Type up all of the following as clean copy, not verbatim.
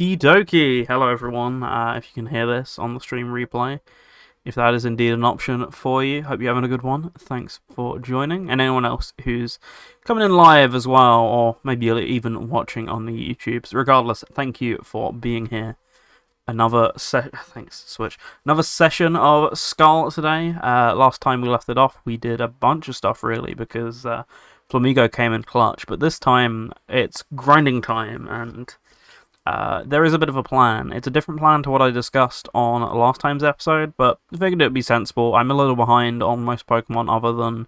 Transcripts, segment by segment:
Okie dokie. Hello everyone. If you can hear this on the stream replay, if that is indeed an option for you, hope you're having a good one. Thanks for joining, and anyone else who's coming in live as well, or maybe even watching on the YouTubes. Regardless, thank you for being here. Thanks, Switch. Another session of Scarlet today. Last time we left it off, we did a bunch of stuff really because Flamigo came in clutch, but this time it's grinding time and. There is a bit of a plan. It's a different plan to what I discussed on last time's episode, but I figured it would be sensible. I'm a little behind on most Pokemon other than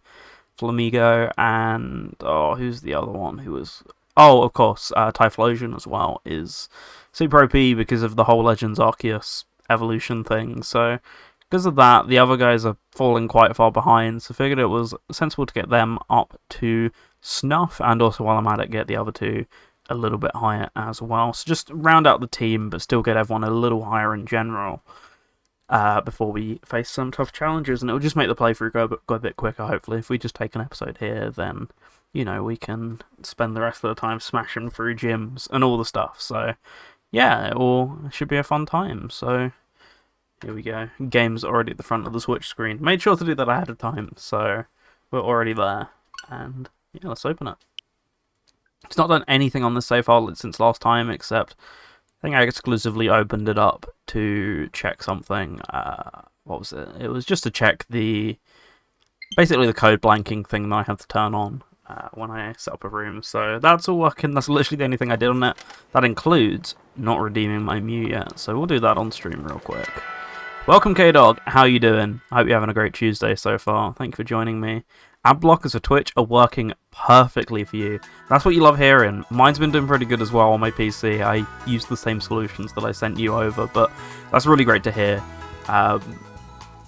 Flamigo and... oh, who's the other one who was... oh, of course, Typhlosion as well is super OP because of the whole Legends Arceus evolution thing, so... because of that, the other guys are falling quite far behind, so I figured it was sensible to get them up to snuff, and also while I'm at it, get the other two a little bit higher as well. So just round out the team, but still get everyone a little higher in general before we face some tough challenges, and it'll just make the playthrough go a bit quicker, hopefully. If we just take an episode here, then, you know, we can spend the rest of the time smashing through gyms and all the stuff. So, yeah, it should be a fun time. So, here we go. Game's already at the front of the Switch screen. Made sure to do that ahead of time, so we're already there. And, yeah, let's open it. It's not done anything on the save file since last time, except I think I exclusively opened it up to check something. What was it? It was just to check basically the code blanking thing that I have to turn on when I set up a room. So that's all working. That's literally the only thing I did on it. That includes not redeeming my Mew yet. So we'll do that on stream real quick. Welcome, K-Dog. How you doing? I hope you're having a great Tuesday so far. Thank you for joining me. Ad blockers for Twitch are working perfectly for you. That's what you love hearing. Mine's been doing pretty good as well on my PC. I used the same solutions that I sent you over, but that's really great to hear.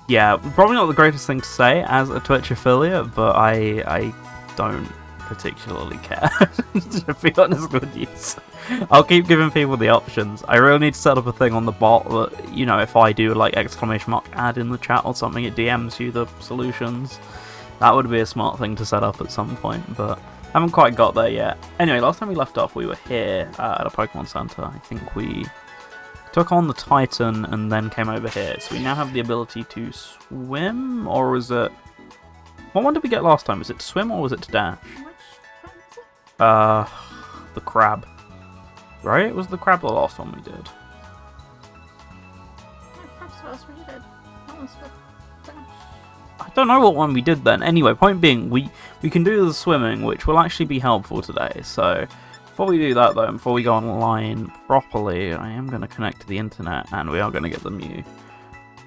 Yeah, probably not the greatest thing to say as a Twitch affiliate, but I don't particularly care, to be honest with you. So I'll keep giving people the options. I really need to set up a thing on the bot that, you know, if I do like !ad in the chat or something, it DMs you the solutions. That would be a smart thing to set up at some point, but haven't quite got there yet. Anyway, last time we left off, we were here at a Pokemon Center. I think we took on the Titan and then came over here. So we now have the ability to swim, or was it... what one did we get last time? Was it to swim or was it to dash? The crab. Right? It was the crab the last one we did. I don't know what one we did then. Anyway, point being, we can do the swimming, which will actually be helpful today. So, before we do that though, and before we go online properly, I am going to connect to the internet, and we are going to get the Mew.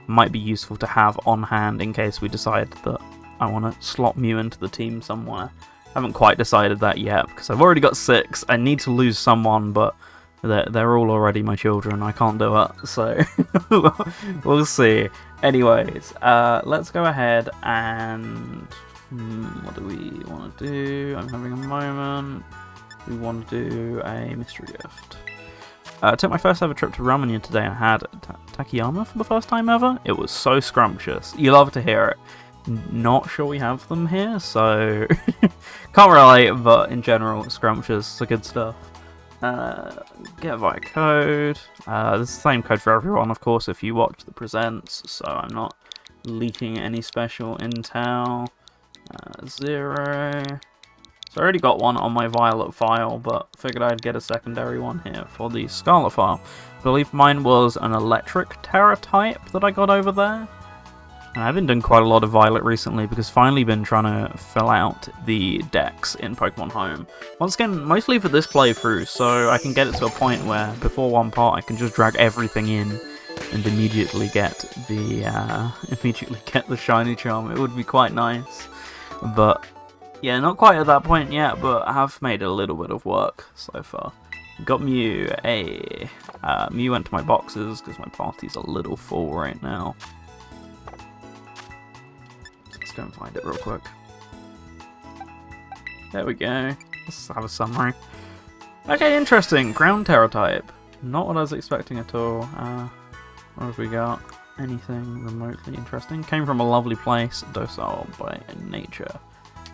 Might be useful to have on hand in case we decide that I want to slot Mew into the team somewhere. Haven't quite decided that yet, because I've already got 6. I need to lose someone, but they're all already my children. I can't do it, so we'll see. Anyways, let's go ahead and... what do we want to do? I'm having a moment. We want to do a mystery gift. I took my first ever trip to Ramanya today and had Takayama for the first time ever. It was so scrumptious. You love to hear it. Not sure we have them here, so can't relate, but in general, scrumptious, so good stuff. Get via code. This is the same code for everyone, of course, if you watch the presents, so I'm not leaking any special intel. 0. So I already got one on my Violet file, but figured I'd get a secondary one here for the Scarlet file. I believe mine was an electric Tera type that I got over there. And I've been doing quite a lot of Violet recently because finally been trying to fill out the decks in Pokemon Home. Once again, mostly for this playthrough, so I can get it to a point where before one part I can just drag everything in and immediately get the shiny charm. It would be quite nice. But yeah, not quite at that point yet, but I have made a little bit of work so far. Got Mew. Mew went to my boxes because my party's a little full right now. Go and find it real quick. There we go. Let's have a summary. Okay, interesting. Ground Tera type. Not what I was expecting at all. What have we got? Anything remotely interesting? Came from a lovely place. Docile by nature.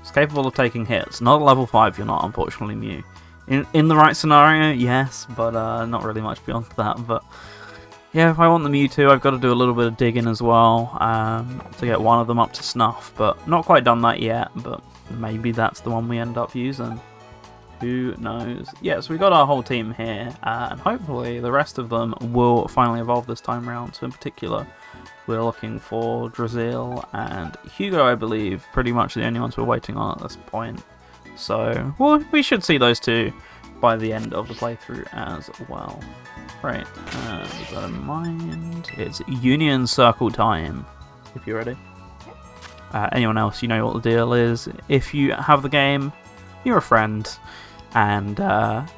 It's capable of taking hits. Not at level 5 you're not, unfortunately, Mew. In the right scenario, yes, but not really much beyond that. But yeah, if I want the Mewtwo, I've got to do a little bit of digging as well to get one of them up to snuff. But not quite done that yet, but maybe that's the one we end up using. Who knows? Yeah, so we got our whole team here, and hopefully the rest of them will finally evolve this time round. So in particular, we're looking for Drizzile and Hugo, I believe, pretty much the only ones we're waiting on at this point. So, well, we should see those two by the end of the playthrough as well. Right, with that in mind, it's Union Circle time, if you're ready. Anyone else, you know what the deal is. If you have the game, you're a friend, and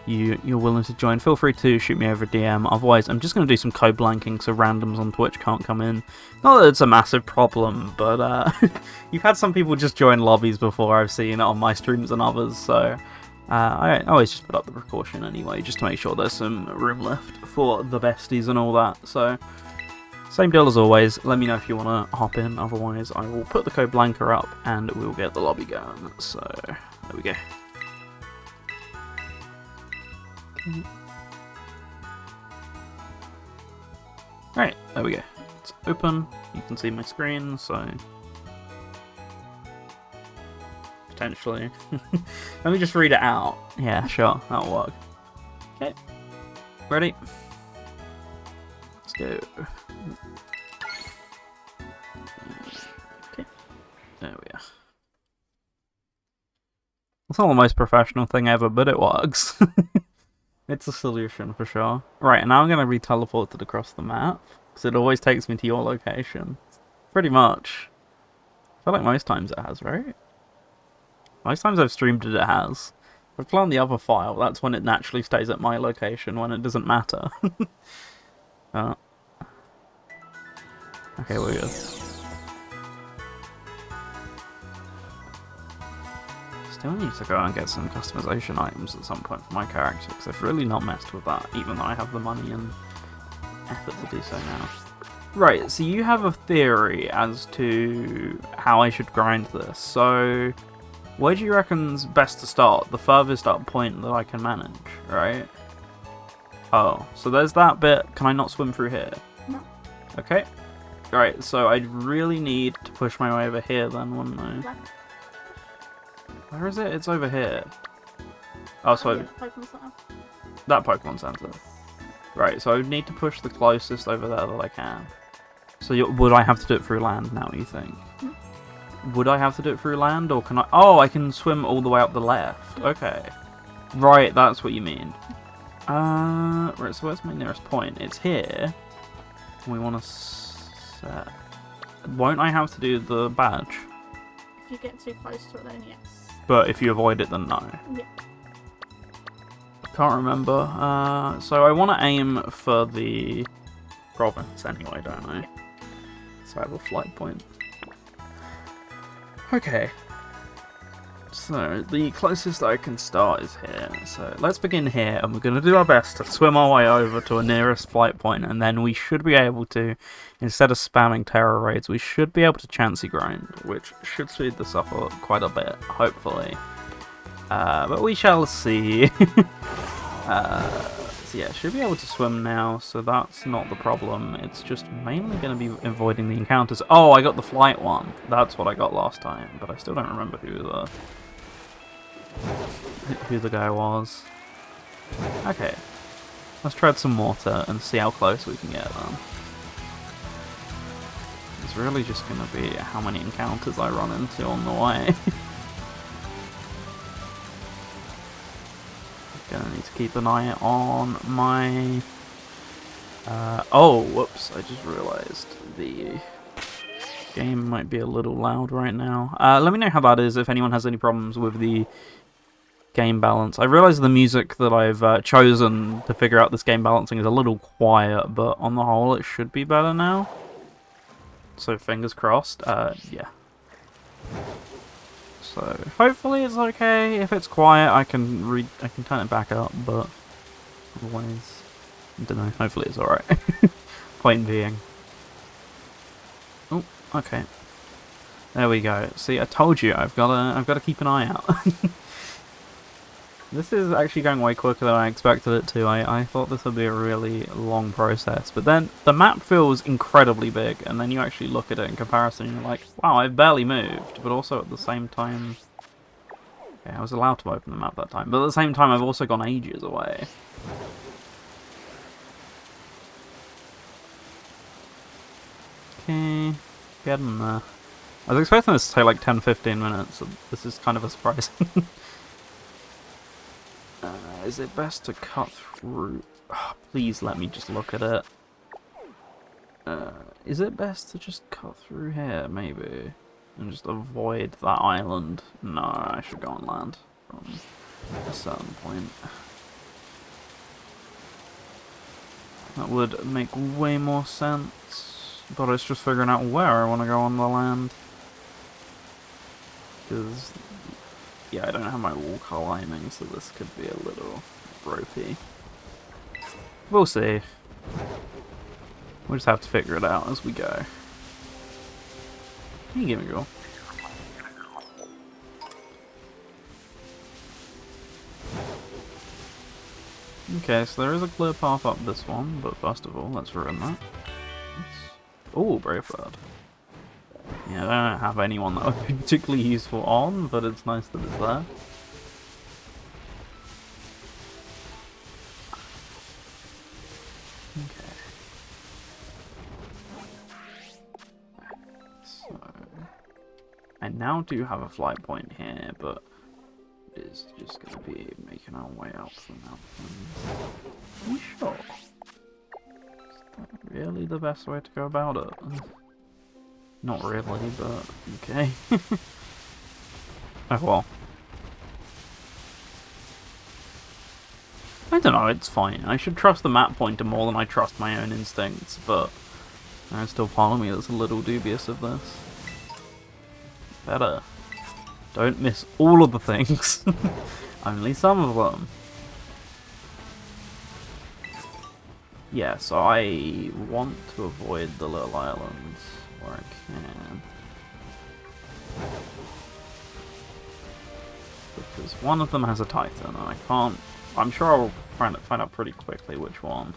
you're willing to join, feel free to shoot me over a DM. Otherwise, I'm just going to do some code blanking so randoms on Twitch can't come in. Not that it's a massive problem, but you've had some people just join lobbies before. I've seen it on my streams and others, so I always just put up the precaution anyway, just to make sure there's some room left for the besties and all that. So, same deal as always. Let me know if you want to hop in. Otherwise, I will put the code blanker up and we'll get the lobby going. So, there we go. Right, there we go. It's open. You can see my screen, so potentially. Let me just read it out. Yeah, sure, that'll work. Okay, ready? Let's go. Okay, there we are. It's not the most professional thing ever, but it works. It's a solution for sure. Right, and now I'm going to re-teleported across the map, because it always takes me to your location. Pretty much. I feel like most times it has, right? Most times I've streamed it has. If I play on the other file, that's when it naturally stays at my location, when it doesn't matter. Okay, we're good. Still need to go and get some customization items at some point for my character, because I've really not messed with that, even though I have the money and effort to do so now. Right, so you have a theory as to how I should grind this. So, where do you reckon's best to start? The furthest up point that I can manage, right? Oh, so there's that bit. Can I not swim through here? No. Okay. Right, so I'd really need to push my way over here then, wouldn't I? Left. Where is it? It's over here. Oh, so Pokemon Center. that Pokemon Center. Right, so I would need to push the closest over there that I can. So would I have to do it through land now, you think? Would I have to do it through land, or can I... Oh, I can swim all the way up the left. Okay. Right, that's what you mean. Right, so where's my nearest point? It's here. We want to set... Won't I have to do the badge? If you get too close to it, then yes. But if you avoid it, then no. Yeah. Can't remember. So I want to aim for the province anyway, don't I? So I have a flight point. Okay. So the closest I can start is here. So let's begin here, and we're going to do our best to swim our way over to a nearest flight point, and then we should be able to, instead of spamming Tera raids, we should be able to chancey grind, which should speed this up quite a bit, hopefully. But we shall see. So yeah, should be able to swim now, so that's not the problem. It's just mainly going to be avoiding the encounters. Oh, I got the flight one. That's what I got last time, but I still don't remember who the guy was. Okay, let's tread some water and see how close we can get then. It's really just going to be how many encounters I run into on the way. Gonna need to keep an eye on my... oh, whoops, I just realised the game might be a little loud right now. Let me know how that is, if anyone has any problems with the game balance. I realise the music that I've chosen to figure out this game balancing is a little quiet, but on the whole it should be better now. So fingers crossed. Yeah. So hopefully it's okay. If it's quiet, I can turn it back up, but otherwise, I don't know. Hopefully it's alright. Point being. Oh, okay. There we go. See, I told you I've got to keep an eye out. This is actually going way quicker than I expected it to. I thought this would be a really long process, but then the map feels incredibly big, and then you actually look at it in comparison, and you're like, wow, I've barely moved, but also at the same time... Okay, I was allowed to open the map that time, but at the same time I've also gone ages away. Okay, getting there. I was expecting this to take like 10-15 minutes, so this is kind of a surprise. Is it best to cut through? Oh, please let me just look at it. Is it best to just cut through here, maybe? And just avoid that island? No, I should go on land from a certain point. That would make way more sense. But it's just figuring out where I want to go on the land. Because, yeah, I don't have my wall climbing, so this could be a little ropey. We'll see. We'll just have to figure it out as we go. You give me a go. Okay, so there is a clear path up this one, but first of all, let's ruin that. Oh, Brave Bird. Yeah, I don't have anyone that would be particularly useful on, but it's nice that it's there. Okay. So... I now do have a flight point here, but it is just going to be making our way up the mountain. Are you sure? Is that really the best way to go about it? Not really, but okay. Oh well. I don't know, it's fine. I should trust the map pointer more than I trust my own instincts, but there's still part of me that's a little dubious of this. Better. Don't miss all of the things. Only some of them. Yeah, so I want to avoid the little islands where I can. Because one of them has a Titan, and I can't... I'm sure I'll find out pretty quickly which one.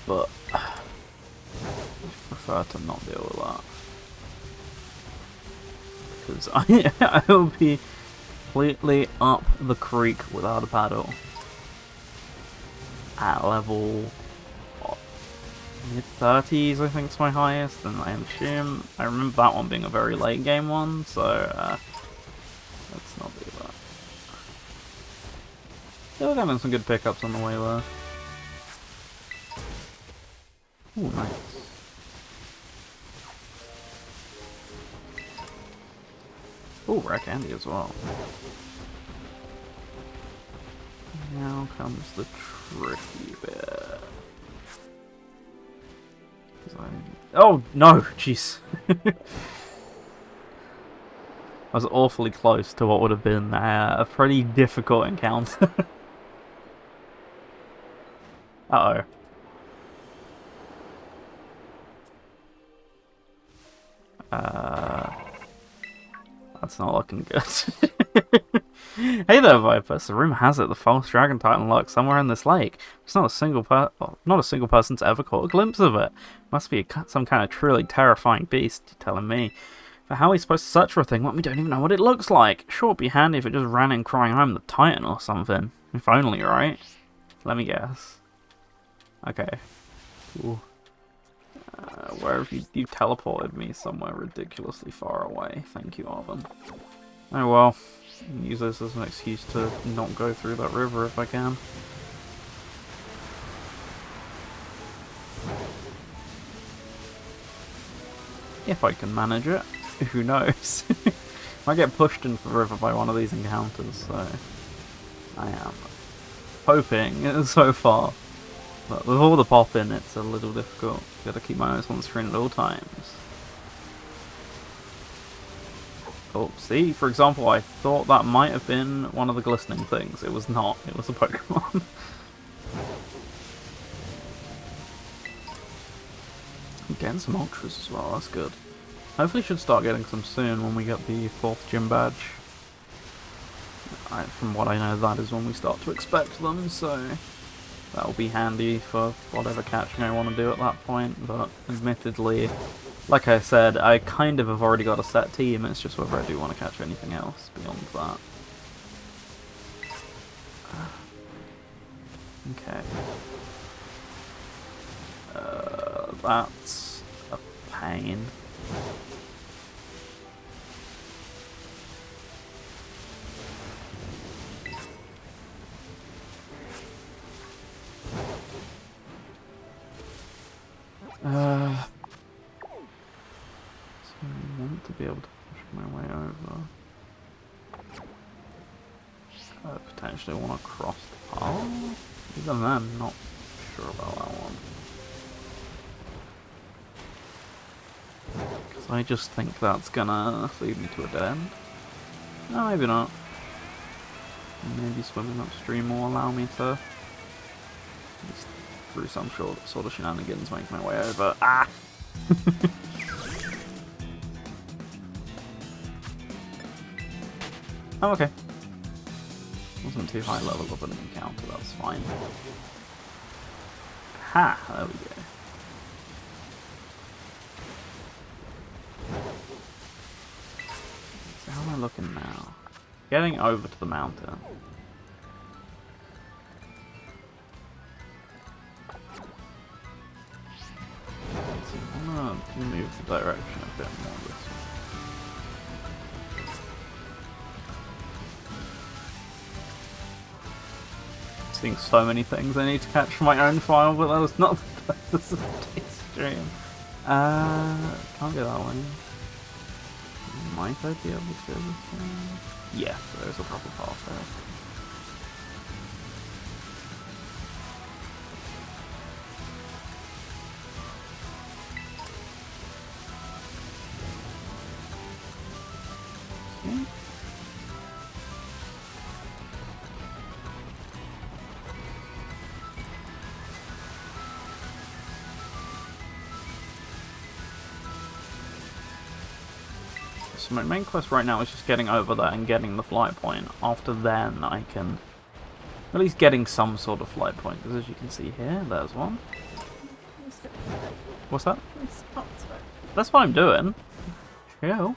But I prefer to not deal with that. Because I will be completely up the creek without a paddle. At level mid-30s, I think is my highest, and I assume I remember that one being a very late game one, so let's not do that. Yeah, we're having some good pickups on the way there. Ooh, nice. Ooh, rare candy as well. Now comes the tricky bit. Oh no, jeez. I was awfully close to what would have been a pretty difficult encounter. Uh-oh. That's not looking good. Hey there, Vipers. The rumor has it the false dragon titan lurks somewhere in this lake. There's not a single person's ever caught a glimpse of it. Must be some kind of truly terrifying beast, you're telling me. But how are we supposed to search for a thing when we don't even know what it looks like? Sure, it'd be handy if it just ran in crying, I'm the titan or something. If only, right? Let me guess. Okay. Ooh. Where have you teleported me somewhere ridiculously far away? Thank you, Arvin. Oh well. Use this as an excuse to not go through that river if I can. If I can manage it. Who knows? Might get pushed into the river by one of these encounters, so I am hoping so far. But with all the popping, it's a little difficult. Gotta keep my eyes on the screen at all times. Oh, see, for example, I thought that might have been one of the glistening things. It was not. It was a Pokemon. I'm getting some ultras as well. That's good. Hopefully, should start getting some soon when we get the 4th gym badge. from what I know, that is when we start to expect them, so that'll be handy for whatever catching I want to do at that point, but admittedly, like I said, I kind of have already got a set team, it's just whether I do want to catch anything else beyond that. Okay. That's a pain. So I want to be able to push my way over. I potentially want to cross the path. Even then, not sure about that one. Because I just think that's gonna lead me to a dead end. No, maybe not. Maybe swimming upstream will allow me to, just through some sort of shenanigans, make my way over. Ah! Oh, okay. Wasn't too high level of an encounter, that's fine. Ha! There we go. So how am I looking now? Getting over to the mountain. So I'm gonna move the direction a bit more this way. Seeing so many things I need to catch from my own file, but that was not the purpose of today's stream. Can't go that way. Might I be able to go this way? Yeah, there's a proper path there. So my main quest right now is just getting over there and getting the flight point. After then I can at least getting some sort of flight point, because as you can see here, there's one. What's that? That's what I'm doing. Chill.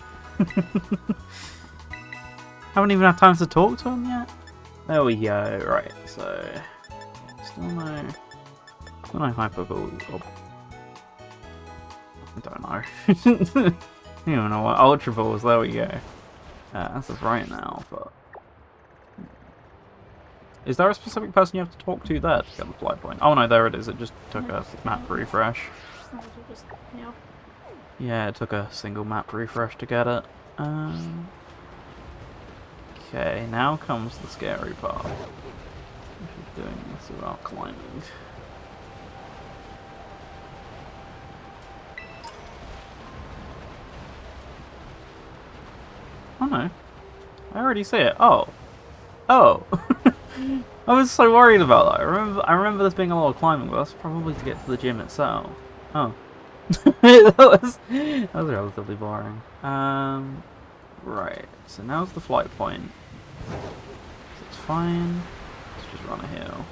Haven't even had time to talk to him yet. There we go. Right, so still no hyper ball. Oh. I don't know. I don't know what Ultra Balls, there we go. As of right now, but... Is there a specific person you have to talk to there to get the flight point? Oh no, there it is, it just took a map refresh. Yeah, it took a single map refresh to get it. Okay, now comes the scary part. She's doing this without climbing. Oh no. I already see it. Oh. Oh. I was so worried about that. I remember this being a lot of climbing, but that's probably to get to the gym itself. Oh. that was relatively boring. Right. So now's the flight point. So it's fine. Let's just run a hill.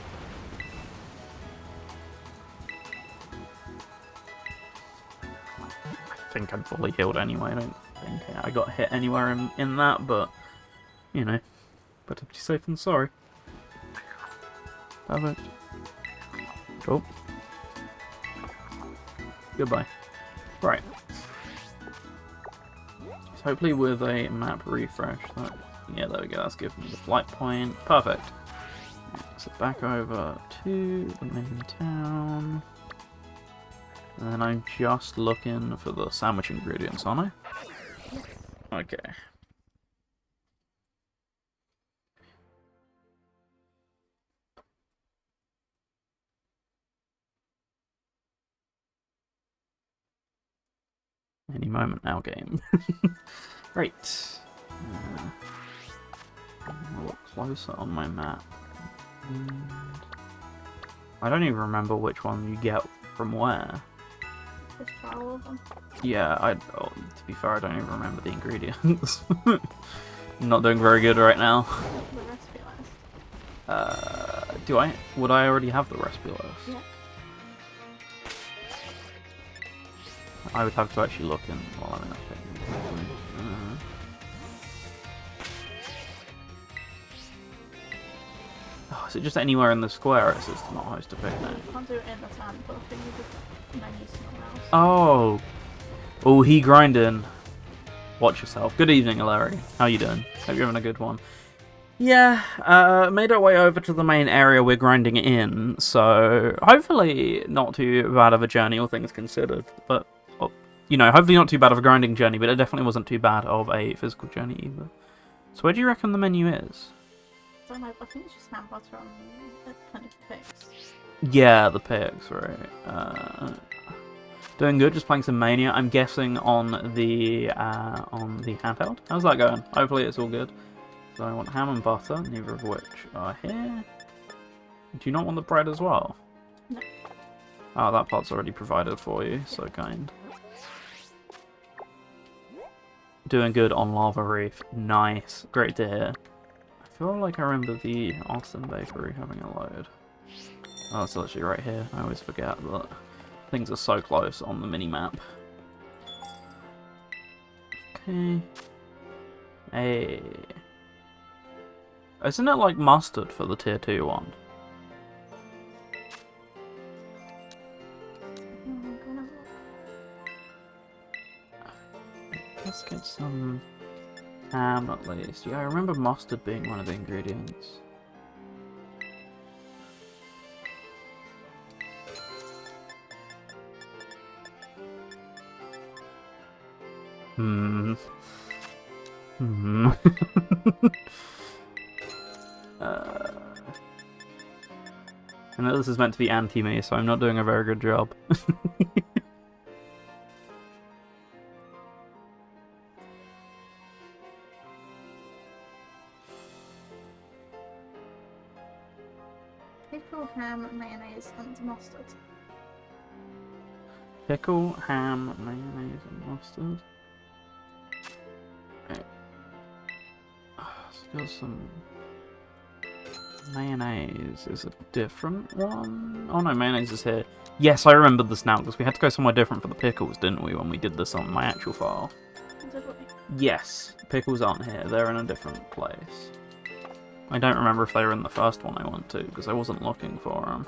I think I'm fully healed anyway. I don't think I got hit anywhere in that, but you know, better be safe than sorry. Perfect. Oh. Goodbye. Right. So hopefully with a map refresh, yeah, there we go. That's giving me the flight point. Perfect. So back over to the main town. And then I'm just looking for the sandwich ingredients, aren't I? Okay. Any moment now, game. Right. A look closer on my map. And I don't even remember which one you get from where. Just all of them. Yeah, to be fair, I don't even remember the ingredients. Not doing very good right now. The recipe list. Do I? Would I already have the recipe list? Yeah. I would have to actually look in while I'm in that thing. Oh, is it just anywhere in the square? It's just not host a picnic. You can't do it in the tent, but I think you could menu somewhere else. Oh. Oh, he grinding. Watch yourself. Good evening, Larry. How you doing? Hope you're having a good one. Yeah, made our way over to the main area we're grinding in, so hopefully not too bad of a journey, all things considered. But, you know, hopefully not too bad of a grinding journey, but it definitely wasn't too bad of a physical journey either. So where do you reckon the menu is? I don't know, I think it's just ham butter and plenty of pigs. Yeah, the pigs, right. Doing good, just playing some Mania. I'm guessing on the handheld. How's that going? Hopefully it's all good. So I want ham and butter, neither of which are here. Do you not want the bread as well? No. Oh, that part's already provided for you, so kind. Doing good on Lava Reef. Nice. Great to hear. I feel like I remember the Austin Bakery having a load. Oh, it's literally right here. I always forget that things are so close on the mini-map. Okay. Hey. Isn't it like mustard for the tier 2 one? Let's get some ham at least. Yeah, I remember mustard being one of the ingredients. Hmm. I know this is meant to be anti-me, so I'm not doing a very good job. Pickle, ham, mayonnaise, and mustard. Pickle, ham, mayonnaise, and mustard. Right. Still some... Mayonnaise is a different one? Oh no, mayonnaise is here. Yes, I remember this now, because we had to go somewhere different for the pickles, didn't we, when we did this on my actual file? Did we? Yes, pickles aren't here, they're in a different place. I don't remember if they were in the first one I went to, because I wasn't looking for them.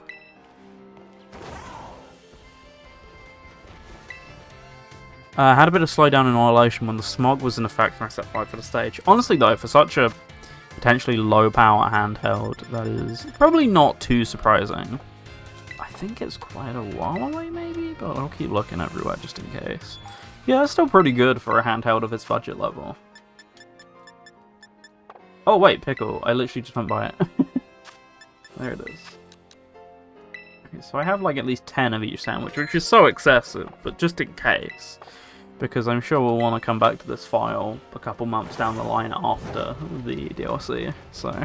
Had a bit of slowdown in Annihilation when the smog was in effect when I set fire for the stage. Honestly though, for such a potentially low power handheld, that is probably not too surprising. I think it's quite a while away maybe, but I'll keep looking everywhere just in case. Yeah, it's still pretty good for a handheld of its budget level. Oh wait, pickle. I literally just went by it. There it is. Okay, so I have like at least 10 of each sandwich, which is so excessive, but just in case. Because I'm sure we'll want to come back to this file a couple months down the line after the DLC. So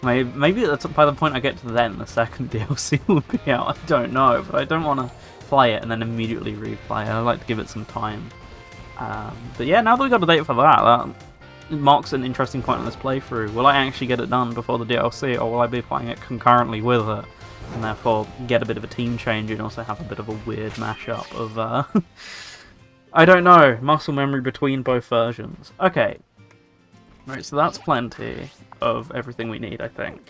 maybe that's by the point I get to then, the second DLC will be out. I don't know, but I don't want to play it and then immediately replay. I like to give it some time. But yeah, now that we got a date for that marks an interesting point in this playthrough. Will I actually get it done before the DLC, or will I be playing it concurrently with it? And therefore get a bit of a team change and also have a bit of a weird mashup of I don't know, muscle memory between both versions. Okay. Right, so that's plenty of everything we need, I think.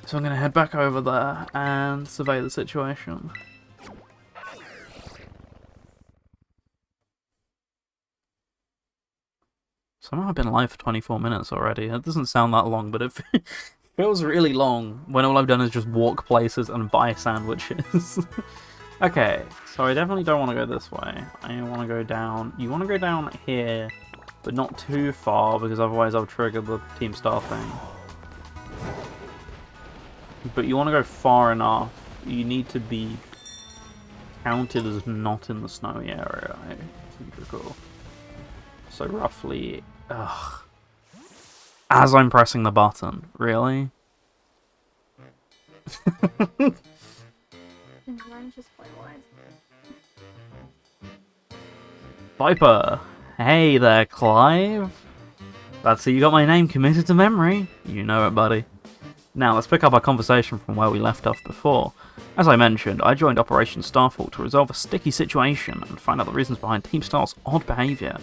So I'm going to head back over there and survey the situation. Somehow I've been live for 24 minutes already. It doesn't sound that long, but it feels really long when all I've done is just walk places and buy sandwiches. Okay, so I definitely don't want to go this way. I want to go down. You want to go down here, but not too far, because otherwise I'll trigger the team star thing. But you want to go far enough. You need to be counted as not in the snowy area. I think you're cool. So roughly... Ugh. As I'm pressing the button. Really? Just quite wide. Viper! Hey there, Clive. That's how you got my name committed to memory. You know it, buddy. Now, let's pick up our conversation from where we left off before. As I mentioned, I joined Operation Starfall to resolve a sticky situation and find out the reasons behind Team Star's odd behaviour.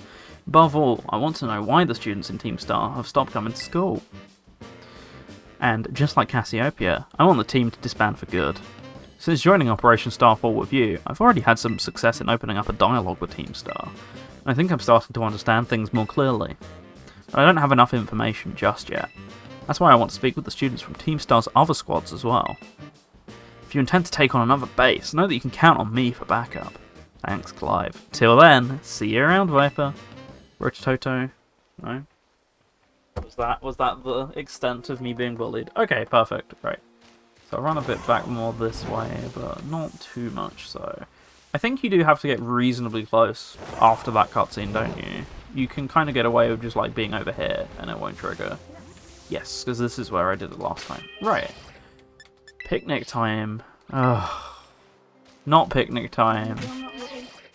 Above all, I want to know why the students in Team Star have stopped coming to school. And just like Cassiopeia, I want the team to disband for good. Since joining Operation Starfall with you, I've already had some success in opening up a dialogue with Team Star. I think I'm starting to understand things more clearly. But I don't have enough information just yet. That's why I want to speak with the students from Team Star's other squads as well. If you intend to take on another base, know that you can count on me for backup. Thanks, Clive. Till then, see you around, Viper. Rototo. No? Was that the extent of me being bullied? Okay, perfect. Right. So I'll run a bit back more this way, but not too much so. I think you do have to get reasonably close after that cutscene, don't you? You can kind of get away with just like being over here and it won't trigger. Yes, because this is where I did it last time. Right. Picnic time. Ugh. Not picnic time.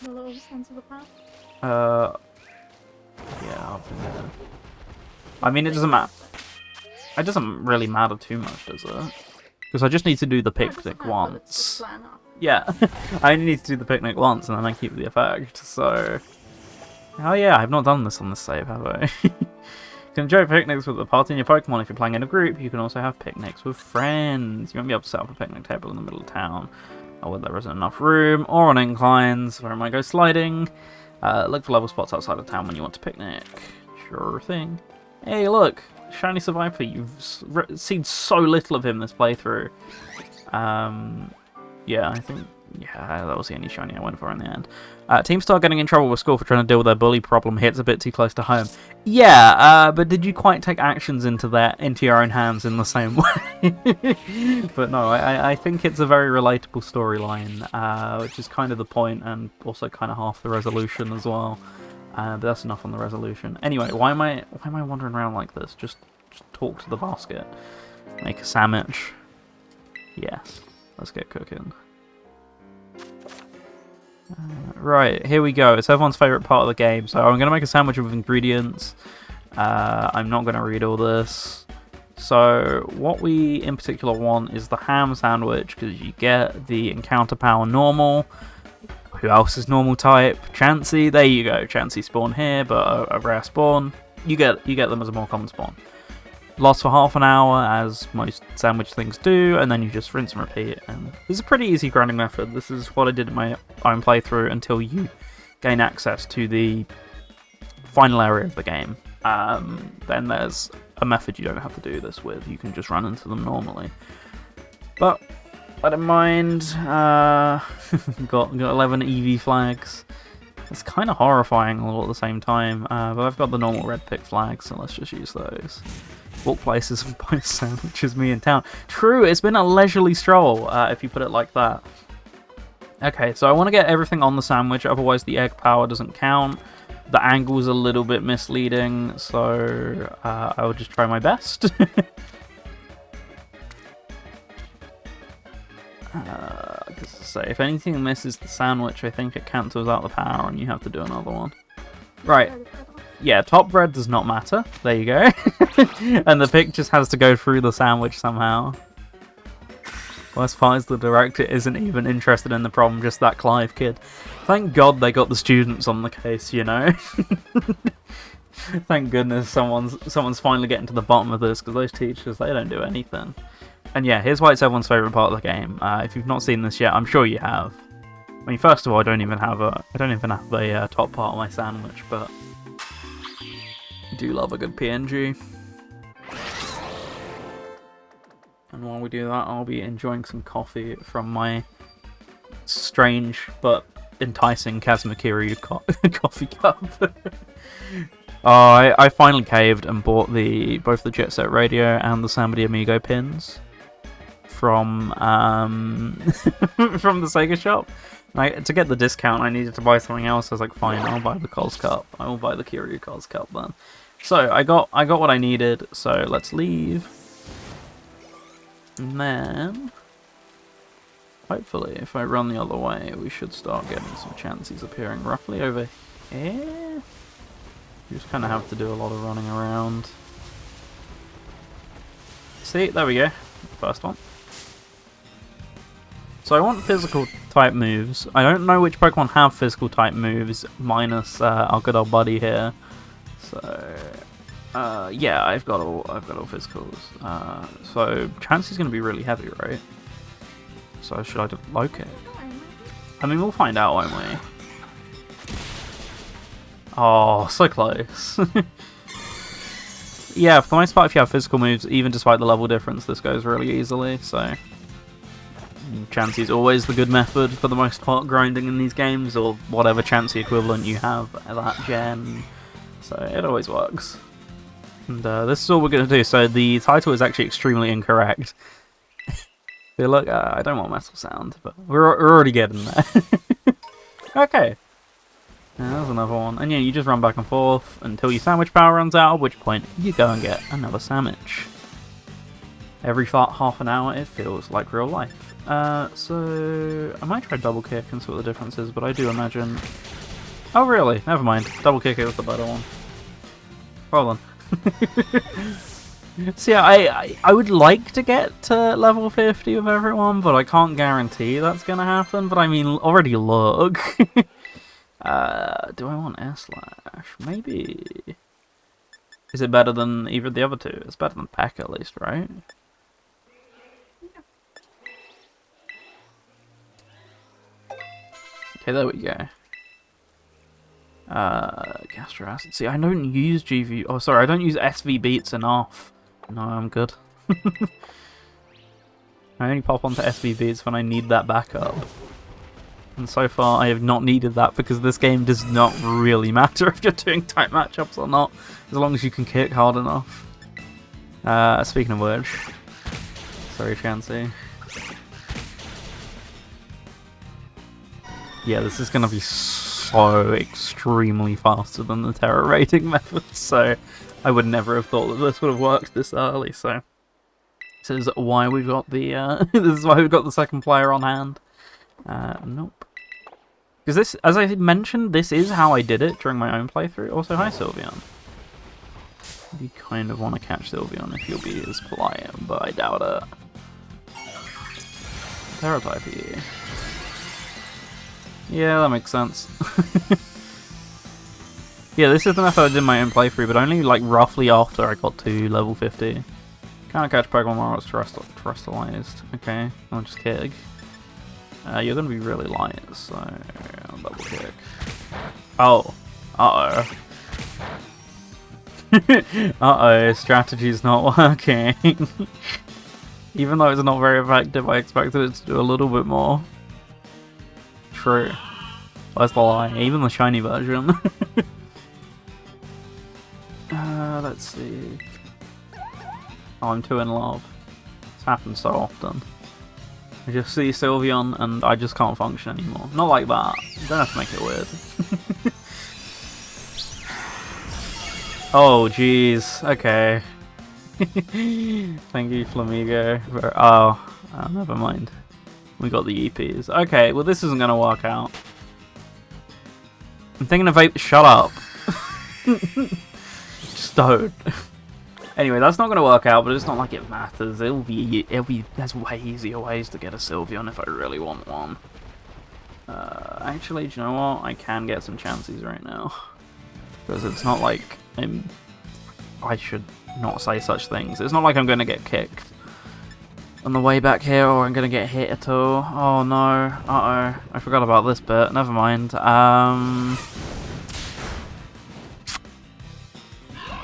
The little ends of the path? Yeah, up in there. I mean, it doesn't matter. It doesn't really matter too much, does it? Because I just need to do the picnic once. Yeah, I only need to do the picnic once and then I keep the effect, so... Oh yeah, I've not done this on this save, have I? You can enjoy picnics with the party and your Pokemon if you're playing in a group. You can also have picnics with friends. You won't be able to set up a picnic table in the middle of town, or where there isn't enough room, or on inclines, where it might go sliding. Look for level spots outside of town when you want to picnic. Sure thing. Hey, look! Shiny Survivor. You've seen so little of him this playthrough. Yeah, I think... Yeah, that was the only shiny I went for in the end. Team Star getting in trouble with school for trying to deal with their bully problem hits a bit too close to home. Yeah, but did you quite take actions into your own hands in the same way? But no, I think it's a very relatable storyline, which is kind of the point and also kind of half the resolution as well. But that's enough on the resolution. Anyway, why am I wandering around like this? Just talk to the basket. Make a sandwich. Yes, let's get cooking. Right, here we go. It's everyone's favourite part of the game. So I'm going to make a sandwich with ingredients. I'm not going to read all this. So what we in particular want is the ham sandwich, because you get the encounter power normal. Who else is normal type? Chansey. There you go. Chansey spawn here, but a rare spawn. You get them as a more common spawn. Lasts for half an hour, as most sandwich things do, and then you just rinse and repeat. And this is a pretty easy grinding method. This is what I did in my own playthrough until you gain access to the final area of the game. Then there's a method you don't have to do this with. You can just run into them normally. But I don't mind. Got 11 EV flags. It's kind of horrifying all at the same time. But I've got the normal red pick flags, so let's just use those. Walk places and buy sandwiches, me in town. True, it's been a leisurely stroll, if you put it like that. Okay, so I want to get everything on the sandwich, otherwise the egg power doesn't count. The angle's a little bit misleading, so I will just try my best. So if anything misses the sandwich, I think it cancels out the power and you have to do another one. Right. Yeah, top red does not matter. There you go. And the pick just has to go through the sandwich somehow. Worst part is the director isn't even interested in the problem, just that Clive kid. Thank God they got the students on the case, you know? Thank goodness someone's finally getting to the bottom of this, because those teachers, they don't do anything. And yeah, here's why it's everyone's favourite part of the game. If you've not seen this yet, I'm sure you have. I mean, first of all, I don't even have a top part of my sandwich, but I do love a good PNG. And while we do that, I'll be enjoying some coffee from my strange but enticing Kazmakiryu coffee cup. Oh, I finally caved and bought both the Jet Set Radio and the Somebody Amigo pins from from the Sega shop. Like, to get the discount, I needed to buy something else. I was like, fine, I'll buy the Coz cup. I will buy the Kiryu Coz cup then. So I got what I needed. So let's leave. And then, hopefully, if I run the other way, we should start getting some chances appearing roughly over here. You just kind of have to do a lot of running around. See, there we go. First one. So I want physical type moves. I don't know which Pokemon have physical type moves, minus our good old buddy here. So yeah, I've got all physicals. So Chansey's gonna be really heavy, right? So should I do low kick? I mean, we'll find out, won't we? Oh, so close. Yeah, for the most part, if you have physical moves, even despite the level difference, this goes really easily, so... Chansey's always the good method, for the most part, grinding in these games, or whatever Chansey equivalent you have at that gen. So, it always works. And this is all we're going to do, so the title is actually extremely incorrect. Look, I don't want metal sound, but we're already getting there. Okay. There's another one. And yeah, you just run back and forth until your sandwich power runs out, at which point you go and get another sandwich. Every half an hour it feels like real life. So I might try double kick and see what the difference is, but I do imagine... Oh really? Never mind. Double kick is the better one. Well done. So yeah, I would like to get to level 50 with everyone, but I can't guarantee that's going to happen. But I mean, already look. Do I want Air Slash? Maybe. Is it better than either of the other two? It's better than Peck at least, right? Okay, there we go. Gastro Acid. See, I don't use GV... Oh, sorry, I don't use SV Beats enough. No, I'm good. I only pop onto SV Beats when I need that backup. And so far, I have not needed that because this game does not really matter if you're doing tight matchups or not, as long as you can kick hard enough. Speaking of which, sorry, Chansey. Yeah, this is going to be so extremely faster than the Tera rating method, so I would never have thought that this would have worked this early. So this is why we've got the this is why we've got the second player on hand. Nope. Because this, as I mentioned, this is how I did it during my own playthrough. Also, hi Sylveon. You kind of want to catch Sylveon if you'll be as polite, but I doubt it. Tera type you. Yeah, that makes sense. Yeah, this is the method I did in my own playthrough, but only like roughly after I got to level 50. Can't catch Pokemon while it's terrestrialized. Okay, I'll just kick. You're gonna be really light, so I'll double kick. Oh, uh-oh. Uh-oh, strategy's not working. Even though it's not very effective, I expected it to do a little bit more. True. Where's the lie? Even the shiny version. Let's see. Oh, I'm too in love. This happens so often. I just see Sylveon and I just can't function anymore. Not like that. You don't have to make it weird. Oh, jeez. Okay. Thank you, Flamigo. Oh, never mind. We got the EPs. Okay, well this isn't going to work out. I'm thinking of vape. Shut up. Just don't. Anyway, that's not going to work out, but it's not like it matters. There's way easier ways to get a Sylveon if I really want one. Actually, do you know what? I can get some chances right now. Because it's not like I should not say such things. It's not like I'm going to get kicked on the way back here, or I'm going to get hit at all. Oh no. Uh-oh. I forgot about this bit. Never mind.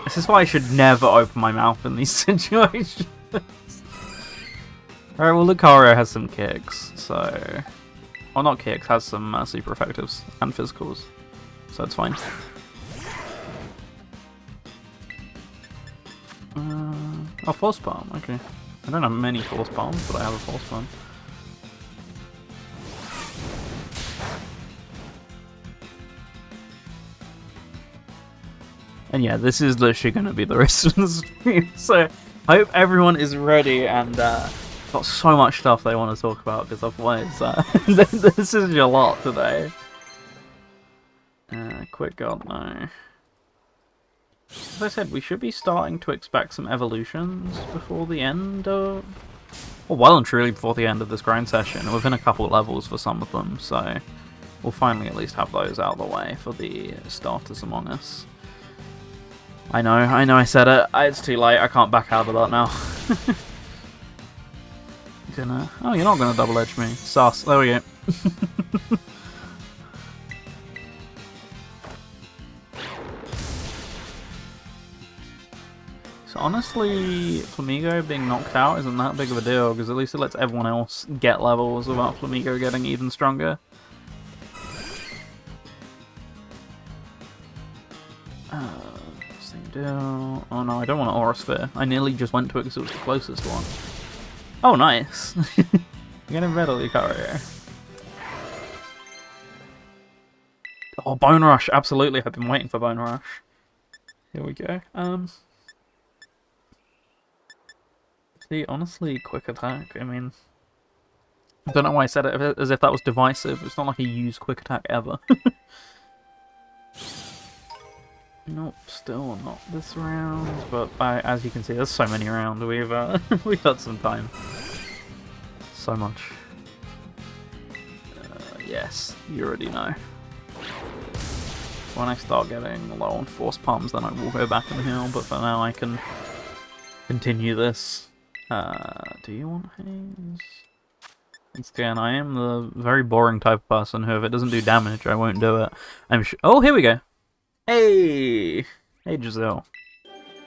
This is why I should never open my mouth in these situations. Alright, well Lucario has some kicks, so... Well, not kicks, has some super effectives and physicals. So it's fine. Oh, Force Palm, okay. I don't have many Force Palms, but I have a Force Palm. And yeah, this is literally going to be the rest of the stream, so I hope everyone is ready and got so much stuff they want to talk about, because otherwise this is a lot today. Quick guard, no. As I said, we should be starting to expect some evolutions before the end of... Well, well and truly before the end of this grind session, within a couple of levels for some of them, so we'll finally at least have those out of the way for the starters among us. I know I said it. It's too late, I can't back out of that now. Oh, you're not gonna double edge me. Sus, there we go. So honestly, Flamigo being knocked out isn't that big of a deal, because at least it lets everyone else get levels without Flamigo getting even stronger. Same deal. Oh no, I don't want an Aura Sphere. I nearly just went to it because it was the closest one. Oh, nice. You're getting Metal Lucario. Oh, Bone Rush. Absolutely. I've been waiting for Bone Rush. Here we go. See, honestly, Quick Attack. I mean, I don't know why I said it as if that was divisive. It's not like I use Quick Attack ever. Nope, still not this round. But as you can see, there's so many around. We've had some time. So much. Yes, you already know. When I start getting low on Force Palms, then I will go back and heal. But for now, I can continue this. Do you want Haze? Once again, I am the very boring type of person who, if it doesn't do damage, I won't do it. Oh, here we go. Hey! Hey, Giselle.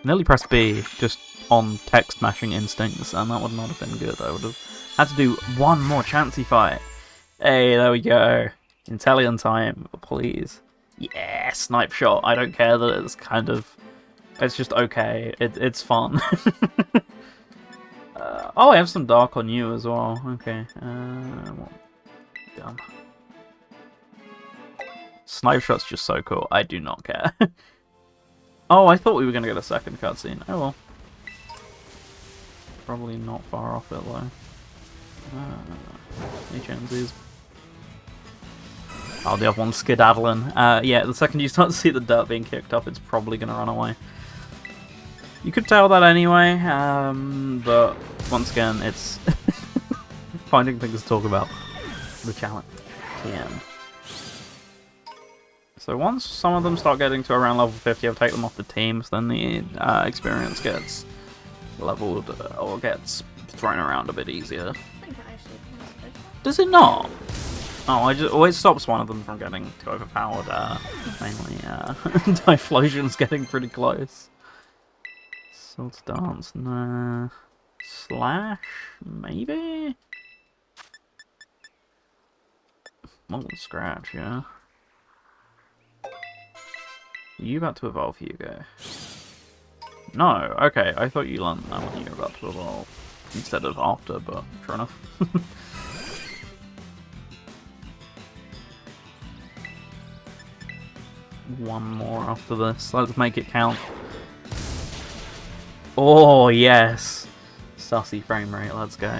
Nearly pressed B, just on text mashing instincts, and that would not have been good. I would have had to do one more chancey fight. Hey, there we go. Intellion time, please. Yeah, snipe shot. I don't care that it's kind of... It's just okay. It's fun. Oh, I have some dark on you as well. Okay. Done. Snipe shot's just so cool. I do not care. Oh, I thought we were going to get a second cutscene. Oh well. Probably not far off it though. HMZs. Oh, the other one's skedaddling. Yeah, the second you start to see the dirt being kicked up, it's probably going to run away. You could tell that anyway, but once again, it's finding things to talk about. The challenge. TM. So once some of them start getting to around level 50, I'll take them off the teams, then the experience gets leveled or gets thrown around a bit easier. I think it actually comes with. Does it not? Oh, it stops one of them from getting too overpowered, mainly Typhlosion's getting pretty close. Salt Dance, nah. Slash, maybe? Molten Scratch, yeah. Are you about to evolve, Hugo? No, okay, I thought you learned that when you were about to evolve. Instead of after, but sure enough. One more after this, let's make it count. Oh, yes! Sussy frame rate, let's go.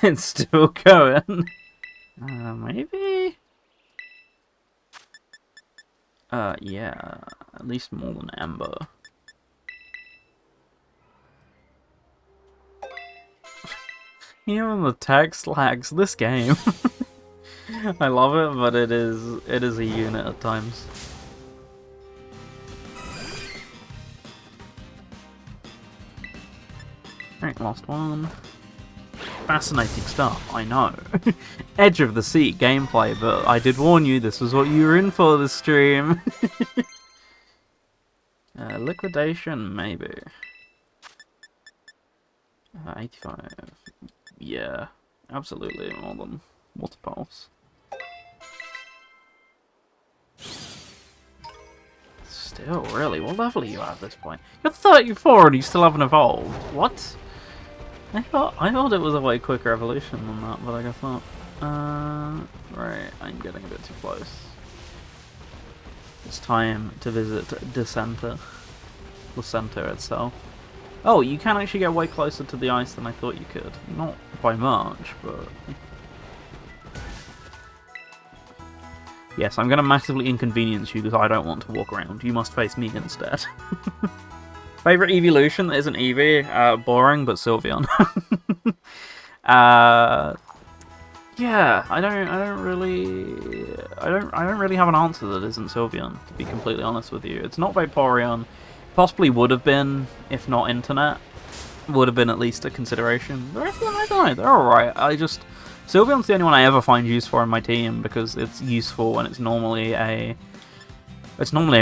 It's still going. Maybe? Yeah, at least more than Ember. Even the text lags this game. I love it, but it is a unit at times. Alright, last one. Fascinating stuff, I know. Edge of the seat gameplay, but I did warn you this was what you were in for this stream. Liquidation, maybe. 85. Yeah, absolutely more than Water Pulse. Still, really, what level are you at this point? You're 34 and you still haven't evolved. What? I thought it was a way quicker evolution than that, but I guess not. Right, I'm getting a bit too close. It's time to visit the center itself. Oh, you can actually get way closer to the ice than I thought you could. Not by much, but... Yes, I'm going to massively inconvenience you because I don't want to walk around. You must face me instead. Favorite evolution that isn't Eevee? Boring, but Sylveon. Yeah, I don't really have an answer that isn't Sylveon, to be completely honest with you. It's not Vaporeon. Possibly would have been, if not Internet. Would have been at least a consideration. The rest of them, I don't know, they're alright. Sylveon's the only one I ever find use for in my team because it's useful and it's normally a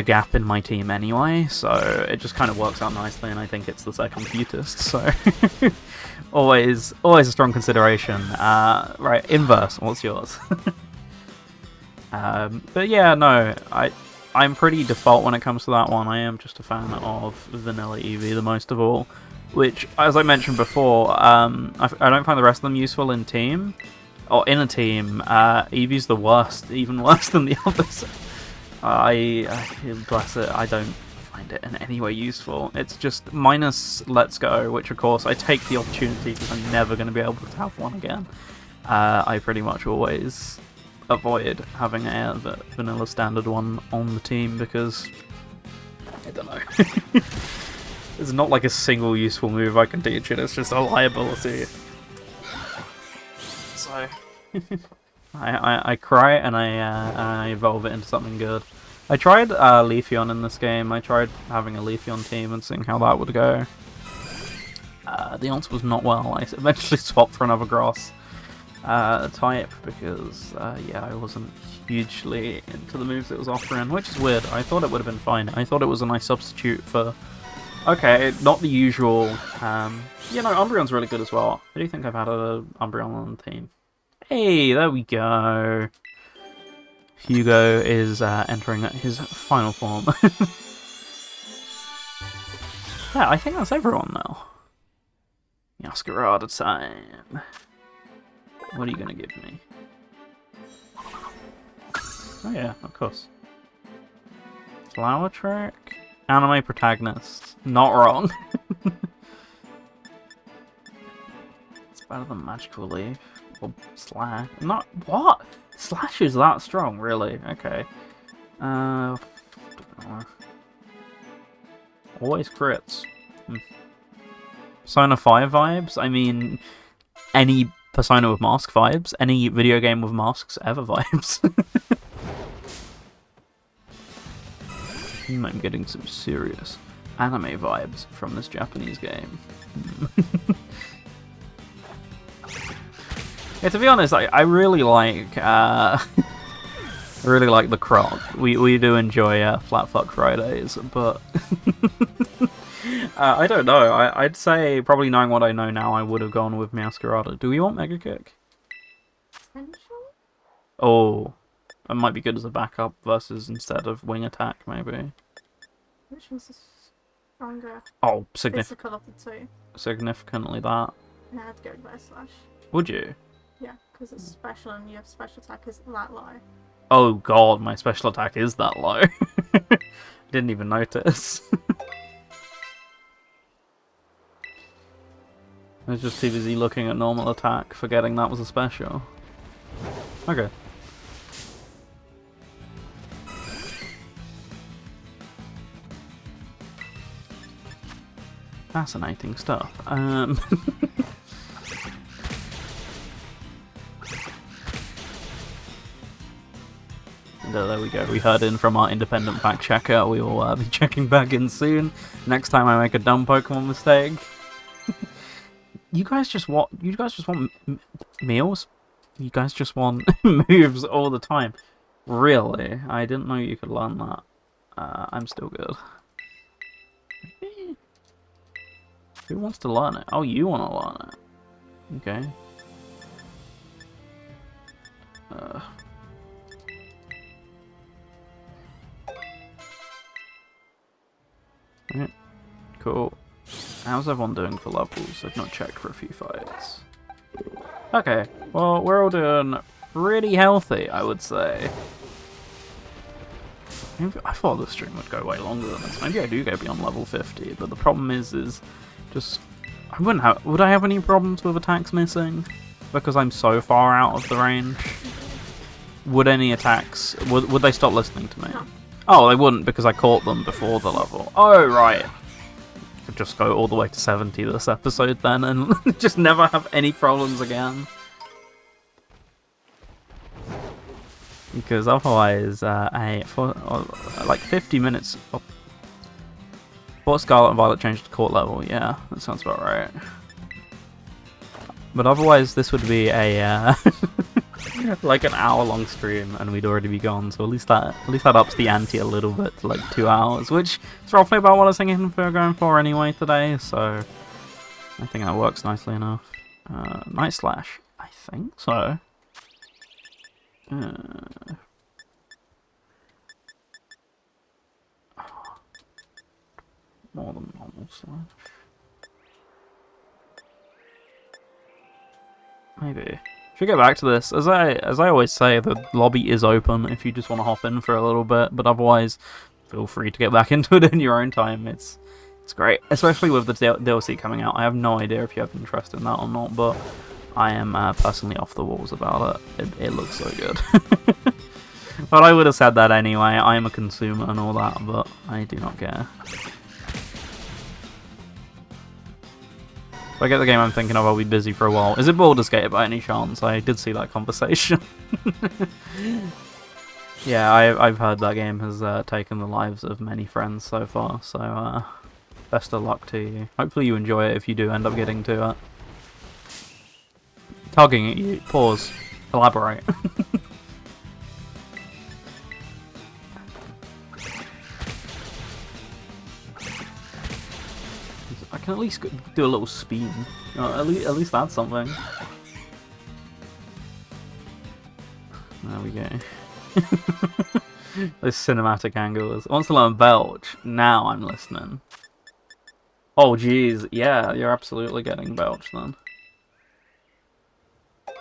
gap in my team anyway, so it just kind of works out nicely, and I think it's the second cutest, so always a strong consideration. Right, Inverse, what's yours? But yeah, no, I'm pretty default when it comes to that one. I am just a fan of Vanilla Eevee the most of all, which, as I mentioned before, I don't find the rest of them useful in team, or in a team. Eevee's the worst, even worse than the others. Bless it, I don't find it in any way useful. It's just minus Let's Go, which of course I take the opportunity because I'm never going to be able to have one again. I pretty much always avoid having a vanilla standard one on the team because, I don't know. There's not like a single useful move I can teach it, it's just a liability. So... I cry and I evolve it into something good. I tried Leafeon in this game. I tried having a Leafeon team and seeing how that would go. The answer was not well. I eventually swapped for another grass type because yeah, I wasn't hugely into the moves it was offering, which is weird. I thought it would have been fine. I thought it was a nice substitute for... Okay, not the usual... you know, Umbreon's really good as well. I do think I've had an Umbreon on the team. Hey, there we go. Hugo is entering his final form. Yeah, I think that's everyone now. Masquerade time. What are you gonna give me? Oh yeah, of course. Flower Trick? Anime protagonist. Not wrong. It's better than Magical Leaf. Or Slash. Not... What? Slash is that strong, really? Okay. Always crits. Persona 5 vibes? I mean, any Persona with mask vibes. Any video game with masks ever vibes. I'm getting some serious anime vibes from this Japanese game. Yeah, to be honest, I really like I really like the Croc. We do enjoy Flat Fuck Fridays, but I don't know. I'd say, probably knowing what I know now, I would have gone with Masquerade. Do we want Mega Kick? Potential? Oh, that might be good as a backup versus instead of Wing Attack, maybe. Which one's the stronger? Oh, Physical of the two. significantly that. Yeah, I'd go by Slash. Would you? Yeah, because it's special and you have special attack is that low. Oh god, my special attack is that low. I didn't even notice. I was just too busy looking at normal attack, forgetting that was a special. Okay. Fascinating stuff. There we go. We heard in from our independent fact checker. We will be checking back in soon. Next time I make a dumb Pokemon mistake. You guys just want meals? You guys just want moves all the time. Really? I didn't know you could learn that. I'm still good. Who wants to learn it? Oh, you want to learn it. Okay. Right. Cool. How's everyone doing for levels? I've not checked for a few fights. Okay, well, we're all doing pretty healthy, I would say. Maybe, I thought the stream would go way longer than this. Maybe I do go beyond level 50, but the problem is just... Would I have any problems with attacks missing? Because I'm so far out of the range? would any attacks... Would they stop listening to me? No. Oh, they wouldn't because I caught them before the level. Oh, right. Could just go all the way to 70 this episode then and just never have any problems again. Because otherwise, for like 50 minutes... Oh, before Scarlet and Violet changed to court level, yeah, that sounds about right. But otherwise, this would be a like an hour-long stream, and we'd already be gone. So at least that ups the ante a little bit to like 2 hours, which is roughly about what I was thinking we were going for anyway today. So I think that works nicely enough. Night Slash, I think so. More than normal slash. Maybe. Should get back to this. As I always say, the lobby is open if you just want to hop in for a little bit, but otherwise, feel free to get back into it in your own time. It's great, especially with the DLC coming out. I have no idea if you have interest in that or not, but I am personally off the walls about it. It looks so good. But I would have said that anyway. I am a consumer and all that, but I do not care. If I get the game I'm thinking of, I'll be busy for a while. Is it Baldur's Gate by any chance? I did see that conversation. Yeah, I've heard that game has taken the lives of many friends so far, so best of luck to you. Hopefully you enjoy it if you do end up getting to it. Tugging at you. Pause. Elaborate. I can at least do a little speed. At least that's something. There we go. Those cinematic angles. I want to learn Belch. Now I'm listening. Oh jeez, yeah, you're absolutely getting Belch then. I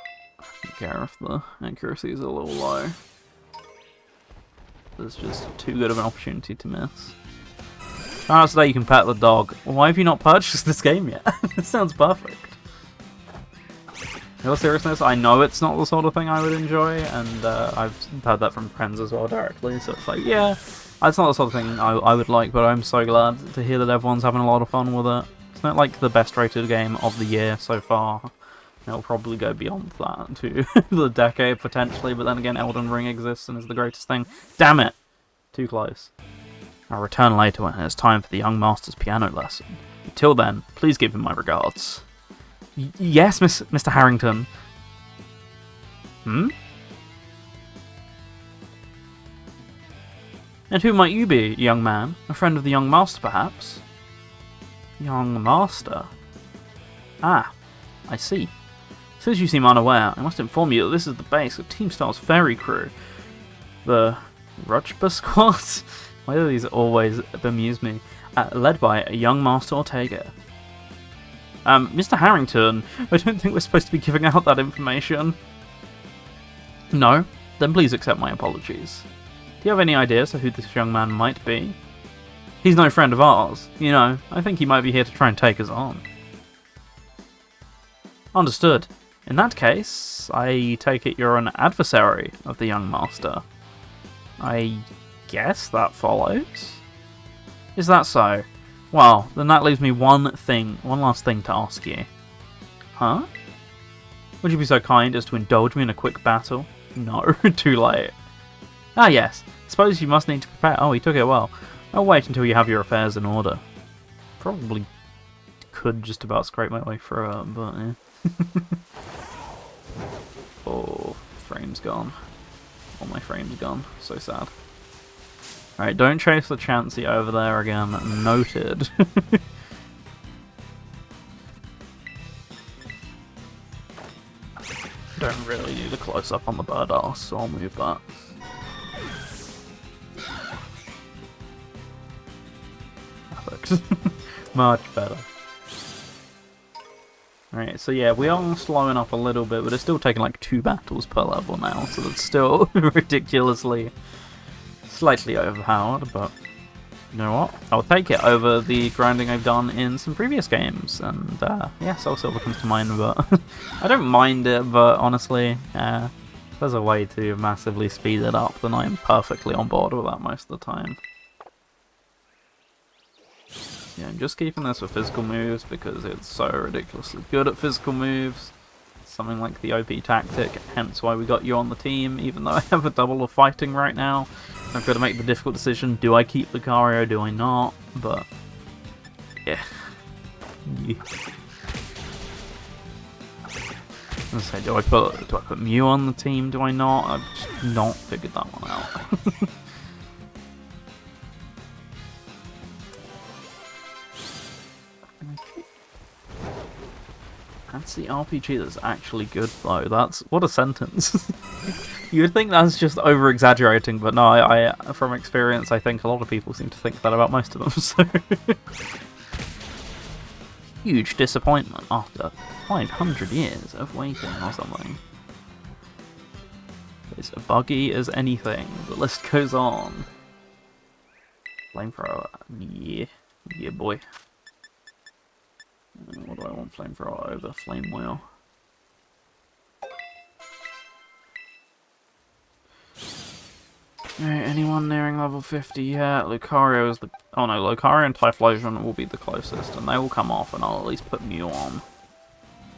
don't care if the accuracy is a little low. There's just too good of an opportunity to miss. Oh, today you can pet the dog. Why have you not purchased this game yet? This sounds perfect. In all seriousness, I know it's not the sort of thing I would enjoy, and I've heard that from friends as well directly, so it's like, yeah, it's not the sort of thing I would like, but I'm so glad to hear that everyone's having a lot of fun with it. It's not like the best rated game of the year so far. It'll probably go beyond that to the decade potentially, but then again, Elden Ring exists and is the greatest thing. Damn it! Too close. I'll return later when it's time for the young master's piano lesson. Until then, please give him my regards. Yes, Mr. Harrington. Hmm? And who might you be, young man? A friend of the young master, perhaps? Young master? Ah, I see. Since you seem unaware, I must inform you that this is the base of Team Star's ferry crew. The Rutschba Squad? Why do these always bemuse me? Led by a young Master Ortega. Mr. Harrington, I don't think we're supposed to be giving out that information. No? Then please accept my apologies. Do you have any ideas of who this young man might be? He's no friend of ours. You know, I think he might be here to try and take us on. Understood. In that case, I take it you're an adversary of the young master. I guess that follows. Is that so? Well, then that leaves me one last thing to ask you. Huh? Would you be so kind as to indulge me in a quick battle? No, too late. Ah yes, suppose you must need to prepare. Oh, he took it well. I'll wait until you have your affairs in order. Probably could just about scrape my way through it, but yeah. Oh, frame's gone. All my frame's gone. So sad. Alright, don't chase the Chansey over there again. Noted. Don't really need a close-up on the bird ass, so I'll move that. Perfect. Much better. Alright, so yeah, we are slowing up a little bit, but it's still taking like 2 battles per level now, so that's still ridiculously slightly overpowered, but you know what? I'll take it over the grinding I've done in some previous games, and yeah, Soul Silver comes to mind, but I don't mind it, but honestly, there's a way to massively speed it up, then I'm perfectly on board with that most of the time. Yeah, I'm just keeping this for physical moves because it's so ridiculously good at physical moves. It's something like the OP tactic, hence why we got you on the team, even though I have a double of fighting right now. I've got to make the difficult decision, do I keep Lucario, do I not? But, yeah. I was gonna say, do I put Mew on the team? Do I not? I've just not figured that one out. That's the RPG that's actually good, though. That's what a sentence. You would think that's just over exaggerating, but no. I from experience, I think a lot of people seem to think that about most of them. So. Huge disappointment after 500 years of waiting or something. It's buggy as anything. The list goes on. Flamethrower. Yeah. Yeah, boy. What do I want Flamethrower over? Flame Wheel. Alright, anyone nearing level 50 yet? Lucario is the... Oh no, Lucario and Typhlosion will be the closest, and they will come off, and I'll at least put Mew on.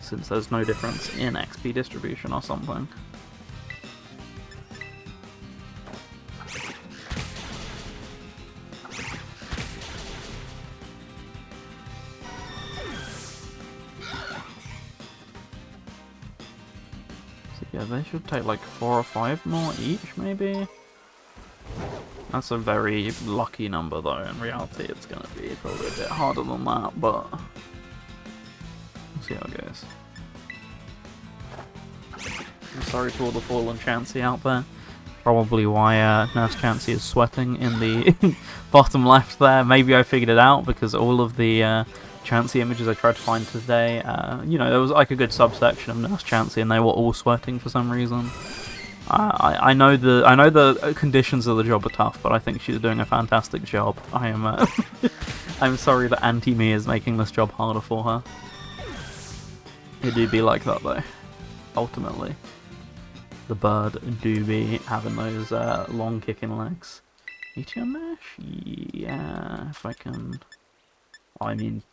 Since there's no difference in XP distribution or something. So yeah, they should take like 4 or 5 more each, maybe? That's a very lucky number, though. In reality, it's going to be probably a bit harder than that, but we'll see how it goes. I'm sorry to all the fallen Chansey out there. Probably why Nurse Chansey is sweating in the bottom left there. Maybe I figured it out because all of the Chansey images I tried to find today, you know, there was like a good subsection of Nurse Chansey, and they were all sweating for some reason. I know the conditions of the job are tough, but I think she's doing a fantastic job. I am I'm sorry that Anti-Me is making this job harder for her. It do be like that though. Ultimately, the bird do be having those long kicking legs. Meteor Mash? Yeah, if I can. I mean,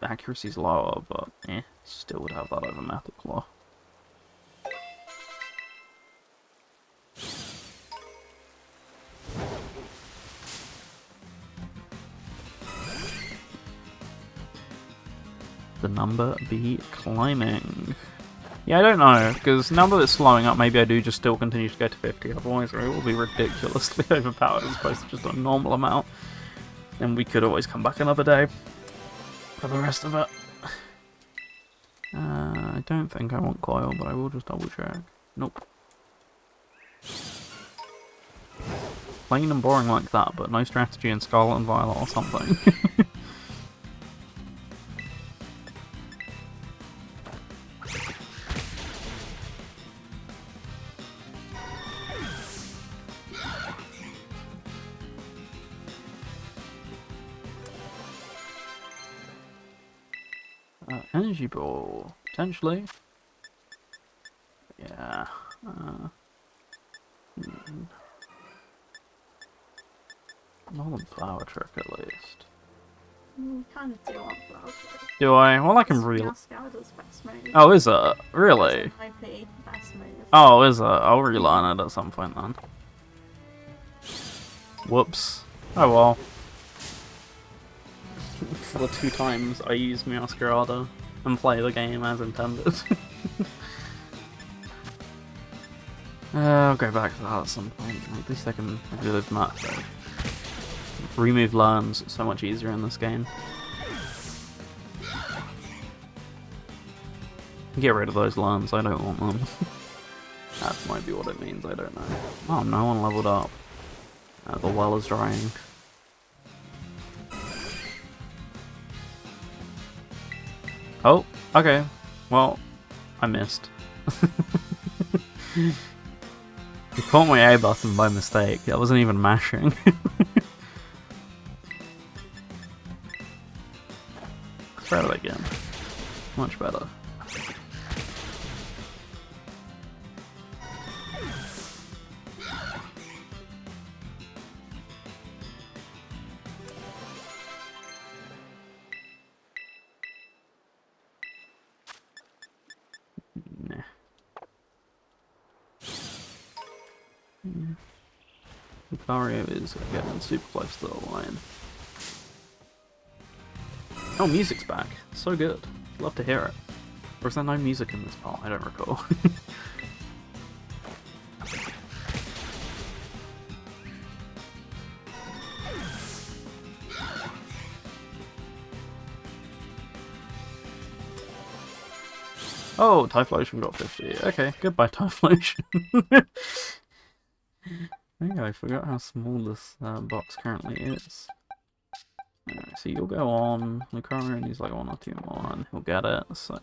accuracy's lower, but still would have that over Metal Claw. The number be climbing. Yeah, I don't know, because now that it's slowing up, maybe I do just still continue to go to 50, otherwise it will be ridiculously overpowered as opposed to just a normal amount. And we could always come back another day for the rest of it. I don't think I want Coil, but I will just double check. Nope. Plain and boring like that, but no strategy in Scarlet and Violet or something. Energy Ball, potentially. Yeah. Northern Flower Trick, at least. You kind of do want Flower Trick. Do I? Well, I can really. Scarlet's best move. Oh, is it? Really? IP best move. Oh, is it? I'll relearn it at some point then. Whoops. Oh well. For the 2 times I use Masquerada and play the game as intended. I'll go back to that at some point. At least I can relive that. Remove learns so much easier in this game. Get rid of those learns, I don't want them. That might be what it means, I don't know. Oh, no one leveled up. The well is drying. Oh, okay. Well, I missed. You caught my A button by mistake. I wasn't even mashing. Let's try that again. Much better. Lucario is getting super close to the line. Oh, music's back. So good. Love to hear it. Or is there no music in this part? I don't recall. Oh, Typhlosion got 50. Okay, goodbye Typhlosion. I forgot how small this box currently is. Alright, so you'll go on. Lucario needs like 1 or 2 more and he'll get it, so...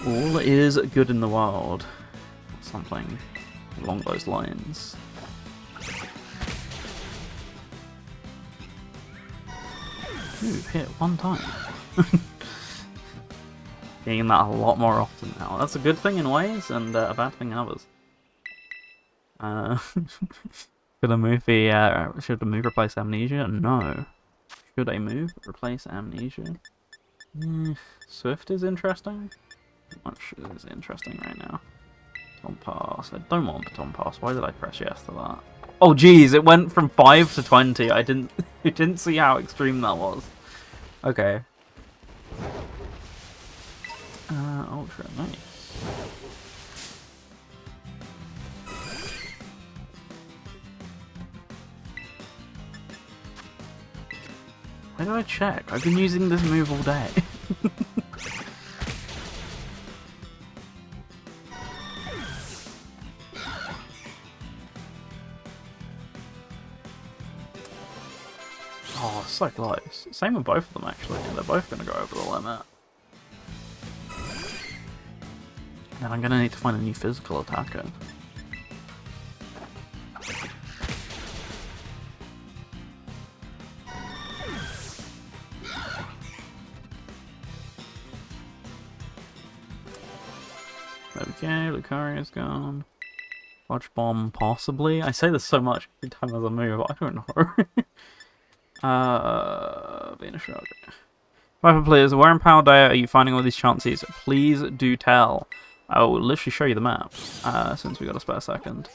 All is good in the world. Something along those lines. Move, hit 1 time. Getting that a lot more often now. That's a good thing in ways, and a bad thing in others. Should a move replace Amnesia? No. Should a move replace Amnesia? Swift is interesting. Much is interesting right now. Baton Pass. I don't want Baton Pass. Why did I press yes to that? Oh jeez, it went from 5 to 20. I didn't see how extreme that was. Okay. Ultra, nice. Why did I check? I've been using this move all day. Oh, so close. Same with both of them actually. They're both going to go over the limit. And I'm going to need to find a new physical attacker. There we go, Lucario's gone. Fudge Bomb, possibly. I say this so much every time there's a move, I don't know. Venus Shrug. Weapon players, where in Paldea are you finding all these chances? Please do tell. I will literally show you the map, since we got a spare second.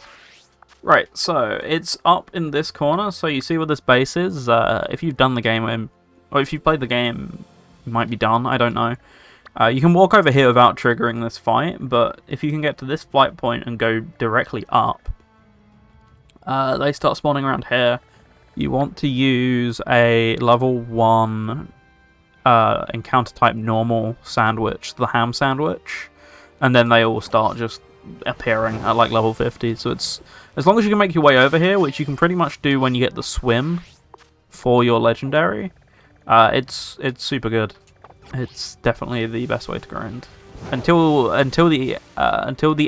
Right, so it's up in this corner, so you see where this base is. If you've done the game, or if you've played the game, you might be done, I don't know. You can walk over here without triggering this fight, but if you can get to this flight point and go directly up, they start spawning around here. You want to use a level 1 encounter type normal sandwich, the ham sandwich, and then they all start just appearing at like level 50. So it's as long as you can make your way over here, which you can pretty much do when you get the swim for your legendary. It's super good. It's definitely the best way to grind until the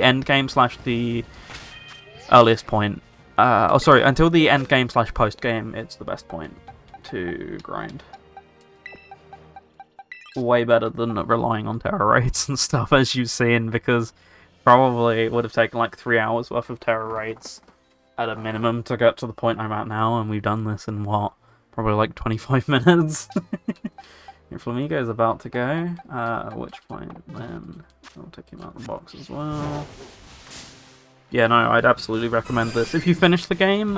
end game / the earliest point. Until the end game / post game, it's the best point to grind. Way better than relying on Tera raids and stuff, as you've seen, because probably it would have taken like 3 hours worth of Tera raids at a minimum to get to the point I'm at now, and we've done this in what? Probably like 25 minutes. Your Flamigo's about to go, at which point then I'll take him out of the box as well. Yeah, no, I'd absolutely recommend this. If you finish the game,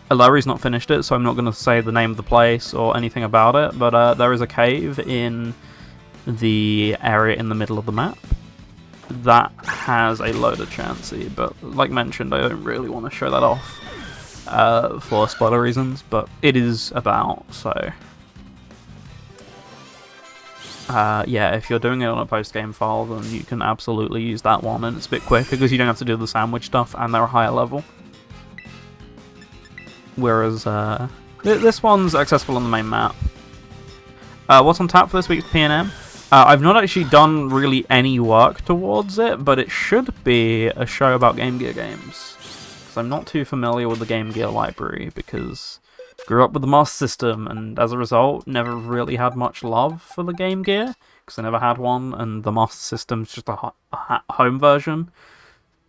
Larry's not finished it, so I'm not going to say the name of the place or anything about it, but there is a cave in the area in the middle of the map that has a load of Chansey, but like mentioned, I don't really want to show that off for spoiler reasons, but it is about, so... yeah, if you're doing it on a post-game file, then you can absolutely use that one, and it's a bit quicker because you don't have to do the sandwich stuff, and they're a higher level. Whereas, this one's accessible on the main map. What's on tap for this week's P&M? I've not actually done really any work towards it, but it should be a show about Game Gear games. Because I'm not too familiar with the Game Gear library, because grew up with the Master System, and as a result, never really had much love for the Game Gear, because I never had one, and the Master System's just a home version.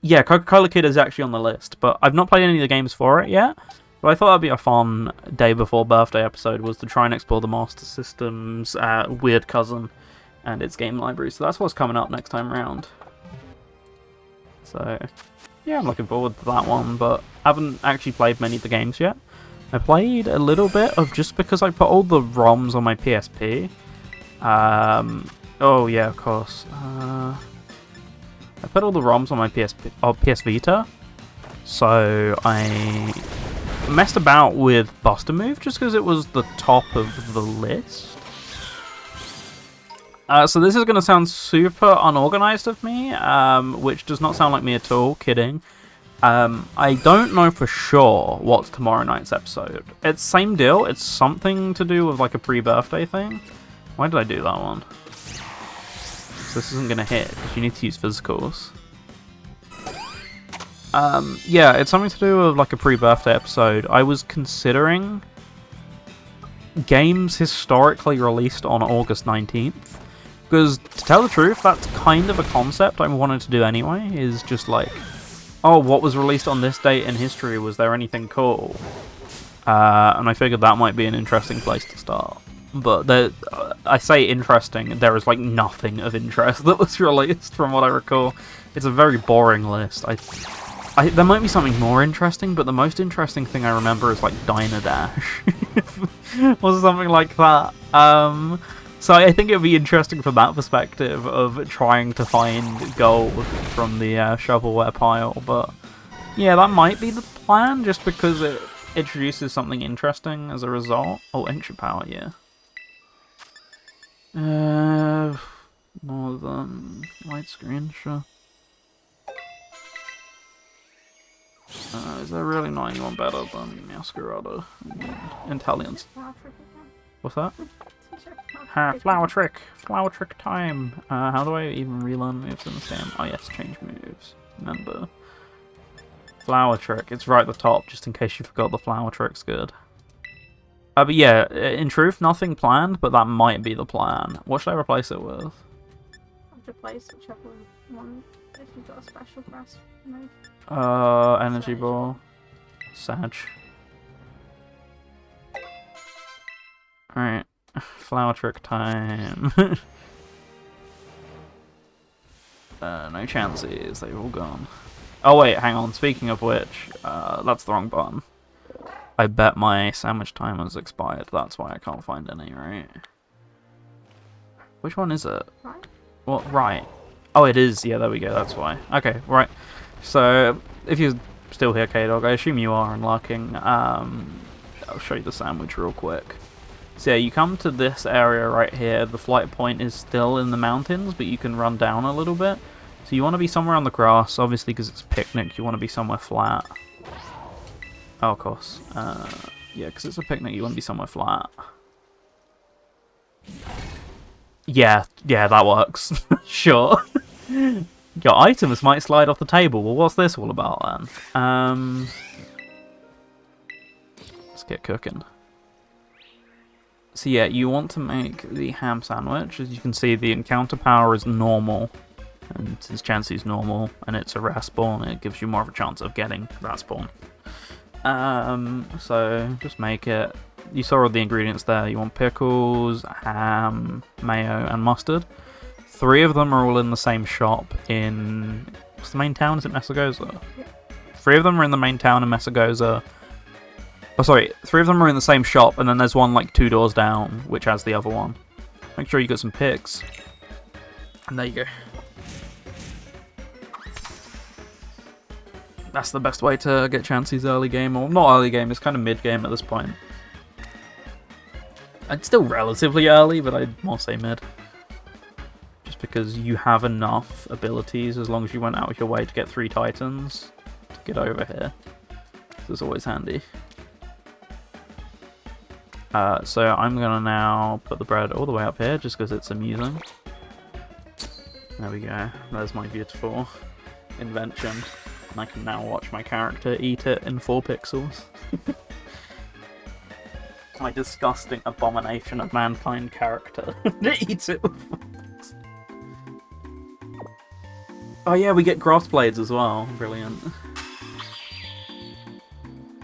Yeah, Coca-Cola Kid is actually on the list, but I've not played any of the games for it yet. But I thought that'd be a fun day before birthday episode, was to try and explore the Master System's weird cousin, and its game library. So that's what's coming up next time around. So yeah, I'm looking forward to that one, but I haven't actually played many of the games yet. I played a little bit of just because I put all the ROMs on my PSP. Oh yeah, of course. I put all the ROMs on my PSP, or PS Vita, so I messed about with Buster Move just because it was the top of the list. So this is going to sound super unorganized of me, which does not sound like me at all, kidding. I don't know for sure what's tomorrow night's episode. It's same deal, it's something to do with like a pre-birthday thing. Why did I do that one? So this isn't going to hit, because you need to use physicals. Yeah, it's something to do with like a pre-birthday episode. I was considering games historically released on August 19th. Because, to tell the truth, that's kind of a concept I wanted to do anyway, is just like, oh, what was released on this date in history? Was there anything cool? And I figured that might be an interesting place to start. But I say interesting, there is like nothing of interest that was released from what I recall. It's a very boring list. There might be something more interesting, but the most interesting thing I remember is like Diner Dash. or something like that. So I think it would be interesting from that perspective of trying to find gold from the shovelware pile, but yeah, that might be the plan, just because it introduces something interesting as a result. Oh, Ancient Power, yeah. More than widescreen, sure. Is there really not anyone better than Masquerada? Intelligence. What's that? Flower trick! Flower trick time! How do I even relearn moves in this game? Oh yes, change moves. Remember. Flower trick. It's right at the top, just in case you forgot the flower trick's good. But yeah, in truth, nothing planned, but that might be the plan. What should I replace it with? Replace whichever one if you've got a special grass move. Energy Ball. Sag. Alright. Flower trick time. No chances, they've all gone. Oh wait, hang on, speaking of which, that's the wrong button. I bet my sandwich timer's expired, that's why I can't find any, right? Which one is it? Right. What, right? Oh, it is, yeah, there we go, that's why. Okay, right. So, if you're still here, K-Dog, I assume you are unlocking. I'll show you the sandwich real quick. So yeah, you come to this area right here, the flight point is still in the mountains, but you can run down a little bit. So you want to be somewhere on the grass, obviously because it's a picnic, you want to be somewhere flat. Oh, of course. Yeah, because it's a picnic, you want to be somewhere flat. Yeah, that works. Sure. Your items might slide off the table. Well, what's this all about then? Let's get cooking. So yeah, you want to make the ham sandwich. As you can see, the encounter power is normal. And since Chansey is normal, and it's a rare spawn, it gives you more of a chance of getting that spawn. So just make it. You saw all the ingredients there. You want pickles, ham, mayo, and mustard. 3 of them are all in the same shop in... What's the main town? Is it Messagoza? Yeah. 3 of them are in the main town in Messagoza. Oh, sorry. 3 of them are in the same shop, and then there's one like 2 doors down, which has the other one. Make sure you got some picks. And there you go. That's the best way to get Chansey's early game, or not early game, it's kind of mid game at this point. It's still relatively early, but I'd more say mid. Just because you have enough abilities as long as you went out of your way to get 3 titans to get over here. This is always handy. So I'm gonna now put the bread all the way up here just because it's amusing. There we go. There's my beautiful invention. And I can now watch my character eat it in 4 pixels. My disgusting abomination of mankind character eats it with 4 pixels. Oh yeah, we get grass blades as well. Brilliant.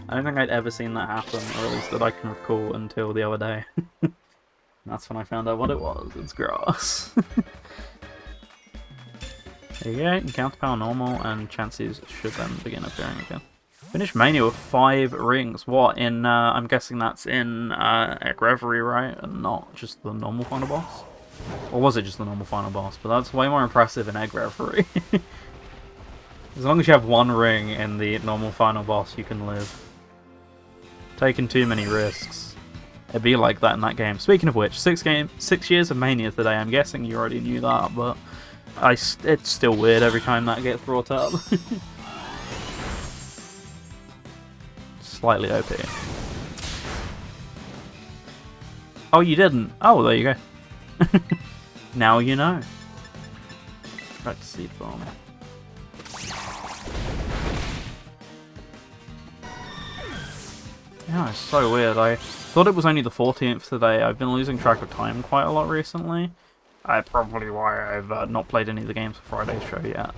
I don't think I'd ever seen that happen, or at least that I can recall until the other day. That's when I found out what it was. It's grass. There you go, encounter power normal, and chances should then begin appearing again. Finish Mania with 5 rings. What, in, I'm guessing that's in Egg Reverie, right? And not just the normal final boss? Or was it just the normal final boss? But that's way more impressive in Egg Reverie. As long as you have 1 ring in the normal final boss, you can live. Taking too many risks. It'd be like that in that game. Speaking of which, 6 years of Mania today. I'm guessing you already knew that, but it's still weird every time that gets brought up. Slightly OP. Oh, you didn't? Oh, there you go. Now you know. Back to Seed Bomb. Yeah, it's so weird. I thought it was only the 14th today. I've been losing track of time quite a lot recently. Probably why I've not played any of the games for Friday's show yet.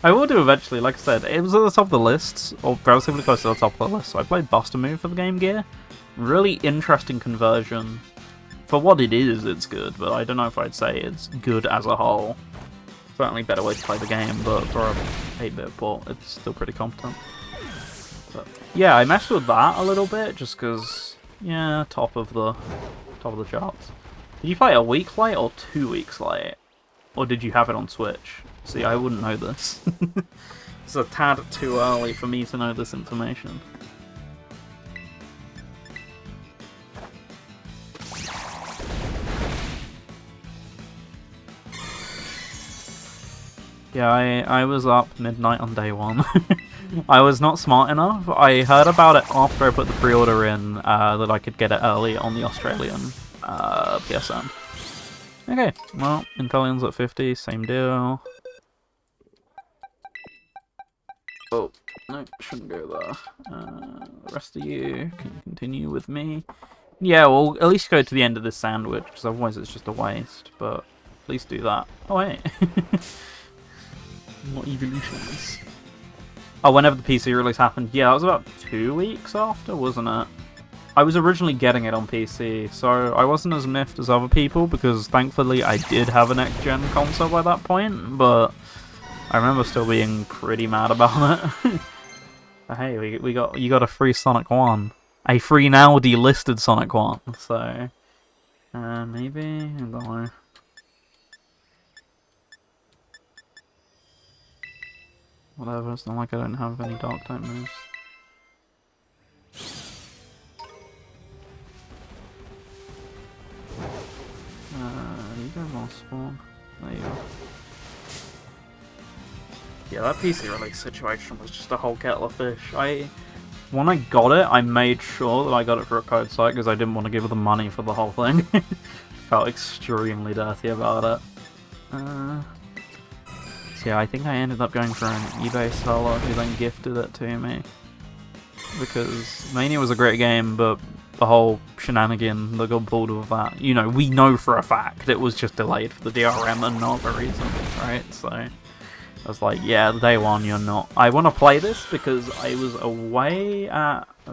I will do eventually, like I said. It was at the top of the list, or relatively close to the top of the list, so I played Buster Move for the Game Gear. Really interesting conversion. For what it is, it's good, but I don't know if I'd say it's good as a whole. Certainly a better way to play the game, but for a 8-bit port, it's still pretty competent. But yeah, I messed with that a little bit, just because, yeah, top of the charts. Did you play a week late or 2 weeks late? Or did you have it on Switch? See, I wouldn't know this. It's a tad too early for me to know this information. Yeah, I was up midnight on day 1. I was not smart enough. I heard about it after I put the pre-order in, that I could get it early on the Australian PSN. Okay, well, Impellion's at 50, same deal. Oh, no, shouldn't go there. The rest of you can continue with me. Yeah, well, at least go to the end of this sandwich, because otherwise it's just a waste, but at least do that. Oh, wait. What evolutions? Oh, whenever the PC release happened. Yeah, that was about 2 weeks after, wasn't it? I was originally getting it on PC, so I wasn't as miffed as other people, because thankfully I did have a next-gen console by that point, but I remember still being pretty mad about it. But hey, you got a free Sonic 1. A free now delisted Sonic 1, so maybe, I don't know. Whatever, it's not like I don't have any dark type moves. You guys all spawn. There you go. Yeah, that PC release situation was just a whole kettle of fish. When I got it, I made sure that I got it for a code site because I didn't want to give them money for the whole thing. Felt extremely dirty about it. So yeah, I think I ended up going for an eBay seller who then gifted it to me. Because Mania was a great game, but the whole shenanigan that got pulled with that, you know, we know for a fact it was just delayed for the DRM and not for reason, right? So I was like, yeah, day 1 you're not. I want to play this because I was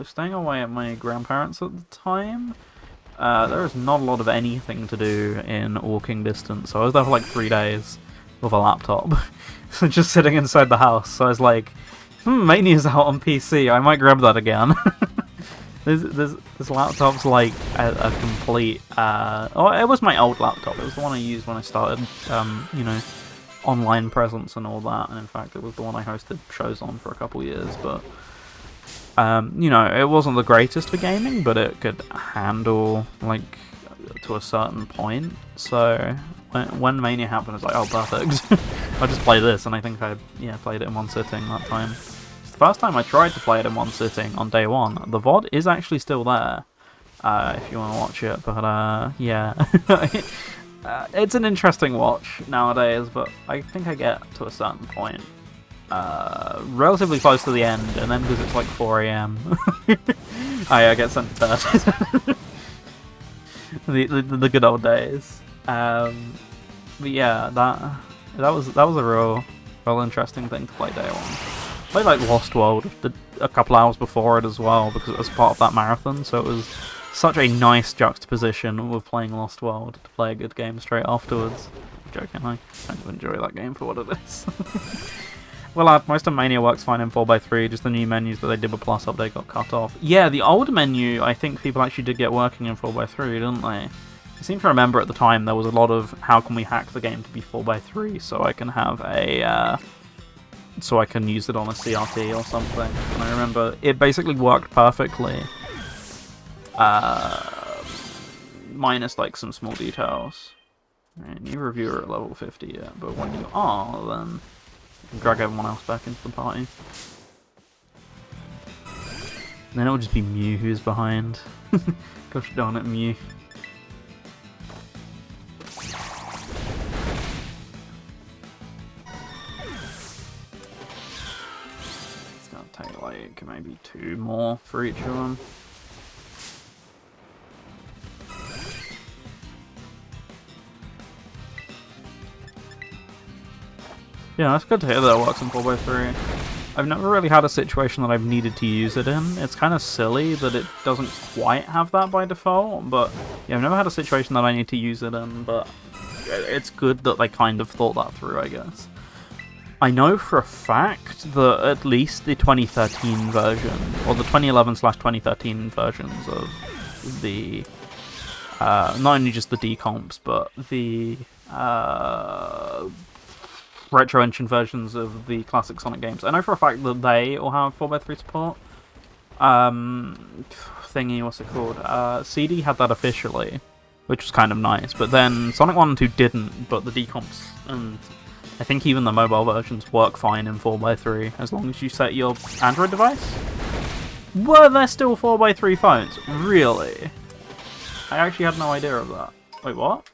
staying away at my grandparents at the time. There is not a lot of anything to do in walking distance, so I was there for like 3 days with a laptop. So just sitting inside the house, so I was like, Mania's out on PC, I might grab that again. This laptop's like a complete, oh, it was my old laptop, it was the one I used when I started, you know, online presence and all that, and in fact it was the one I hosted shows on for a couple years, but, you know, it wasn't the greatest for gaming, but it could handle, like, to a certain point, so when Mania happened, I was like, oh, perfect. I'll just play this, and I think I played it in one sitting that time. It's the first time I tried to play it in one sitting on day 1. The VOD is actually still there, if you want to watch it, but yeah. It's an interesting watch nowadays, but I think I get to a certain point, relatively close to the end, and then because it's like 4 AM, I get sent to bed. the good old days. But yeah, that was a real interesting thing to play day 1. Played like Lost World a couple hours before it as well, because it was part of that marathon, so it was such a nice juxtaposition with playing Lost World to play a good game straight afterwards. I'm joking, I kind of enjoy that game for what it is. Well, most of Mania works fine in 4x3, just the new menus that they did with Plus Update got cut off. Yeah, the old menu, I think people actually did get working in 4x3, didn't they? I seem to remember at the time there was a lot of, how can we hack the game to be 4x3 so I can have a, so I can use it on a CRT or something. And I remember it basically worked perfectly. Minus like some small details. Right, new reviewer at level 50 yet, but when you are, then you can drag everyone else back into the party. And then it'll just be Mew who's behind. Gosh darn it, Mew. It's gonna take like maybe 2 more for each of them. Yeah, that's good to hear that it works in 4x3. I've never really had a situation that I've needed to use it in. It's kind of silly that it doesn't quite have that by default, but yeah, I've never had a situation that I need to use it in, but it's good that they kind of thought that through, I guess. I know for a fact that at least the 2013 version, or the 2011/2013 versions of the, not only just the decomps, but the, retro engine versions of the classic Sonic games. I know for a fact that they all have 4x3 support. Thingy, what's it called? CD had that officially, which was kind of nice, but then Sonic 1 and 2 didn't, but the decomps and I think even the mobile versions work fine in 4x3 as long as you set your Android device. Were there still 4x3 phones? Really? I actually had no idea of that. Wait, what?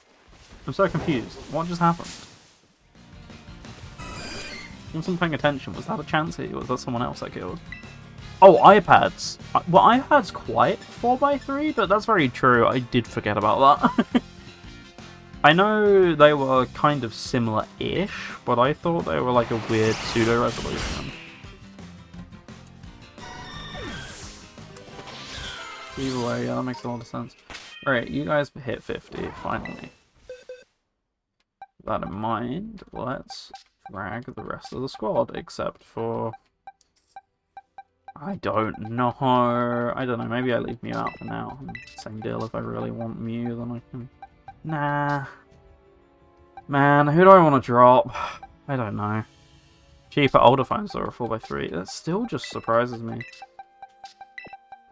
I'm so confused. What just happened? I wasn't paying attention. Was that a Chansey or was that someone else I killed? Oh, iPads. Well, iPads quite 4x3, but that's very true. I did forget about that. I know they were kind of similar-ish, but I thought they were like a weird pseudo-resolution. Either way, yeah, that makes a lot of sense. Alright, you guys hit 50, finally. With that in mind, let's drag the rest of the squad, except for... I don't know. I don't know, maybe I leave Mew out for now. Same deal, if I really want Mew, then I can... Nah. Man, who do I want to drop? I don't know. Cheaper older phones that are 4x3. That still just surprises me.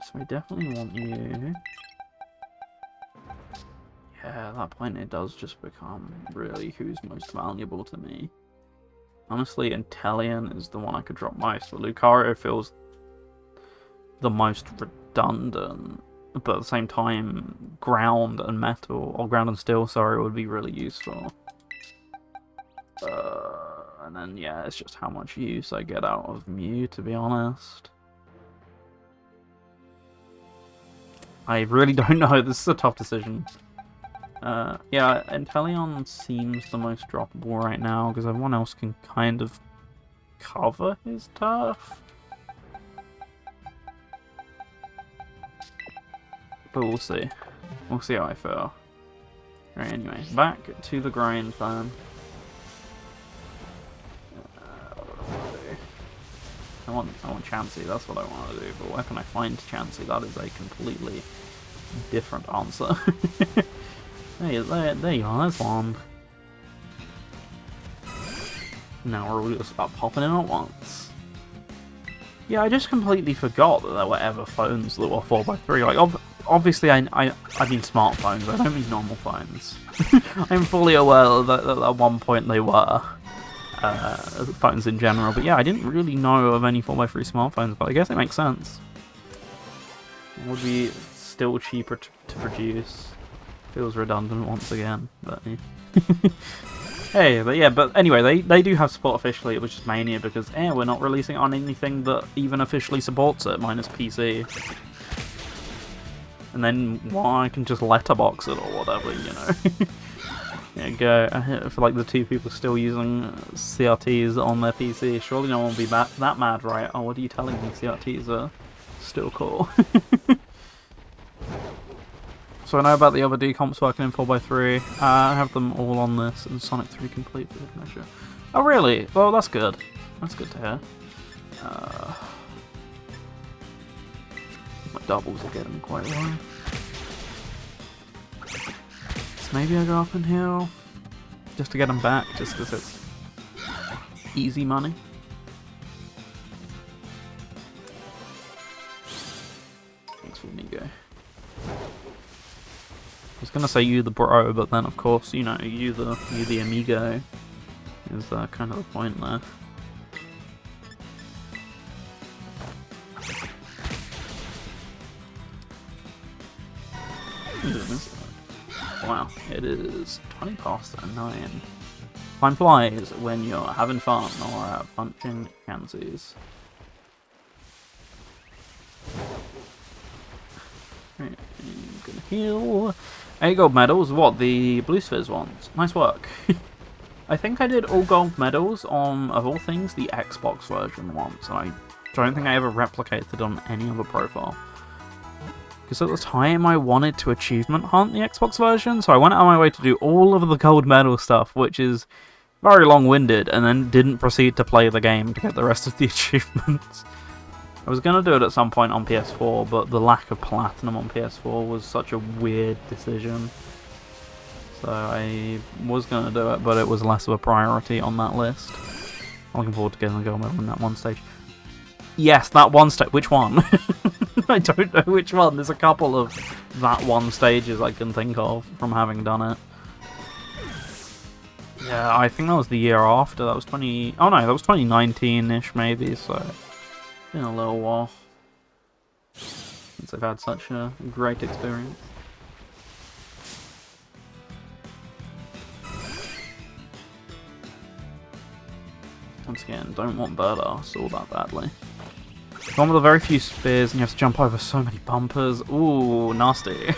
So I definitely want you. Yeah, at that point it does just become really who's most valuable to me. Honestly, Inteleon is the one I could drop most, but Lucario feels the most redundant. But at the same time, Ground and Metal, or Ground and Steel, sorry, would be really useful. And then, yeah, it's just how much use I get out of Mew, to be honest. I really don't know, this is a tough decision. Yeah, Inteleon seems the most droppable right now, because everyone else can kind of cover his turf. But we'll see. We'll see how I feel. Right, anyway, back to the grind then. I want Chansey, that's what I want to do, but where can I find Chansey? That is a completely different answer. There you are, there's one. Now we're all just start popping in at once. Yeah, I just completely forgot that there were ever phones that were 4x3. Like, obviously, I mean smartphones, I don't mean normal phones. I'm fully aware that at one point they were phones in general, but yeah, I didn't really know of any 4x3 smartphones, but I guess it makes sense. It would be still cheaper to produce. Feels redundant once again, but yeah. Hey, but anyway, they do have support officially. It was just Mania because we're not releasing it on anything that even officially supports it, minus PC. And then, well, I can just letterbox it or whatever, you know. There you go. For like the 2 people still using CRTs on their PC, surely no one will be that mad, right? Oh, what are you telling me? CRTs are still cool. So I know about the other decomps working in 4x3. I have them all on this, and Sonic 3 complete for good measure. Oh really? Well, that's good. That's good to hear. My doubles are getting quite low. So maybe I go up in here just to get them back, just because it's easy money. Thanks for Amigo. I was gonna say you the bro, but then of course, you know, you the amigo is kind of the point there. Wow, it is 20 past 9. Time flies when you're having fun or punching Kansies. Right, I'm gonna heal. 8 gold medals. What, the Blue Spheres ones? Nice work. I think I did all gold medals on, of all things, the Xbox version once, and I don't think I ever replicated on any other profile. Because at the time I wanted to achievement hunt the Xbox version, so I went out of my way to do all of the gold medal stuff, which is very long-winded, and then didn't proceed to play the game to get the rest of the achievements. I was going to do it at some point on PS4, but the lack of platinum on PS4 was such a weird decision. So I was going to do it, but it was less of a priority on that list. I'm looking forward to getting the gold medal in that one stage. Yes, that one stage. Which one? I don't know which one. There's a couple of that one stages I can think of from having done it. Yeah, I think that was the year after. That was 20... Oh no, that was 2019-ish maybe, so... It's been a little while since I've had such a great experience. Once again, don't want bird ass all that badly. One with a very few spears, and you have to jump over so many bumpers. Ooh, nasty.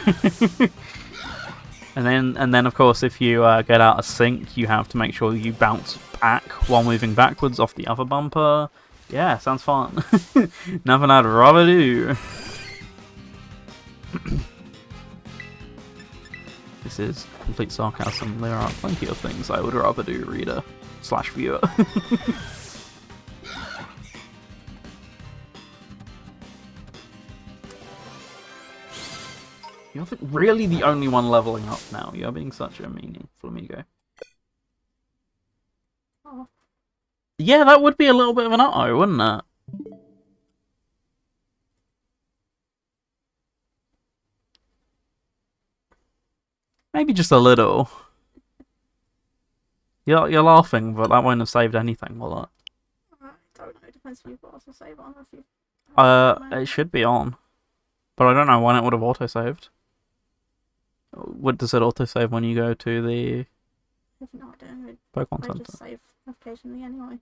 and then, of course, if you get out of sync, you have to make sure you bounce back while moving backwards off the other bumper. Yeah, sounds fun. Nothing I'd rather do. This is complete sarcasm. There are plenty of things I would rather do, reader / viewer. You're really the only one leveling up now. You're being such a meanie, Flamigo. Oh. Yeah, that would be a little bit of an uh-oh, wouldn't it? Maybe just a little. You're laughing, but that won't have saved anything, will it? I don't know. It depends if you've got us to save on. If you. It should be on, but I don't know when it would have auto-saved. What does it auto-save when you go to the I have no idea. Pokemon I Center? just save occasionally anyway.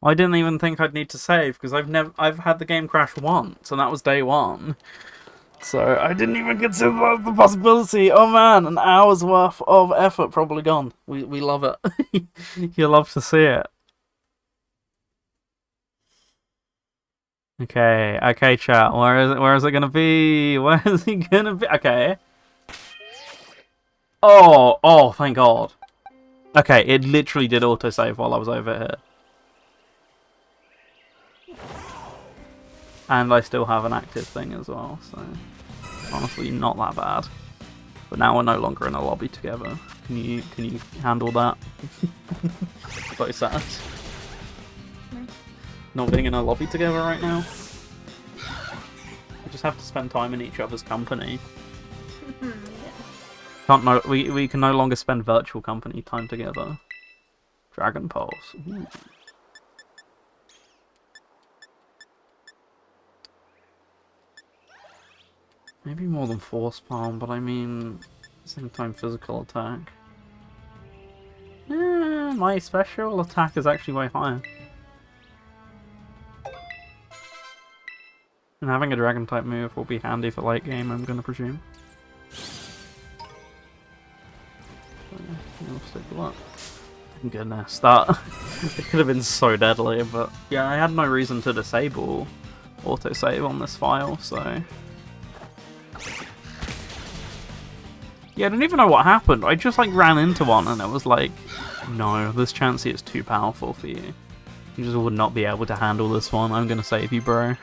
I didn't even think I'd need to save because I've had the game crash once, and that was day 1. So I didn't even consider that the possibility. Oh man, an hour's worth of effort probably gone. We love it. You love to see it. Okay, chat. Where is it gonna be? Where is he gonna be? Okay. Oh, thank God. Okay, it literally did autosave while I was over here. And I still have an active thing as well, so honestly not that bad. But now we're no longer in a lobby together. Can you handle that? So sad. Not being in a lobby together right now. We just have to spend time in each other's company. We can no longer spend virtual company time together. Dragon Pulse. Ooh. Maybe more than Force Palm, but I mean, same time physical attack. My special attack is actually way higher. And having a dragon type move will be handy for late game, I'm gonna presume. Thank goodness, that it could have been so deadly, but yeah, I had no reason to disable autosave on this file, so Yeah, I don't even know what happened. I just like ran into one and it was like, no, this Chansey is too powerful for you. You just would not be able to handle this one. I'm gonna save you, bro.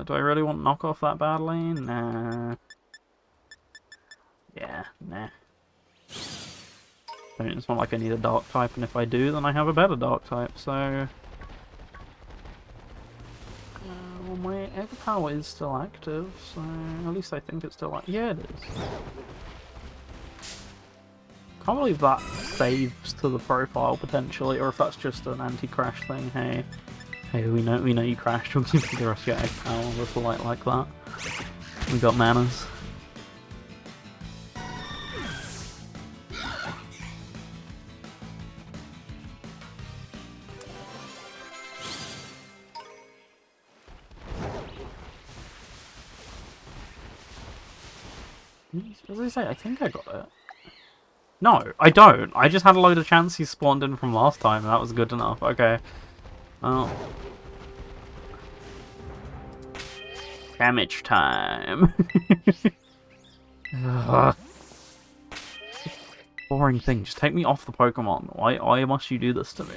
Do I really want knockoff that badly? Nah. Yeah, nah. It's not like I need a dark type, and if I do, then I have a better dark type, so... well, my egg power is still active, so at least I think it's still active. Yeah, it is. Can't believe that saves to the profile, potentially, or if that's just an anti-crash thing. Hey, we know you crashed, we'll give you the rest of your egg power, a little light like that. We got manners. As I say, I think I got it. No, I don't. I just had a load of Chanseys spawned in from last time, and that was good enough. Okay. Well. Damage time. Boring thing. Just take me off the Pokemon. Why must you do this to me?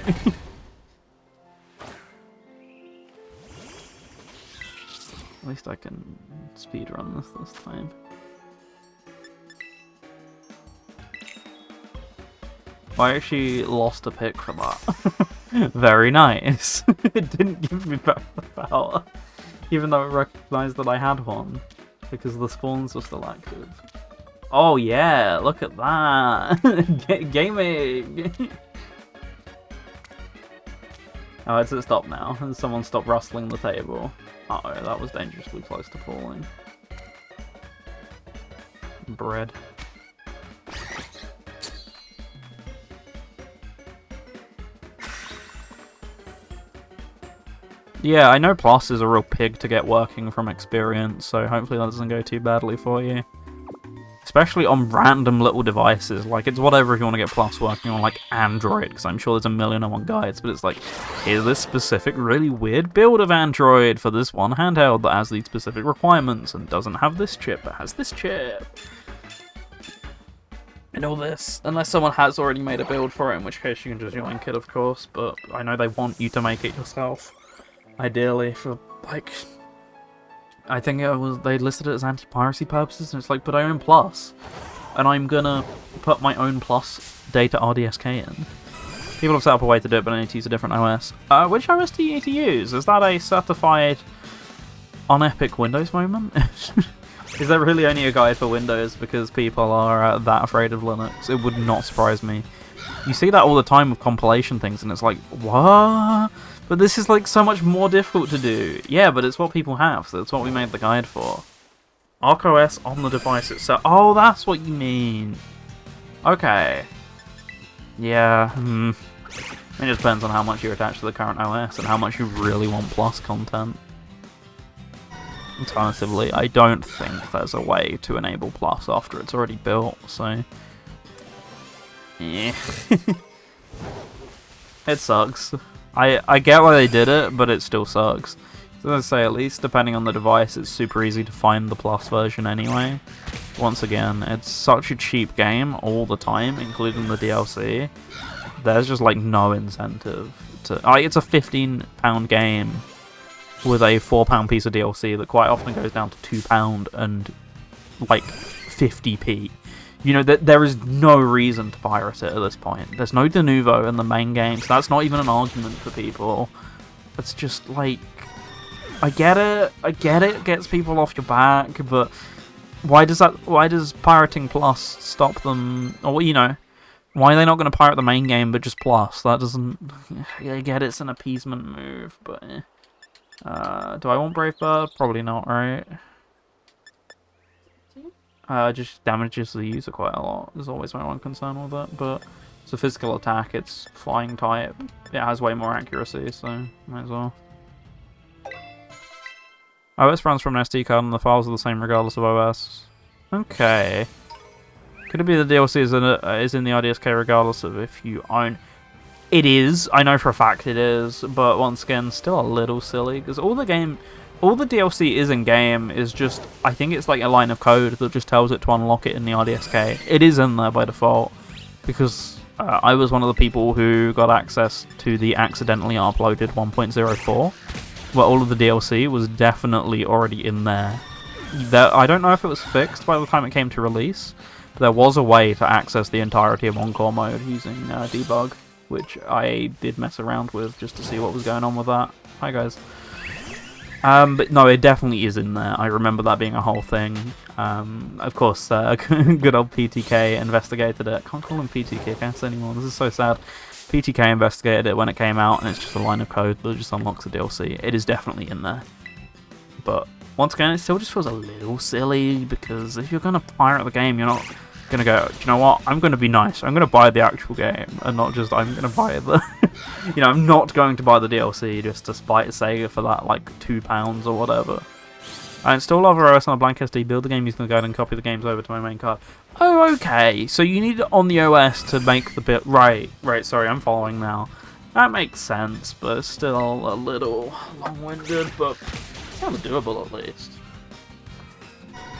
At least I can speedrun this time. I actually lost a pick for that. Very nice. It didn't give me back the power, even though it recognised that I had one, because the spawns were still active. Oh yeah, look at that! Gaming! Oh, it's at stop now. Someone stopped rustling the table. Uh-oh, that was dangerously close to falling. Bread. Yeah, I know Plus is a real pig to get working from experience, so hopefully that doesn't go too badly for you. Especially on random little devices, like it's whatever if you want to get Plus working on like Android, because I'm sure there's a million and one guides, but it's like, here's this specific really weird build of Android for this one handheld that has these specific requirements and doesn't have this chip, but has this chip. And all this, unless someone has already made a build for it, in which case you can just yoink it, of course, but I know they want you to make it yourself. Ideally, for, like, I think they listed it as anti-piracy purposes, and it's like, but I own Plus, and I'm gonna put my own Plus data RDSK in. People have set up a way to do it, but I need to use a different OS. Which OS do you need to use? Is that a certified unepic Windows moment? Is there really only a guide for Windows because people are that afraid of Linux? It would not surprise me. You see that all the time with compilation things, and it's like, what? But this is like so much more difficult to do. Yeah, but it's what people have, so that's what we made the guide for. ArcOS on the device itself. Oh, that's what you mean. Okay. Yeah, It just depends on how much you're attached to the current OS and how much you really want Plus content. Alternatively, I don't think there's a way to enable Plus after it's already built, so... yeah. It sucks. I get why they did it, but it still sucks. So as I say, at least depending on the device, it's super easy to find the Plus version anyway. Once again, it's such a cheap game all the time, including the DLC. There's just like no incentive to... it's a £15 game with a £4 piece of DLC that quite often goes down to £2 and like 50p. You know, there is no reason to pirate it at this point. There's no Denuvo in the main game, so that's not even an argument for people. It's just like, I get it gets people off your back, but why does pirating Plus stop them? Or, you know, why are they not going to pirate the main game but just Plus? That doesn't... I get it's an appeasement move, but... do I want Brave Bird? Probably not, right? Just damages the user quite a lot. There's always my one concern with it, but it's a physical attack, it's flying type, it has way more accuracy, so might as well. OS runs from an SD card and the files are the same regardless of OS. Okay. Could it be the DLC is in the RDSK regardless of if you own... It is. I know for a fact it is, but once again, still a little silly because all the DLC is in game is just, I think it's like a line of code that just tells it to unlock it in the RDSK. It is in there by default because I was one of the people who got access to the accidentally uploaded 1.04, where all of the DLC was definitely already in there. I don't know if it was fixed by the time it came to release, but there was a way to access the entirety of Encore mode using debug, which I did mess around with just to see what was going on with that. Hi guys. But no, it definitely is in there. I remember that being a whole thing. Of course, good old PTK investigated it. Can't call him PTK cast anymore. This is so sad. PTK investigated it when it came out, and it's just a line of code that just unlocks the DLC. It is definitely in there. But once again, it still just feels a little silly, because if you're going to pirate the game, you're not going to go, you know what, I'm going to be nice. I'm going to buy the actual game, and not just, I'm going to buy the... you know, I'm not going to buy the DLC just to spite Sega for that, like, £2 or whatever. I install other OS on a blank SD, build the game using the guide, and copy the games over to my main card. Oh, okay. So you need it on the OS to make the bit... Right, sorry, I'm following now. That makes sense, but it's still a little long-winded, but it sounds doable at least.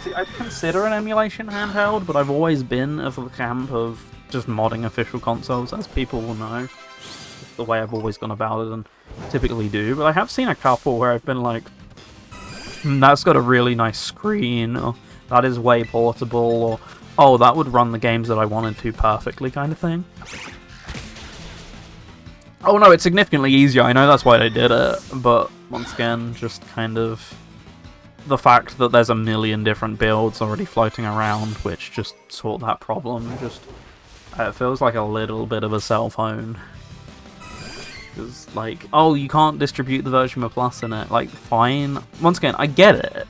See, I'd consider an emulation handheld, but I've always been of the camp of just modding official consoles, as people will know. It's the way I've always gone about it and typically do, but I have seen a couple where I've been like, that's got a really nice screen, or that is way portable, or oh, that would run the games that I wanted to perfectly kind of thing. Oh no, it's significantly easier, I know that's why they did it, but once again, just kind of the fact that there's a million different builds already floating around which just sort that problem, just it feels like a little bit of a cell phone. Because, like, oh, you can't distribute the version with Plus in it. Like, fine. Once again, I get it.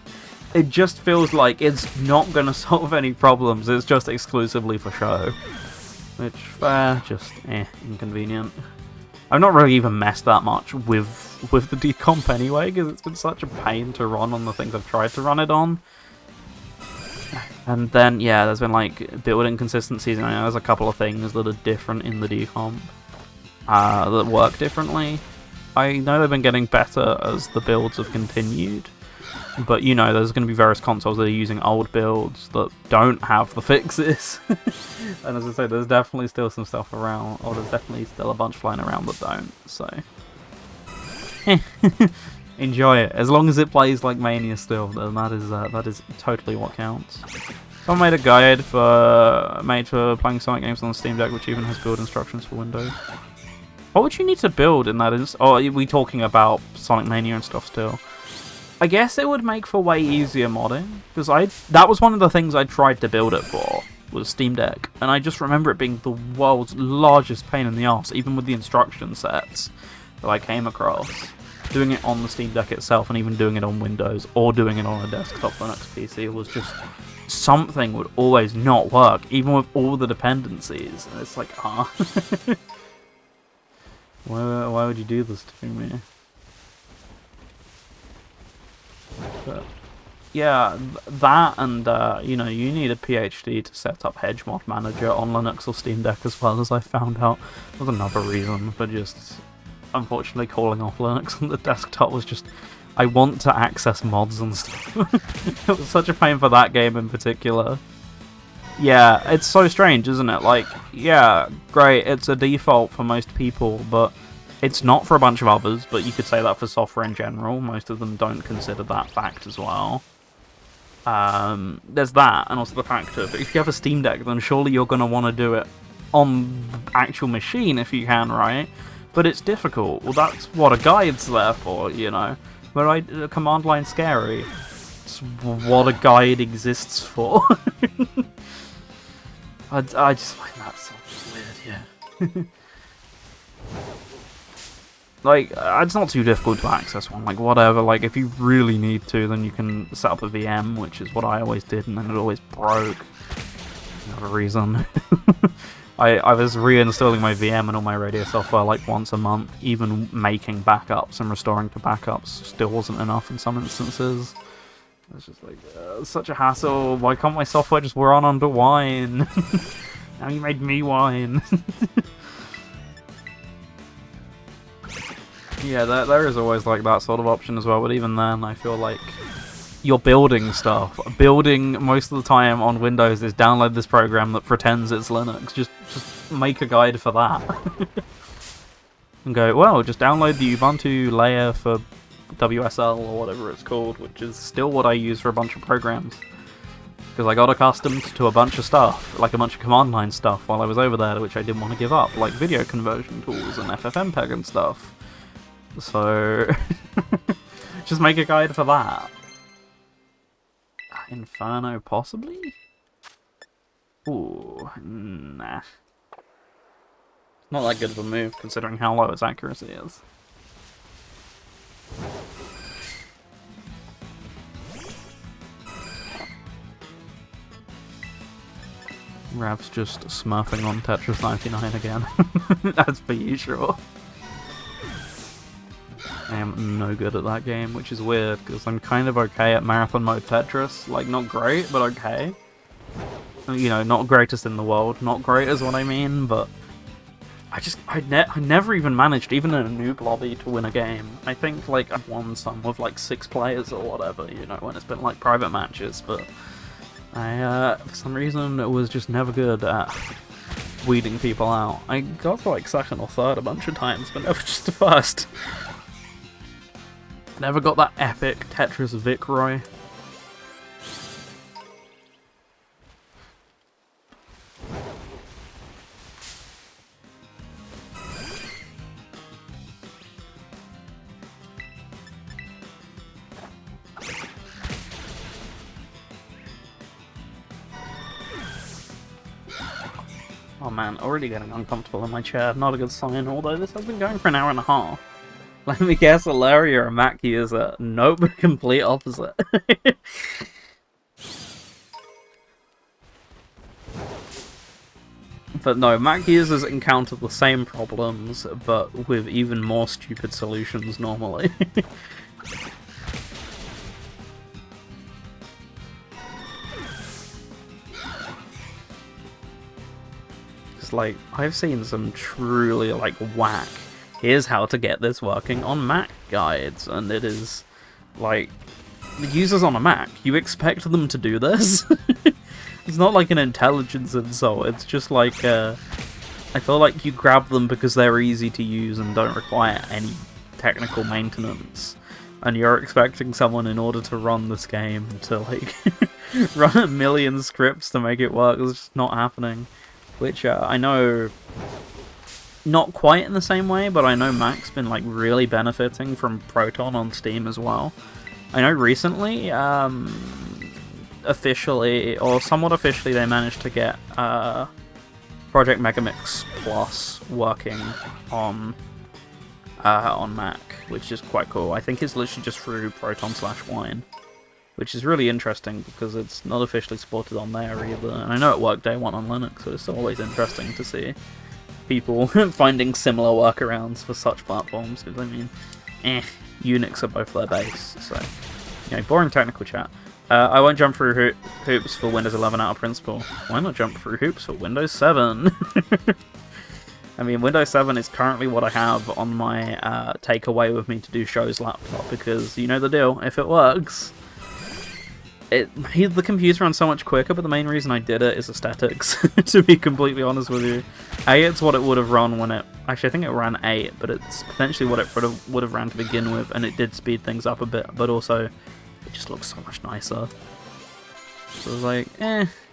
It just feels like it's not going to solve any problems. It's just exclusively for show. Which, just, inconvenient. I've not really even messed that much with the decomp anyway, because it's been such a pain to run on the things I've tried to run it on. And then, yeah, there's been, like, build inconsistencies, and I know there's a couple of things that are different in the decomp. That work differently. I know they've been getting better as the builds have continued, but you know, there's going to be various consoles that are using old builds that don't have the fixes. And as I say, there's definitely still some stuff around, or there's definitely still a bunch flying around that don't, so... enjoy it. As long as it plays like Mania still, then that is totally what counts. Someone made a guide made for playing Sonic games on the Steam Deck, which even has build instructions for Windows. What would you need to build in that instance? Oh, are we talking about Sonic Mania and stuff still? I guess it would make for way easier modding, because that was one of the things I tried to build it for, was Steam Deck, and I just remember it being the world's largest pain in the arse, even with the instruction sets that I came across. Doing it on the Steam Deck itself, and even doing it on Windows, or doing it on a desktop Linux PC, was just... something would always not work, even with all the dependencies, and it's like, Why would you do this to me? But, yeah, that and, you know, you need a PhD to set up HedgeMod Manager on Linux or Steam Deck as well, as I found out. That was another reason for just, unfortunately, calling off Linux on the desktop was just, I want to access mods and stuff. It was such a pain for that game in particular. Yeah, it's so strange, isn't it? Like, yeah, great, it's a default for most people, but it's not for a bunch of others, but you could say that for software in general. Most of them don't consider that fact as well. There's that, and also the fact of, if you have a Steam Deck, then surely you're going to want to do it on the actual machine if you can, right? But it's difficult. Well, that's what a guide's there for, you know? But command line scary. It's what a guide exists for. I just find that so weird, yeah. Like, it's not too difficult to access one, like, whatever, like, if you really need to, then you can set up a VM, which is what I always did, and then it always broke. For no reason. I was reinstalling my VM and all my radio software, like, once a month, even making backups and restoring to backups still wasn't enough in some instances. It's just like, such a hassle. Why can't my software just run under wine? Now you made me whine. Yeah, there is always like that sort of option as well, but even then I feel like you're building stuff. Building most of the time on Windows is download this program that pretends it's Linux. Just make a guide for that. And go, well, just download the Ubuntu layer for WSL or whatever it's called, which is still what I use for a bunch of programs. Because I got accustomed to a bunch of stuff, like a bunch of command line stuff while I was over there, which I didn't want to give up, like video conversion tools and FFmpeg and stuff. So, just make a guide for that. Inferno, possibly? Ooh, nah. Not that good of a move, considering how low its accuracy is. Rav's just smurfing on Tetris 99 again. As per usual. I am no good at that game, which is weird, because I'm kind of okay at Marathon Mode Tetris. Like, not great, but okay. You know, not greatest in the world. Not great is what I mean, but I never even managed, even in a noob lobby, to win a game. I think, like, I've won some with, like, 6 players or whatever, you know, when it's been, like, private matches, but I, for some reason, it was just never good at weeding people out. I got to, like, second or third a bunch of times, but never just to first. Never got that epic Tetris Vicroy. Oh man, already getting uncomfortable in my chair. Not a good sign, although this has been going for an hour and a half. Let me guess, a Larry or a Mac user. Nope, complete opposite. But no, Mac users encounter the same problems, but with even more stupid solutions normally. It's like, I've seen some truly, like, whack, here's how to get this working on Mac guides, and it is, like, the users on a Mac, you expect them to do this? It's not like an intelligence insult, it's just like, I feel like you grab them because they're easy to use and don't require any technical maintenance. And you're expecting someone, in order to run this game, to, like, run a million scripts to make it work. It's just not happening. Which, I know, not quite in the same way, but I know Mac's been, like, really benefiting from Proton on Steam as well. I know recently, officially, or somewhat officially, they managed to get Project Megamix Plus working on Mac, which is quite cool. I think it's literally just through Proton/Wine, which is really interesting because it's not officially supported on there either. And I know it worked day one on Linux, so it's always interesting to see people finding similar workarounds for such platforms, because I mean, Unix are both their base, so, you know, boring technical chat. I won't jump through hoops for Windows 11 out of principle. Why not jump through hoops for Windows 7? I mean, Windows 7 is currently what I have on my take away with me to do shows laptop, because you know the deal, if it works, the computer runs so much quicker, but the main reason I did it is aesthetics, to be completely honest with you. It's what it would have run when it... Actually, I think it ran 8, but it's potentially what it would have ran to begin with, and it did speed things up a bit, but also it just looks so much nicer. So it's like,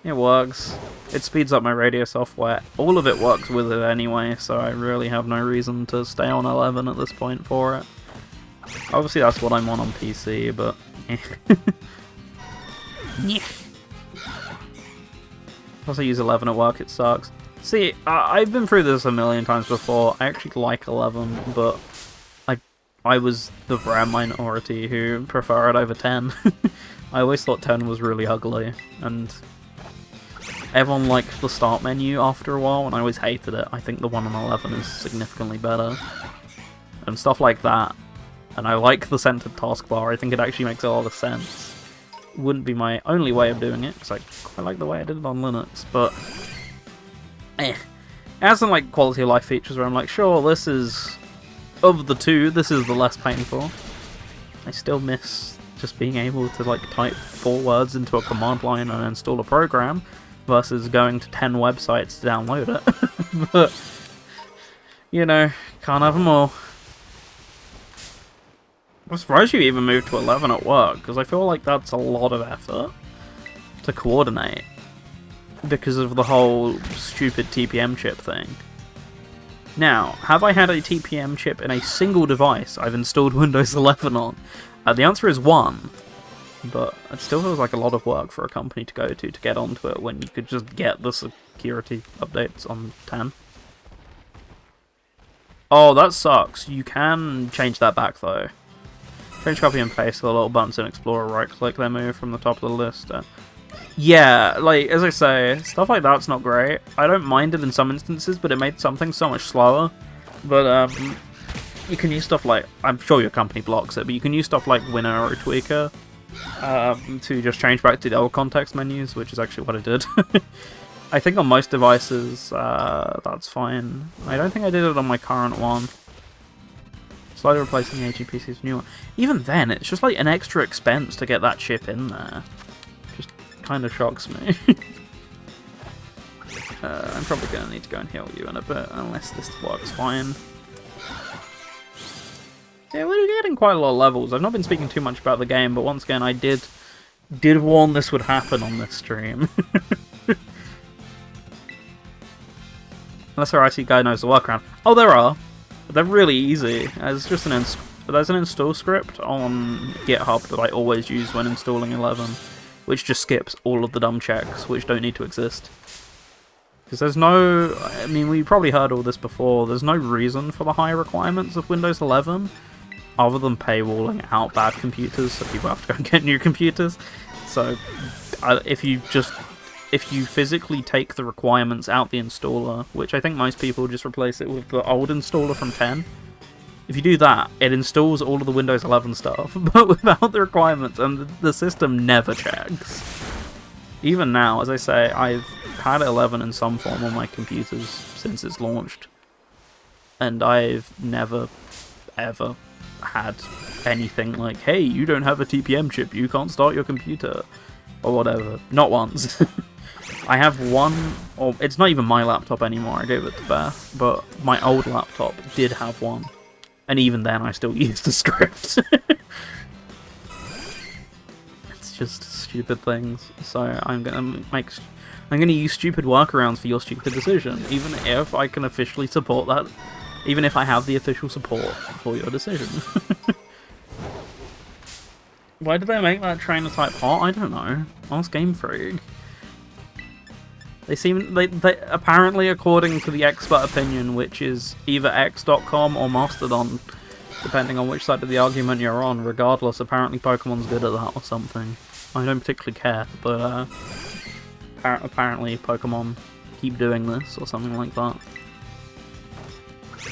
it works. It speeds up my radio software. All of it works with it anyway, so I really have no reason to stay on 11 at this point for it. Obviously that's what I'm on PC, but... Plus I use 11 at work, it sucks. See, I've been through this a million times before. I actually like 11, but I was the rare minority who prefer it over 10. I always thought 10 was really ugly, and everyone liked the start menu after a while, and I always hated it. I think the one on 11 is significantly better, and stuff like that. And I like the centered taskbar. I think it actually makes a lot of sense. Wouldn't be my only way of doing it, because I quite like the way I did it on Linux, but it has some, like, quality of life features where I'm like, sure, this is of the two, this is the less painful. I still miss just being able to like type 4 words into a command line and install a program versus going to 10 websites to download it. But, you know, can't have them all. I'm surprised you even moved to 11 at work, because I feel like that's a lot of effort to coordinate because of the whole stupid TPM chip thing. Now, have I had a TPM chip in a single device I've installed Windows 11 on? The answer is 1, but it still feels like a lot of work for a company to go to get onto it when you could just get the security updates on 10. Oh, that sucks. You can change that back though. Change, copy and paste the little buttons in Explorer, right click, then move from the top of the list. Yeah, like, as I say, stuff like that's not great. I don't mind it in some instances, but it made something so much slower. But, you can use stuff like, I'm sure your company blocks it, but you can use stuff like Winner or Tweaker to just change back to the old context menus, which is actually what I did. I think on most devices, that's fine. I don't think I did it on my current one. Slowly replacing the aging PC's with new one. Even then, it's just like an extra expense to get that chip in there. Just kind of shocks me. I'm probably going to need to go and heal you in a bit, unless this works fine. Yeah, we're getting quite a lot of levels. I've not been speaking too much about the game, but once again, I did warn this would happen on this stream. Unless our IT guy knows the workaround. Oh, there are. They're really easy. There's just there's an install script on GitHub that I always use when installing 11, which just skips all of the dumb checks, which don't need to exist. Because there's no... I mean, we probably heard all this before. There's no reason for the high requirements of Windows 11, other than paywalling out bad computers, so people have to go and get new computers. So, if you physically take the requirements out the installer, which I think most people just replace it with the old installer from 10. If you do that, it installs all of the Windows 11 stuff, but without the requirements, and the system never checks. Even now, as I say, I've had 11 in some form on my computers since it's launched, and I've never, ever had anything like, hey, you don't have a TPM chip, you can't start your computer, or whatever. Not once. I have one, or it's not even my laptop anymore, I gave it to Beth, but my old laptop did have one. And even then I still use the script. It's just stupid things. So I'm gonna use stupid workarounds for your stupid decision, even if I can officially support that, even if I have the official support for your decision. Why did they make that trainer type hot? I don't know. Ask Game Freak. They apparently, according to the expert opinion, which is either x.com or Mastodon, depending on which side of the argument you're on, regardless, apparently Pokemon's good at that or something. I don't particularly care, but apparently Pokemon keep doing this or something like that.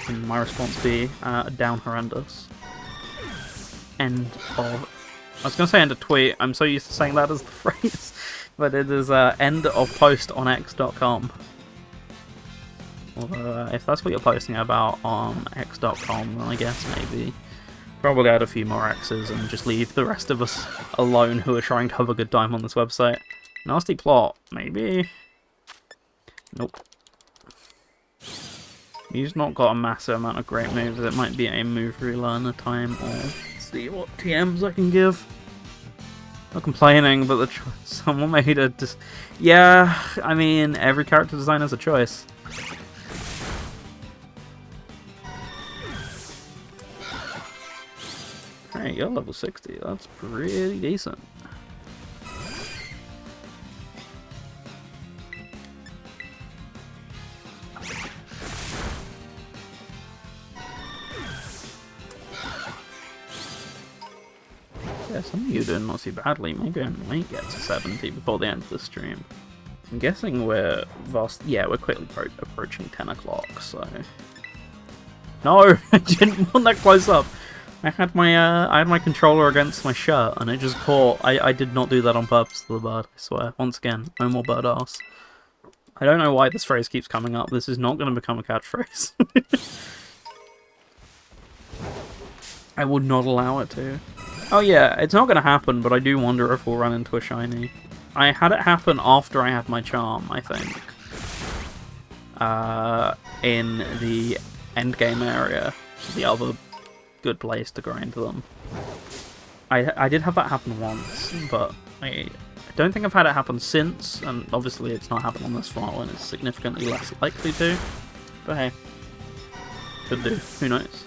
And my response be, down horrendous. End of... I was going to say end of tweet, I'm so used to saying that as the phrase. But it is end of post on x.com. Although, if that's what you're posting about on x.com, then I guess maybe. Probably add a few more x's and just leave the rest of us alone who are trying to have a good time on this website. Nasty plot, maybe? Nope. He's not got a massive amount of great moves. It might be a move relearner time, or see what TMs I can give. Not complaining, but someone made a... Yeah, I mean, every character design has a choice. Alright, you're level 60. That's pretty decent. Yeah, some of you doing not too badly. Maybe I might get to 70 before the end of the stream. I'm guessing we're we're quickly approaching 10 o'clock, so... No! I didn't want that close up! I had my controller against my shirt, and it just caught. I did not do that on purpose to the bird, I swear. Once again, no more bird ass. I don't know why this phrase keeps coming up. This is not going to become a catchphrase. I would not allow it to. Oh yeah, it's not going to happen, but I do wonder if we'll run into a shiny. I had it happen after I had my charm, I think. In the endgame area, the other good place to grind them. I did have that happen once, but I don't think I've had it happen since, and obviously it's not happened on this file, and it's significantly less likely to. But hey, could do. Who knows?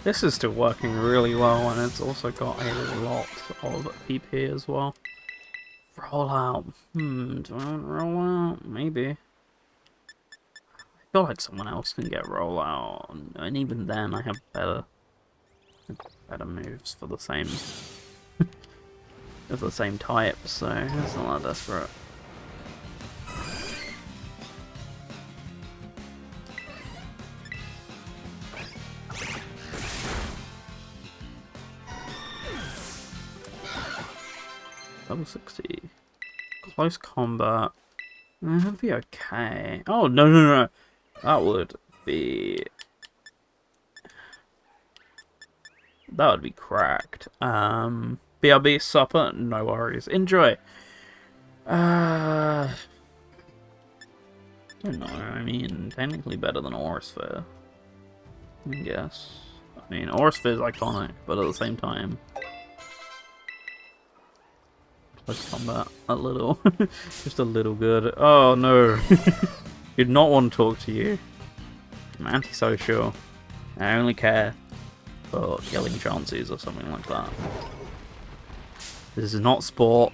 This is still working really well, and it's also got a lot of PP as well. Roll out. Do I want roll out? Maybe. I feel like someone else can get roll out, and even then I have better moves for the same of the same type, so it's not that desperate. Level 60. Close combat. That'd be okay. Oh, no. That would be... That would be cracked. BRB supper? No worries. Enjoy. I don't know. I mean, technically better than Aurasphere, I guess. I mean, Aurasphere is iconic, but at the same time... Close combat, a little. Just a little good. Oh no. Did not want to talk to you. I'm antisocial. I only care for yelling chances or something like that. This is not sport.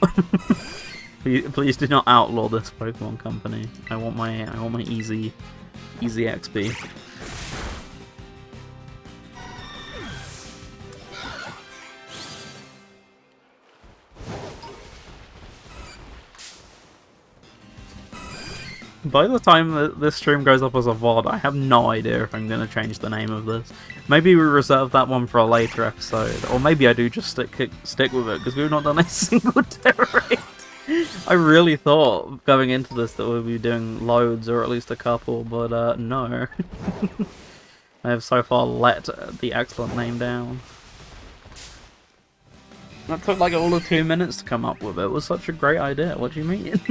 Please do not outlaw this Pokemon company. I want my easy XP. By the time that this stream goes up as a VOD, I have no idea if I'm going to change the name of this. Maybe we reserve that one for a later episode, or maybe I do just stick with it, because we've not done a single Tera raid. I really thought, going into this, that we'd be doing loads, or at least a couple, but no. I have so far let the excellent name down. That took like all of 2 minutes to come up with it. It was such a great idea, what do you mean?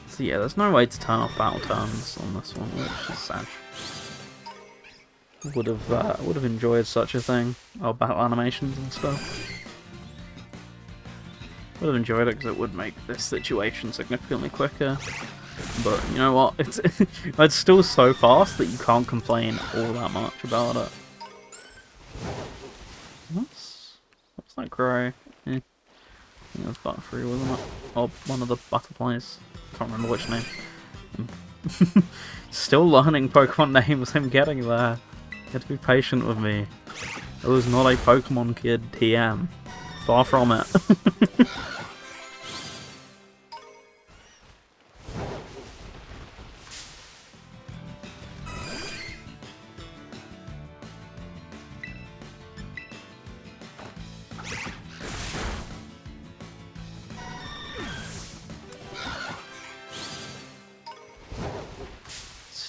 So yeah, there's no way to turn off battle turns on this one, which is sad. Would have enjoyed such a thing, or battle animations and stuff. Would have enjoyed it because it would make this situation significantly quicker. But you know what? It's still so fast that you can't complain all that much about it. What's that grow? Yeah. I think it was Butterfree, wasn't it? Or one of the butterflies. Can't remember which name. Still learning Pokemon names, I'm getting there. You have to be patient with me. I was not a Pokemon kid TM. Far from it.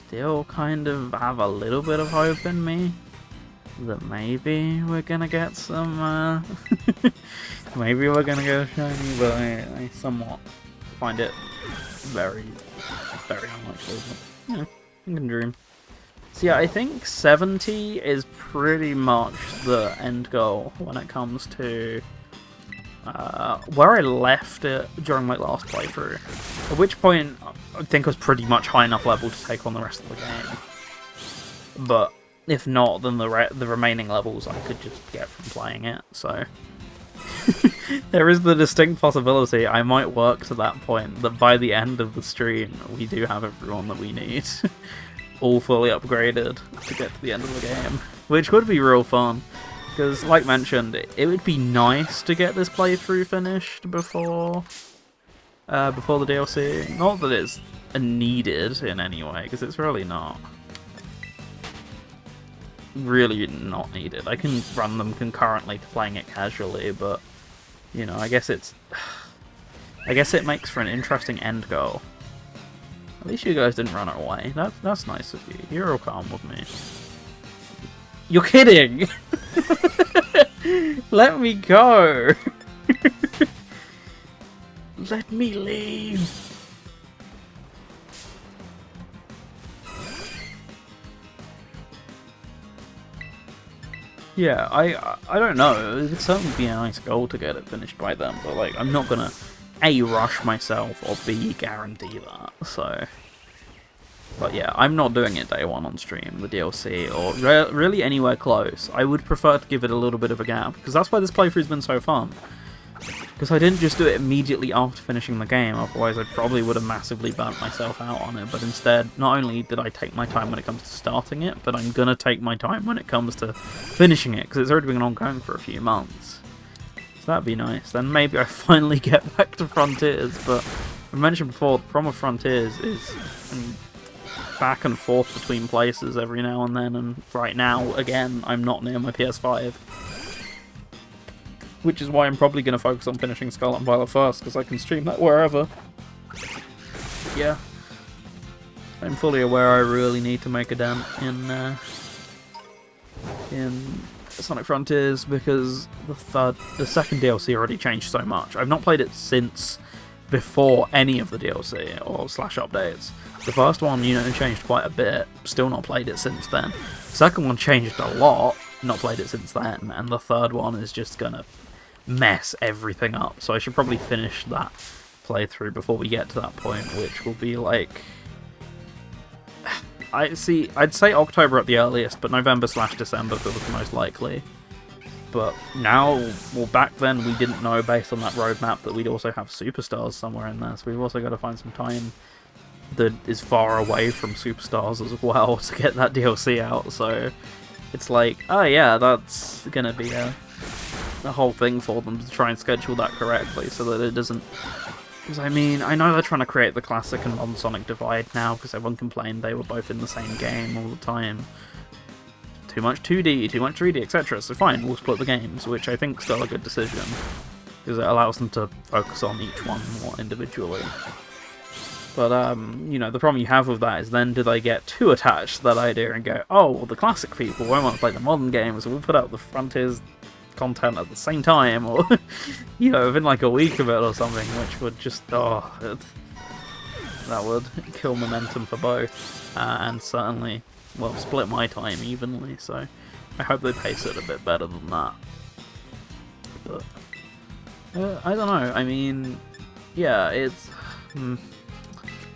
Still kind of have a little bit of hope in me that maybe we're gonna get some, maybe we're gonna get a shiny, but I somewhat find it very, very unlikely. But, you know, you can dream. So yeah, I think 70 is pretty much the end goal when it comes to where I left it during my last playthrough. At which point, I think I was pretty much high enough level to take on the rest of the game. But if not, then the remaining levels I could just get from playing it, so... There is the distinct possibility I might work to that point, that by the end of the stream, we do have everyone that we need. All fully upgraded to get to the end of the game. which would be real fun. Because, like mentioned, it would be nice to get this playthrough finished before the DLC. Not that it's needed in any way, because it's really not. Really not needed. I can run them concurrently to playing it casually, but, you know, I guess it makes for an interesting end goal. At least you guys didn't run it away. That's nice of you. You're all calm with me. You're kidding! Let me go! Let me leave! Yeah, I don't know. It would certainly be a nice goal to get it finished by then, but like, I'm not gonna A, rush myself, or B, guarantee that, so... But yeah, I'm not doing it day one on stream, the DLC, or really anywhere close. I would prefer to give it a little bit of a gap, because that's why this playthrough's been so fun. Because I didn't just do it immediately after finishing the game, otherwise I probably would have massively burnt myself out on it, but instead, not only did I take my time when it comes to starting it, but I'm gonna take my time when it comes to finishing it, because it's already been ongoing for a few months. So that'd be nice. Then maybe I finally get back to Frontiers, but I mentioned before, the problem with Frontiers is... back and forth between places every now and then, and right now, again, I'm not near my PS5. Which is why I'm probably going to focus on finishing Scarlet and Violet first, because I can stream that wherever. Yeah. I'm fully aware I really need to make a dent in Sonic Frontiers, because the second DLC already changed so much. I've not played it since before any of the DLC or / updates. The first one, you know, changed quite a bit, still not played it since then. The second one changed a lot, not played it since then, and the third one is just gonna mess everything up, so I should probably finish that playthrough before we get to that point, which will be like... I'd say October at the earliest, but November / December feels the most likely. But now, well, back then we didn't know based on that roadmap that we'd also have Superstars somewhere in there, so we've also got to find some time that is far away from Superstars as well to get that DLC out, so it's like, oh yeah, that's gonna be a whole thing for them to try and schedule that correctly so that it doesn't... Because, I mean, I know they're trying to create the classic and modern Sonic divide now, because everyone complained they were both in the same game all the time. Too much 2D, too much 3D, etc. So fine, we'll split the games, which I think is still a good decision, because it allows them to focus on each one more individually. But, you know, the problem you have with that is then do they get too attached to that idea and go, oh, well, the classic people won't want to play the modern games, so we'll put out the Frontiers content at the same time, or, you know, within like a week of it or something, which would just, that would kill momentum for both, and certainly, well, split my time evenly, so I hope they pace it a bit better than that. But, I don't know, I mean, yeah, it's...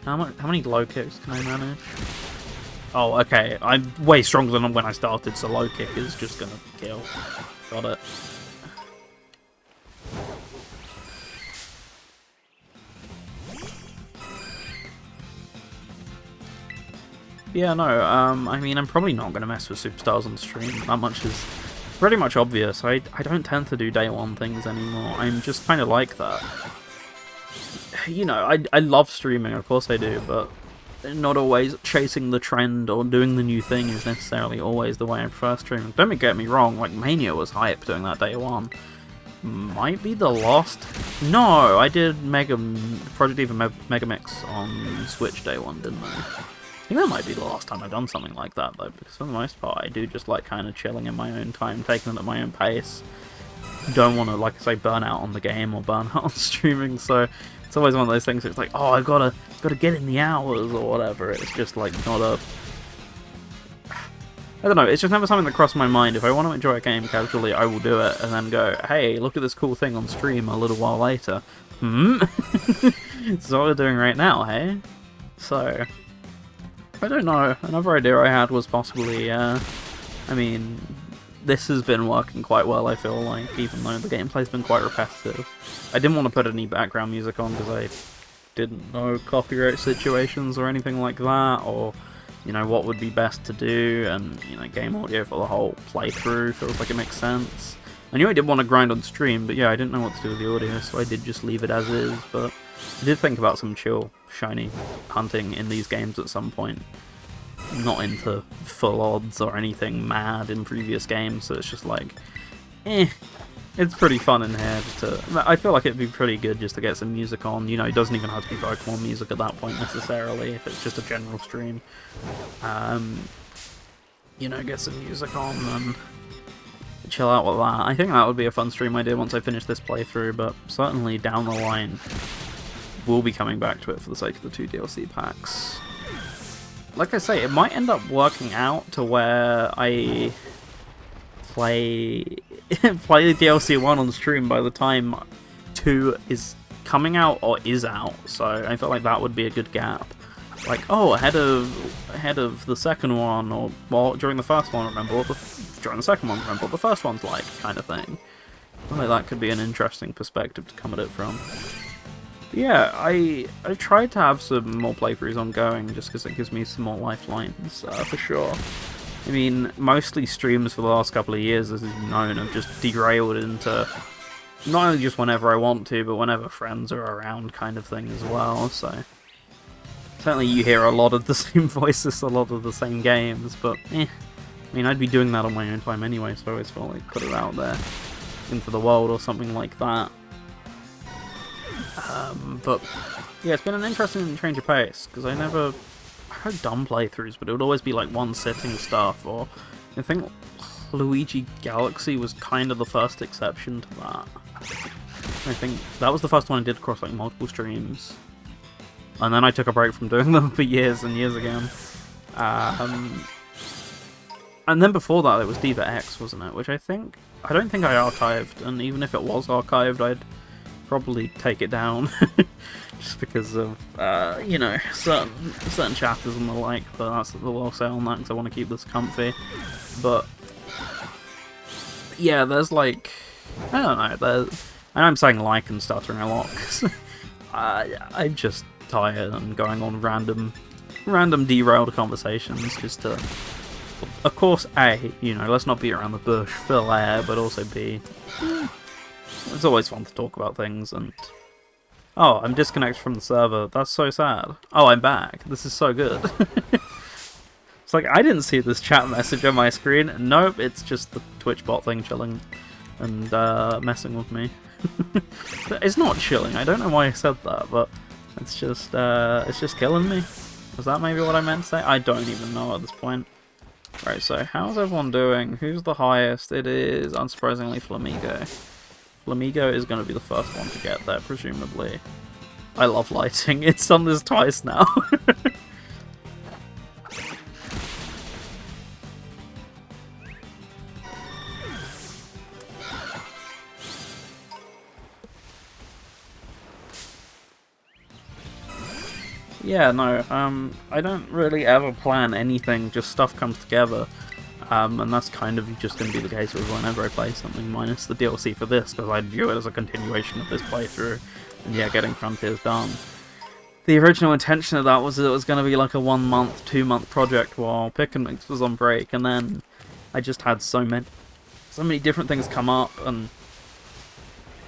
How many low kicks can I manage? Oh, okay. I'm way stronger than when I started, so low kick is just gonna kill. Got it. Yeah, no, I mean, I'm probably not gonna mess with Superstars on stream. That much is pretty much obvious. I don't tend to do day one things anymore. I'm just kind of like that. You know, I love streaming, of course I do, but not always chasing the trend or doing the new thing is necessarily always the way I prefer streaming. Don't get me wrong, like, Mania was hype doing that day one. Might be the last... No, I did Project Eva Megamix on Switch day one, didn't I? I think that might be the last time I've done something like that, though, because for the most part I do just like kind of chilling in my own time, taking it at my own pace. Don't want to, like I say, burn out on the game or burn out on streaming, so... It's always one of those things where it's like, oh, I've gotta get in the hours or whatever. It's just like not a... I don't know, it's just never something that crossed my mind. If I want to enjoy a game casually, I will do it, and then go, hey, look at this cool thing on stream a little while later. This is what we're doing right now, hey? So, I don't know. Another idea I had was possibly, I mean... This has been working quite well, I feel like, even though the gameplay's been quite repetitive. I didn't want to put any background music on because I didn't know copyright situations or anything like that, or you know, what would be best to do, and, you know, game audio for the whole playthrough feels like it makes sense. I knew I did want to grind on stream, but yeah, I didn't know what to do with the audio, so I did just leave it as is, but I did think about some chill, shiny hunting in these games at some point. Not into full odds or anything mad in previous games, so it's just like, it's pretty fun in here. I feel like it'd be pretty good just to get some music on. You know, it doesn't even have to be Pokémon music at that point necessarily, if it's just a general stream. You know, get some music on and chill out with that. I think that would be a fun stream idea once I finish this playthrough, but certainly down the line we'll be coming back to it for the sake of the 2 DLC packs. Like I say, it might end up working out to where I play DLC 1 on stream by the time 2 is coming out or is out, so I feel like that would be a good gap. Like, oh, ahead of the second one, or, well, during the first one, during the second one, remember what the first one's like, kind of thing. I feel like that could be an interesting perspective to come at it from. But yeah, I tried to have some more playthroughs ongoing, just because it gives me some more lifelines, for sure. I mean, mostly streams for the last couple of years, as you've known, have just derailed into not only just whenever I want to, but whenever friends are around kind of thing as well, so certainly you hear a lot of the same voices, a lot of the same games, but I mean, I'd be doing that on my own time anyway, so I always felt like put it out there into the world or something like that. But yeah, it's been an interesting change of pace, because I had done playthroughs, but it would always be like one sitting stuff, or I think Luigi Galaxy was kind of the first exception to that. I think that was the first one I did across like multiple streams, and then I took a break from doing them for years and years again. And then before that it was Diva X, wasn't it? Which I don't think I archived, and even if it was archived, I'd probably take it down. Just because of, you know, certain chapters and the like, but that's the low sale on that because I want to keep this comfy. But yeah, there's like, I don't know, and I'm saying like and stuttering a lot because I'm just tired and going on random derailed conversations just to, of course, A, you know, let's not beat around the bush, fill air, but also B, it's always fun to talk about things. And oh, I'm disconnected from the server. That's so sad. Oh, I'm back. This is so good. It's like, I didn't see this chat message on my screen. Nope, it's just the Twitch bot thing chilling and messing with me. It's not chilling. I don't know why I said that, but it's just killing me. Was that maybe what I meant to say? I don't even know at this point. Right, so how's everyone doing? Who's the highest? It is, unsurprisingly, Flamigo. Flamigo is going to be the first one to get there, presumably. I love lighting. It's done this twice now. Yeah, no, I don't really ever plan anything, just stuff comes together. And that's kind of just going to be the case with whenever I play something, minus the DLC for this, because I view it as a continuation of this playthrough, and yeah, getting Frontiers done. The original intention of that was that it was going to be like a 1 month, 2 month project while Pick and Mix was on break, and then I just had so many different things come up, and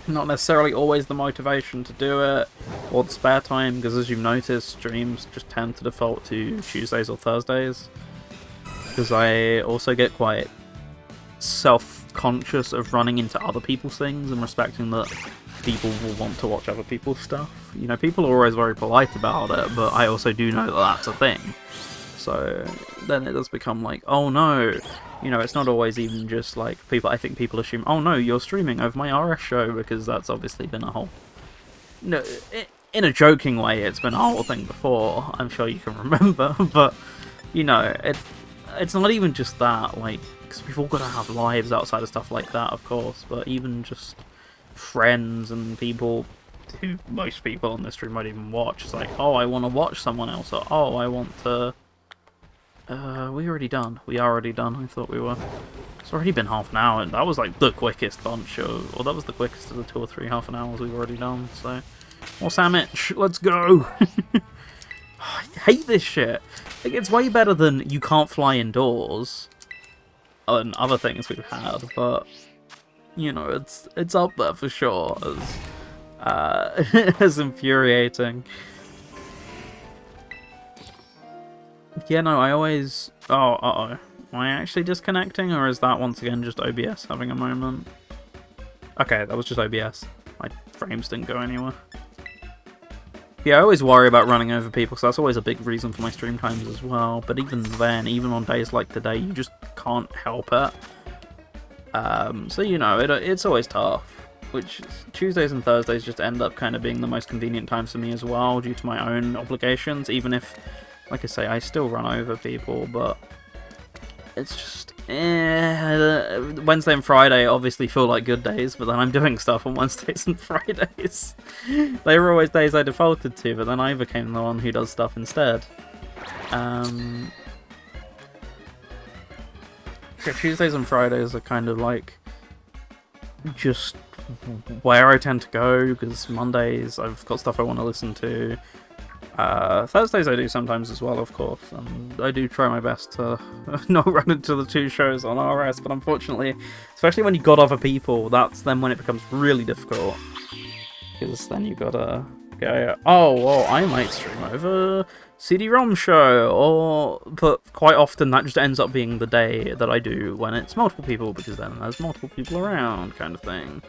not necessarily always the motivation to do it, or the spare time, because as you've noticed, streams just tend to default to Tuesdays or Thursdays. Because I also get quite self-conscious of running into other people's things and respecting that people will want to watch other people's stuff. You know, people are always very polite about it, but I also do know that that's a thing. So then it does become like, oh no, you know, it's not always even just like people. I think people assume, oh no, you're streaming over my RS show, because that's obviously been a whole, no, in a joking way, it's been a whole thing before. I'm sure you can remember, but you know, it's not even just that, like, because we've all got to have lives outside of stuff like that, of course, but even just friends and people who most people on this stream might even watch. It's like, oh, I want to watch someone else, or oh, I want to... we already done. We are already done. I thought we were. It's already been half an hour, and that was like the quickest bunch of... Or that was the quickest of the 2 or 3 half an hours we've already done, so... More sandwich, let's go! I hate this shit. Like, it's way better than you can't fly indoors and other things we've had, but you know, it's up there for sure as as infuriating. Yeah, no, I always... Oh, uh-oh. Am I actually disconnecting, or is that once again just OBS having a moment? Okay, that was just OBS. My frames didn't go anywhere. Yeah, I always worry about running over people, so that's always a big reason for my stream times as well. But even then, even on days like today, you just can't help it. So, you know, it's always tough. Which, Tuesdays and Thursdays just end up kind of being the most convenient times for me as well, due to my own obligations, even if... Like I say, I still run over people, but it's just... Wednesday and Friday obviously feel like good days, but then I'm doing stuff on Wednesdays and Fridays. They were always days I defaulted to, but then I became the one who does stuff instead. So Tuesdays and Fridays are kind of like just where I tend to go, because Mondays I've got stuff I want to listen to. Thursdays I do sometimes as well, of course, and I do try my best to not run into the 2 shows on RS, but unfortunately, especially when you got other people, that's then when it becomes really difficult, because then you gotta go, oh, well, I might stream over CD-ROM show, but quite often that just ends up being the day that I do when it's multiple people, because then there's multiple people around, kind of thing.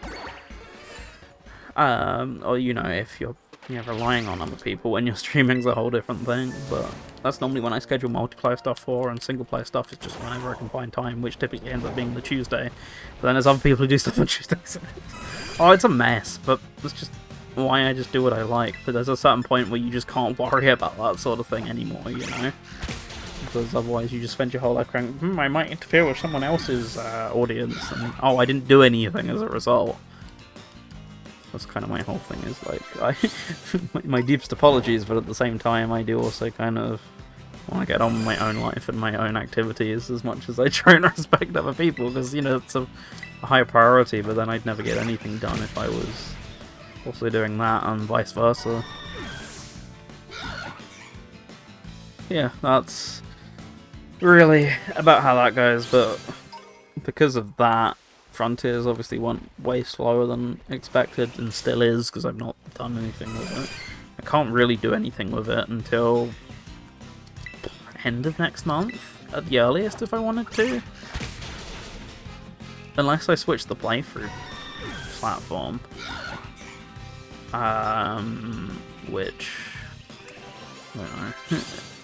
Or, you know, if you're relying on other people when you're streaming's a whole different thing, but that's normally when I schedule multiplayer stuff for, and single player stuff is just whenever I can find time, which typically ends up being the Tuesday. But then there's other people who do stuff on Tuesdays. Oh, it's a mess, but that's just why I just do what I like. But there's a certain point where you just can't worry about that sort of thing anymore, you know? Because otherwise you just spend your whole life going, I might interfere with someone else's audience, and oh, I didn't do anything as a result. That's kind of my whole thing, is like, my deepest apologies, but at the same time I do also kind of want to get on with my own life and my own activities as much as I try and respect other people, because, you know, it's a higher priority, but then I'd never get anything done if I was also doing that, and vice versa. Yeah, that's really about how that goes, but because of that, Frontiers obviously went way slower than expected, and still is, because I've not done anything with it. I can't really do anything with it until end of next month, at the earliest, if I wanted to. Unless I switch the playthrough platform. Which, I don't know,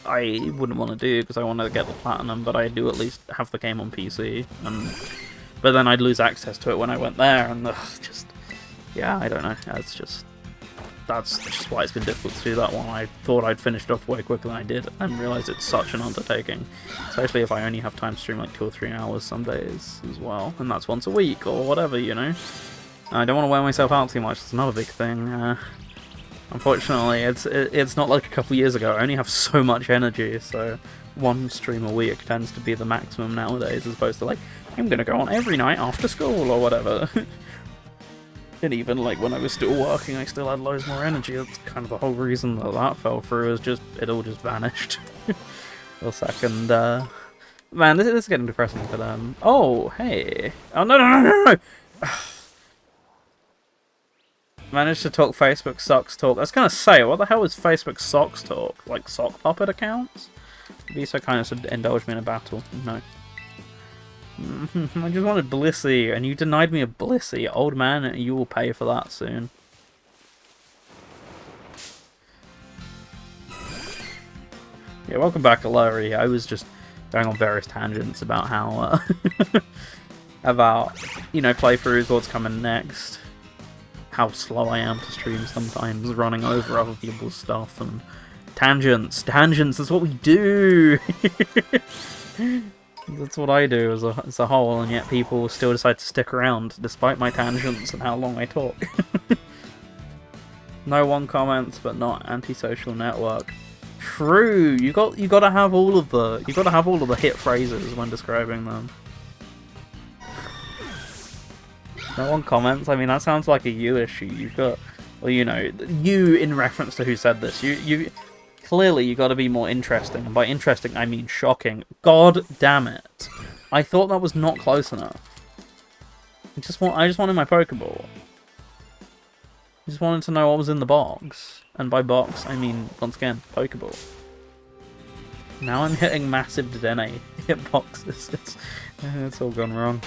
I wouldn't want to do, because I want to get the Platinum, but I do at least have the game on PC, and... But then I'd lose access to it when I went there, and just... Yeah, I don't know, that's just why it's been difficult to do that one. I thought I'd finished off way quicker than I did, and realised it's such an undertaking. Especially if I only have time to stream like 2 or 3 hours some days as well, and that's once a week, or whatever, you know? I don't want to wear myself out too much, that's another big thing. Unfortunately, it's not like a couple years ago. I only have so much energy, so 1 stream a week tends to be the maximum nowadays, as opposed to like, I'm gonna go on every night after school or whatever. And even like when I was still working, I still had loads more energy. That's kind of the whole reason that fell through, is just it all just vanished for a second. Man, this is getting depressing. But oh hey, oh no. Managed to talk Facebook sucks talk. I was gonna say, what the hell is Facebook socks talk? Like sock puppet accounts? Be so kind as to indulge me in a battle. No. I just wanted Blissey, and you denied me a Blissey. Old man, you will pay for that soon. Yeah, welcome back, Larry. I was just going on various tangents about how, about, you know, playthroughs, what's coming next, how slow I am to stream sometimes, running over other people's stuff, and tangents, that's what we do! That's what I do as a whole, and yet people still decide to stick around, despite my tangents and how long I talk. No one comments, but not antisocial network. True, you gotta have all of the hit phrases when describing them. No one comments. I mean, that sounds like a you issue. You've got, well, you know, you in reference to who said this. You Clearly, you got to be more interesting, and by interesting, I mean shocking. God damn it! I thought that was not close enough. I just wanted my Pokeball. I just wanted to know what was in the box, and by box, I mean once again Pokeball. Now I'm hitting massive Dedenne hitboxes. It's all gone wrong.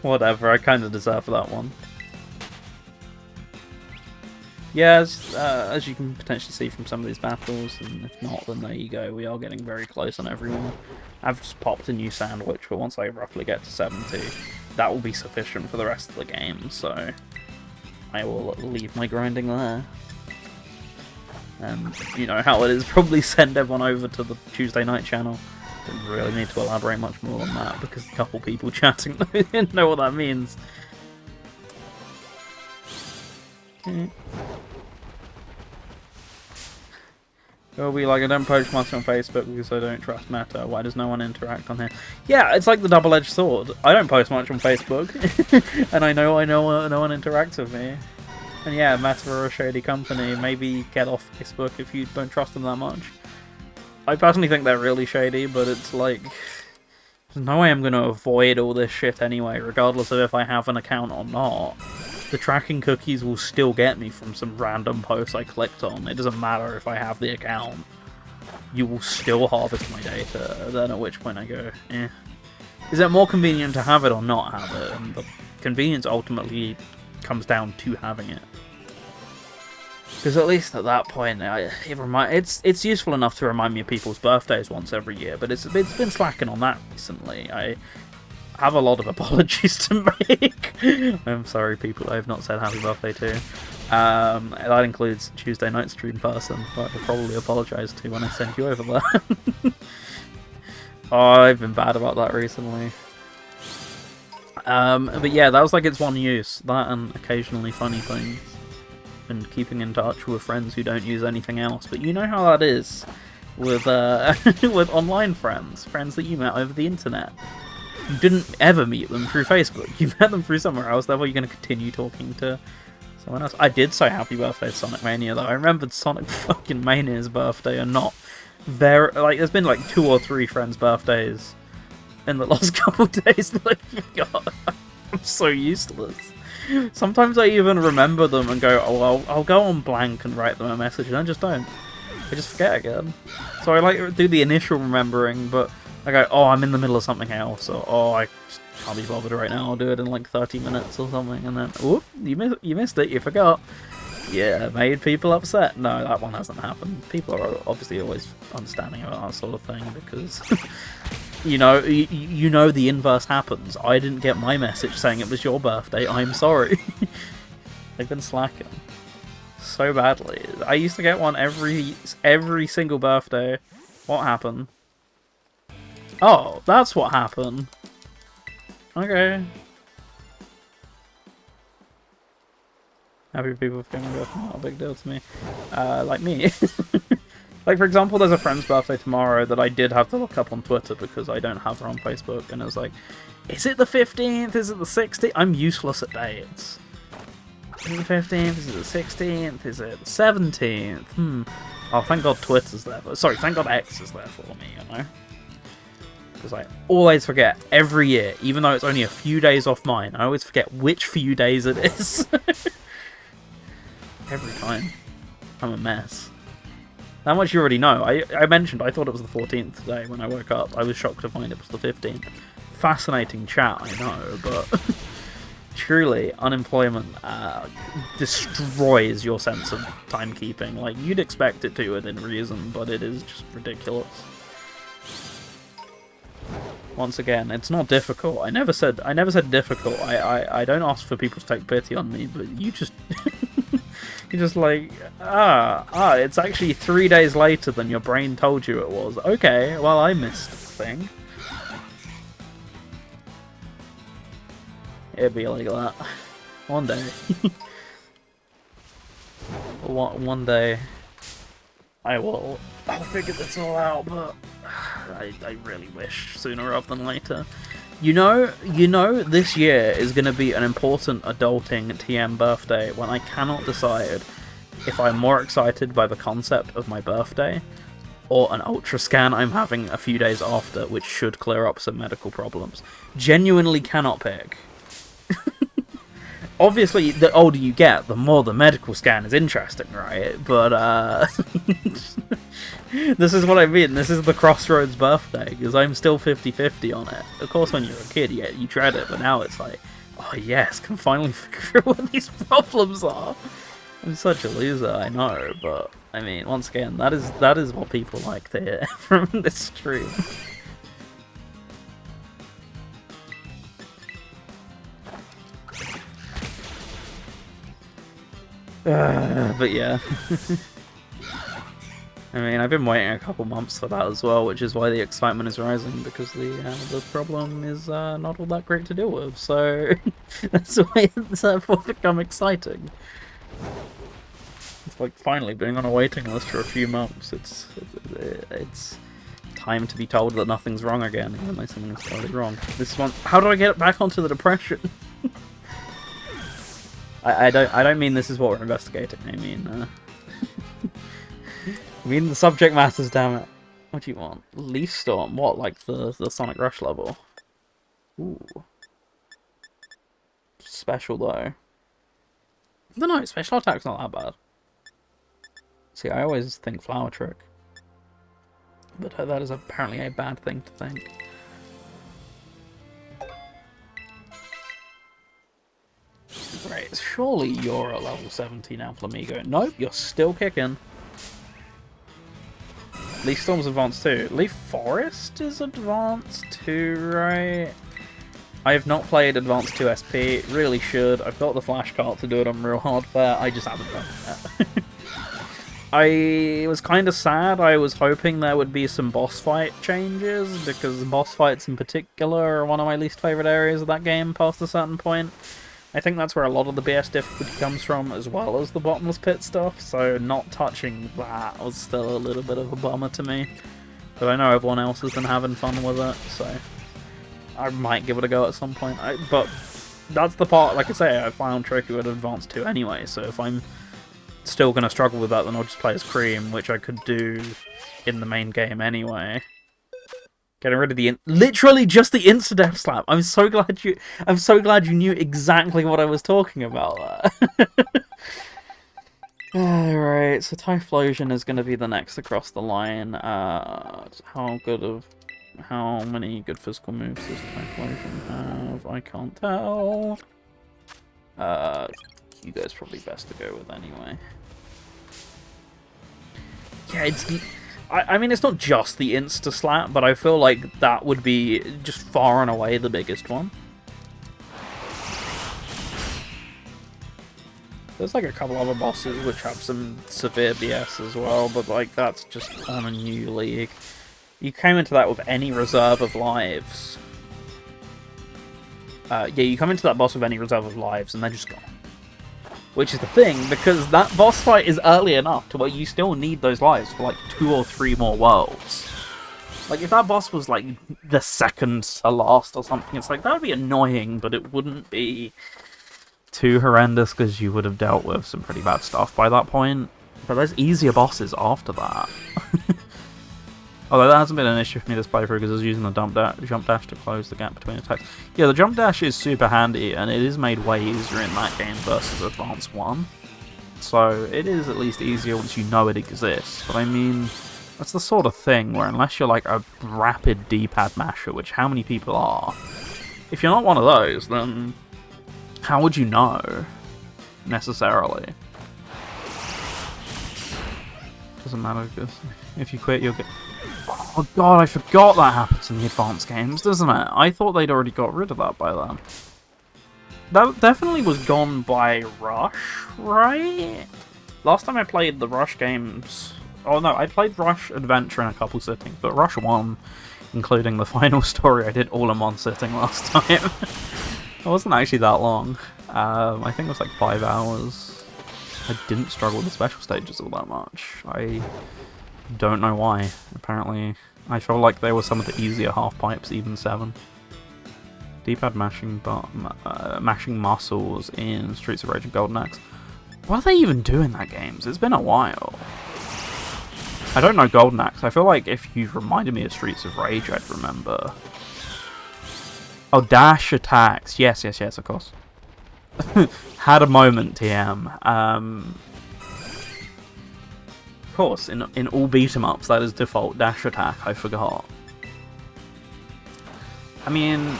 Whatever, I kind of deserve that one. Yeah, as you can potentially see from some of these battles, and if not, then there you go. We are getting very close on everyone. I've just popped a new sandwich, but once I roughly get to 70, that will be sufficient for the rest of the game, so I will leave my grinding there. And you know how it is, probably send everyone over to the Tuesday night channel. Didn't really need to elaborate much more on that, because a couple people chatting didn't know what that means. Okay. It'll be like, I don't post much on Facebook because I don't trust Meta. Why does no one interact on here? Yeah, it's like the double-edged sword. I don't post much on Facebook, and I know no one interacts with me. And yeah, Meta are a shady company. Maybe get off Facebook if you don't trust them that much. I personally think they're really shady, but it's like, there's no way I'm going to avoid all this shit anyway, regardless of if I have an account or not. The tracking cookies will still get me from some random post I clicked on. It doesn't matter if I have the account. You will still harvest my data, then at which point I go, eh. Is it more convenient to have it or not have it? And the convenience ultimately comes down to having it. Because at least at that point, it's useful enough to remind me of people's birthdays once every year, but it's been slacking on that recently. I have a lot of apologies to make. I'm sorry, people I have not said happy birthday to. That includes Tuesday night stream person, who I will probably apologise to when I send you over there. Oh, I've been bad about that recently. But yeah, that was like its one use. That and occasionally funny things. And keeping in touch with friends who don't use anything else. But you know how that is with with online friends that you met over the internet. You didn't ever meet them through Facebook. You met them through somewhere else. Therefore, you're going to continue talking to someone else. I did say happy birthday to Sonic Mania, though. I remembered Sonic fucking Mania's birthday, and not very like. There's been like 2 or 3 friends' birthdays in the last couple of days that I forgot. I'm so useless. Sometimes I even remember them and go, oh, well, I'll go on blank and write them a message, and I just don't. I just forget again. So I like do the initial remembering, but I go, oh, I'm in the middle of something else, or oh, I just can't be bothered right now, I'll do it in like 30 minutes or something, and then, whoop, you missed it, you forgot. Yeah, made people upset. No, that one hasn't happened. People are obviously always understanding about that sort of thing, because... You know the inverse happens. I didn't get my message saying it was your birthday. I'm sorry. They've been slacking so badly. I used to get one every single birthday. What happened? Oh, that's what happened. Okay. Happy people for getting a birthday. Not a big deal to me. Like me. Like, for example, there's a friend's birthday tomorrow that I did have to look up on Twitter because I don't have her on Facebook, and it was like, is it the 15th? Is it the 16th? I'm useless at dates. Is it the 15th? Is it the 16th? Is it the 17th? Oh, thank God Twitter's there. Sorry, thank God X is there for me, you know? Because I always forget, every year, even though it's only a few days off mine, I always forget which few days it is. Every time. I'm a mess. How much you already know. I mentioned I thought it was the 14th today when I woke up. I was shocked to find it was the 15th. Fascinating chat, I know, but truly, unemployment destroys your sense of timekeeping. Like, you'd expect it to within reason, but it is just ridiculous. Once again, it's not difficult. I never said difficult. I don't ask for people to take pity on me, but you just... You're just like, it's actually 3 days later than your brain told you it was. Okay, well, I missed the thing. It'd be like that. One day. One day, I'll figure this all out, but I really wish sooner rather than later. This year is going to be an important adulting TM birthday when I cannot decide if I'm more excited by the concept of my birthday or an ultra scan I'm having a few days after, which should clear up some medical problems. Genuinely cannot pick. Obviously, the older you get, the more the medical scan is interesting, right? But, this is what I mean. This is the crossroads birthday, because I'm still 50-50 on it. Of course, when you're a kid, you dread it, but now it's like, oh yes, can finally figure out what these problems are. I'm such a loser, I know, but, I mean, once again, that is what people like to hear from this stream. But yeah. I mean, I've been waiting a couple months for that as well, which is why the excitement is rising, because the problem is not all that great to deal with, so that's why it's become exciting. It's like finally being on a waiting list for a few months. It's time to be told that nothing's wrong again, even though something's totally wrong. This one, how do I get back onto the depression? I don't mean this is what we're investigating. I mean, I mean the subject matters. Damn it! What do you want? Leaf Storm? What, like the Sonic Rush level? Ooh, special though. I don't know. Special attack's not that bad. See, I always think Flower Trick, but that is apparently a bad thing to think. Right, surely you're a level 70 now, Flamigo. Nope, you're still kicking. Leaf Storm's advanced too. Leaf Forest is advanced too, right? I have not played Advanced 2 SP. Really should. I've got the flashcard to do it on real hardware. I just haven't done it yet. I was kind of sad. I was hoping there would be some boss fight changes, because boss fights in particular are one of my least favourite areas of that game past a certain point. I think that's where a lot of the BS difficulty comes from, as well as the bottomless pit stuff, so not touching that was still a little bit of a bummer to me. But I know everyone else has been having fun with it, so I might give it a go at some point. But that's the part, like I say, I found tricky with Advanced 2 anyway, so if I'm still going to struggle with that, then I'll just play as Cream, which I could do in the main game anyway. Getting rid of the literally just the insta-death slap. I'm so glad you knew exactly what I was talking about there. Alright, so Typhlosion is going to be the next across the line. How many good physical moves does Typhlosion have? I can't tell. You guys probably best to go with anyway. Yeah, I mean, it's not just the insta-slap, but I feel like that would be just far and away the biggest one. There's like a couple other bosses which have some severe BS as well, but like that's just on a new league. You came into that with any reserve of lives. Yeah, you come into that boss with any reserve of lives and they're just gone. Which is the thing, because that boss fight is early enough to where you still need those lives for like 2 or 3 more worlds. Like, if that boss was like the second to last or something, it's like, that would be annoying, but it wouldn't be too horrendous because you would have dealt with some pretty bad stuff by that point. But there's easier bosses after that. Although that hasn't been an issue for me this playthrough because I was using the jump dash to close the gap between attacks. Yeah, the jump dash is super handy and it is made way easier in that game versus Advance 1. So it is at least easier once you know it exists. But I mean, that's the sort of thing where unless you're like a rapid D-pad masher, which how many people are, if you're not one of those, then how would you know, necessarily? Doesn't matter, because if you quit, you'll get... Oh god, I forgot that happens in the advanced games, doesn't it? I thought they'd already got rid of that by then. That definitely was gone by Rush, right? Last time I played the Rush games... Oh no, I played Rush Adventure in a couple sittings, but Rush 1, including the final story, I did all in one sitting last time. It wasn't actually that long. I think it was like 5 hours. I didn't struggle with the special stages all that much. I don't know why. Apparently, I feel like they were some of the easier half-pipes, even 7. D-pad mashing muscles in Streets of Rage and Golden Axe. What are they even doing that games? It's been a while. I don't know Golden Axe. I feel like if you reminded me of Streets of Rage, I'd remember. Oh, dash attacks. Yes, of course. Had a moment, TM. Of course, in all beat-em-ups, that is default dash attack. I forgot. I mean,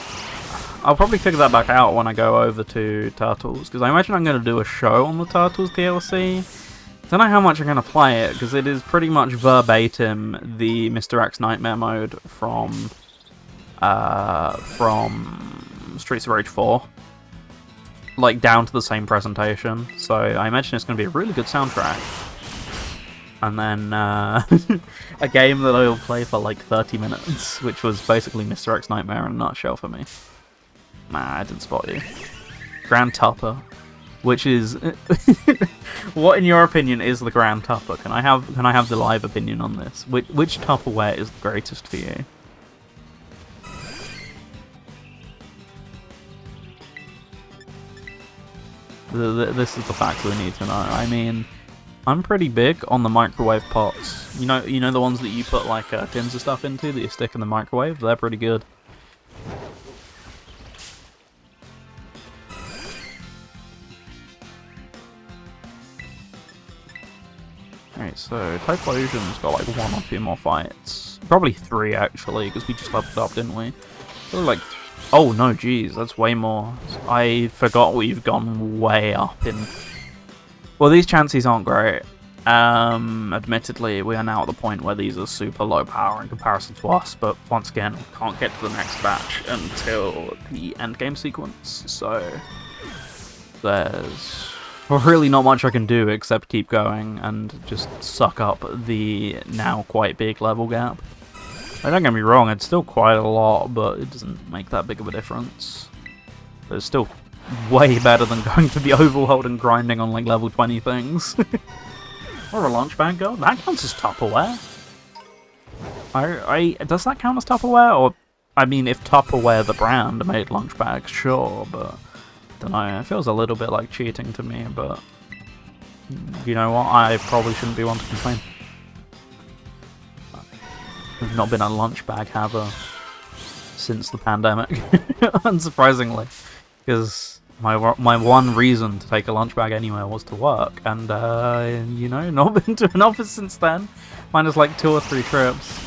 I'll probably figure that back out when I go over to Turtles, because I imagine I'm going to do a show on the Turtles DLC. Don't know how much I'm going to play it, because it is pretty much verbatim the Mr. X Nightmare mode from Streets of Rage 4. Like, down to the same presentation. So I imagine it's going to be a really good soundtrack. And then a game that I will play for like 30 minutes, which was basically Mr. X Nightmare in a nutshell for me. Nah, I didn't spot you. Grand Tupper, which is what in your opinion is the Grand Tupper? Can I have the live opinion on this? Which Tupperware is the greatest for you? This is the fact we need to know. I mean, I'm pretty big on the microwave pots. You know the ones that you put like tins of stuff into that you stick in the microwave? They're pretty good. Alright, so Typhlosion's got like 1 or 2 more fights. Probably 3 actually, because we just leveled up, didn't we? Probably like... Oh no, geez, that's way more. I forgot we've gone way up in... Well, these chances aren't great. Admittedly, we are now at the point where these are super low power in comparison to us, but once again, can't get to the next batch until the endgame sequence, so there's really not much I can do except keep going and just suck up the now quite big level gap. Don't get me wrong, it's still quite a lot, but it doesn't make that big of a difference. It's still way better than going to be overworld and grinding on like level 20 things. Or a lunch bag go? That counts as Tupperware. Does that count as Tupperware? Or, I mean, if Tupperware the brand made lunch bags, sure, but I don't know, it feels a little bit like cheating to me, but you know what, I probably shouldn't be one to complain. We've not been a lunch bag haver since the pandemic, unsurprisingly, because my one reason to take a lunch bag anywhere was to work, and you know, not been to an office since then. Minus like 2 or 3 trips.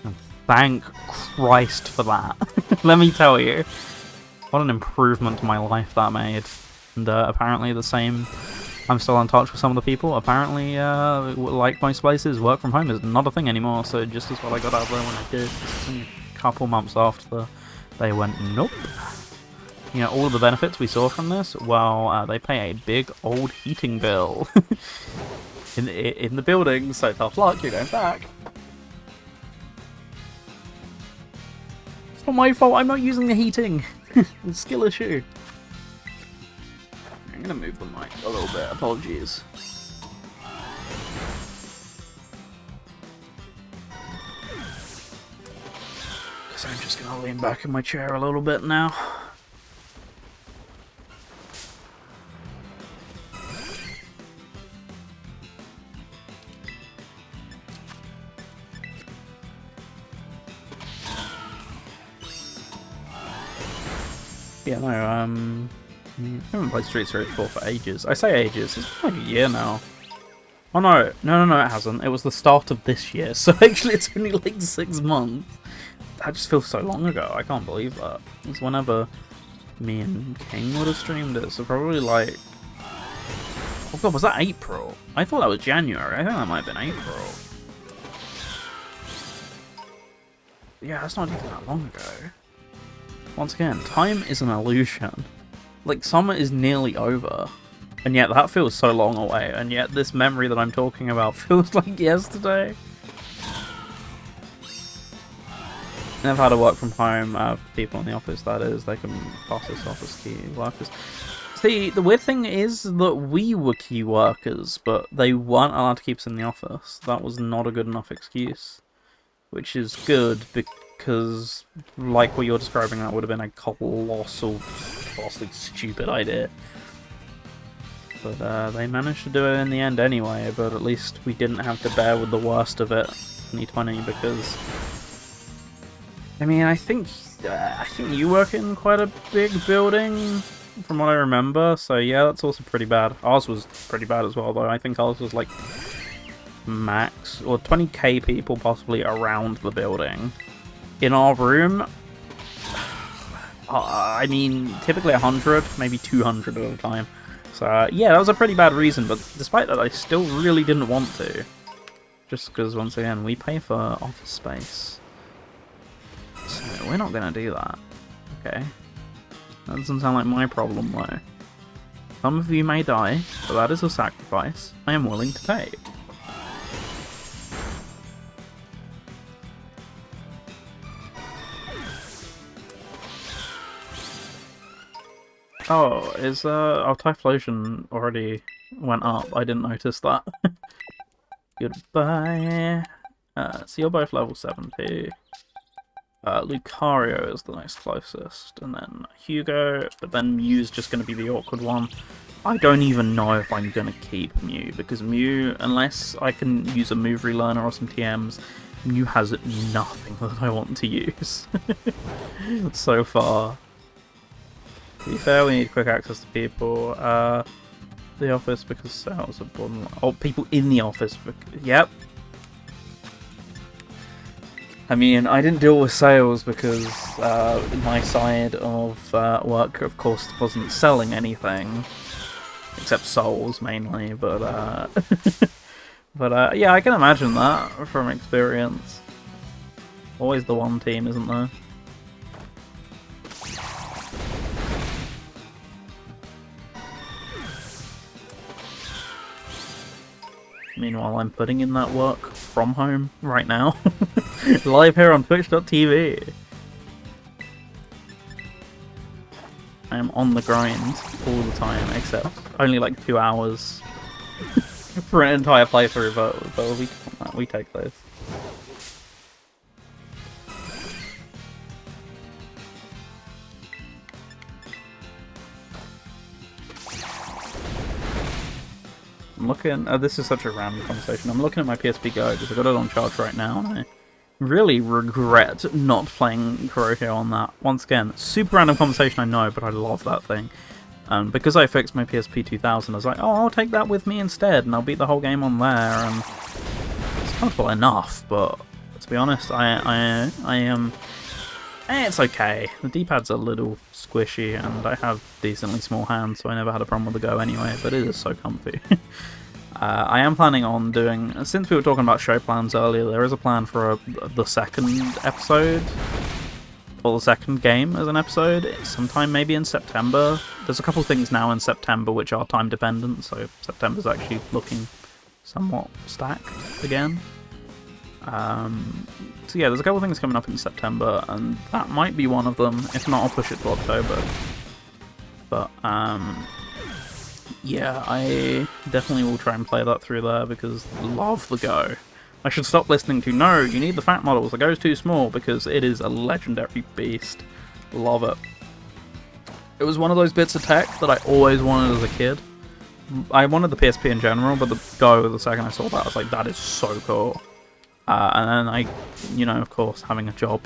And thank Christ for that. Let me tell you, what an improvement to my life that made. And apparently the same. I'm still in touch with some of the people. Apparently, like most places, work from home is not a thing anymore. So just as well I got out there when I did. It's only a couple months after they went nope. You know, all of the benefits we saw from this, well, they pay a big old heating bill in the building, so tough luck, you're going back. It's not my fault, I'm not using the heating. It's a skill issue. I'm gonna move the mic a little bit, apologies. Because I'm just gonna lean back in my chair a little bit now. Yeah, no, I haven't played Streets of Rage 4 for ages. I say ages, it's been like a year now. Oh no, it hasn't. It was the start of this year, so actually it's only like 6 months. That just feels so long ago, I can't believe that. It's whenever me and King would have streamed it, so probably like... Oh god, was that April? I thought that was January, I think that might have been April. Yeah, that's not even that long ago. Once again, time is an illusion. Like, summer is nearly over, and yet that feels so long away, and yet this memory that I'm talking about feels like yesterday. And I've had to work from home, people in the office, that is, they can pass us off as key workers. See, the weird thing is that we were key workers, but they weren't allowed to keep us in the office. That was not a good enough excuse. Which is good, because, like what you're describing, that would have been a colossally stupid idea. But they managed to do it in the end anyway, but at least we didn't have to bear with the worst of it in 2020, because... I mean, I think you work in quite a big building, from what I remember, so yeah, that's also pretty bad. Ours was pretty bad as well, though. I think ours was like max, or 20k people possibly around the building. In our room, I mean, typically 100, maybe 200 at a time. So yeah, that was a pretty bad reason, but despite that, I still really didn't want to. Just because, once again, we pay for office space. So we're not going to do that. Okay. That doesn't sound like my problem, though. Some of you may die, but that is a sacrifice I am willing to take. Oh, is our Typhlosion already went up? I didn't notice that. Goodbye. So you're both level 70. Lucario is the next closest, and then Hugo, but then Mew's just going to be the awkward one. I don't even know if I'm going to keep Mew, because Mew, unless I can use a move relearner or some TMs, Mew has nothing that I want to use so far. To be fair, we need quick access to people. The office, because sales are borderline. Oh, people in the office. Yep. I mean, I didn't deal with sales because my side of work, of course, wasn't selling anything. Except souls, mainly, but but yeah, I can imagine that from experience. Always the one team, isn't there? Meanwhile, I'm putting in that work from home right now. Live here on Twitch.tv. I am on the grind all the time, except only like 2 hours for an entire playthrough, but we take those. I'm looking... this is such a random conversation. I'm looking at my PSP Go because I've got it on charge right now, and I really regret not playing Kurohyou on that. Once again, super random conversation, I know, but I love that thing. And because I fixed my PSP 2000, I was like, oh, I'll take that with me instead, and I'll beat the whole game on there, and it's comfortable enough, but to be honest, I am... it's okay. The D-pad's a little squishy, and I have decently small hands, so I never had a problem with the Go anyway, but it is so comfy. I am planning on doing... Since we were talking about show plans earlier, there is a plan for the second episode, or the second game as an episode, sometime maybe in September. There's a couple things now in September which are time dependent, so September's actually looking somewhat stacked again. So yeah, there's a couple things coming up in September, and that might be one of them. If not, I'll push it to October. But yeah, I definitely will try and play that through there, because love the Go. I should stop listening to, no, you need the fat models, the Go's too small, because it is a legendary beast. Love it. It was one of those bits of tech that I always wanted as a kid. I wanted the PSP in general, but the Go, the second I saw that, I was like, that is so cool. And then you know, of course, having a job,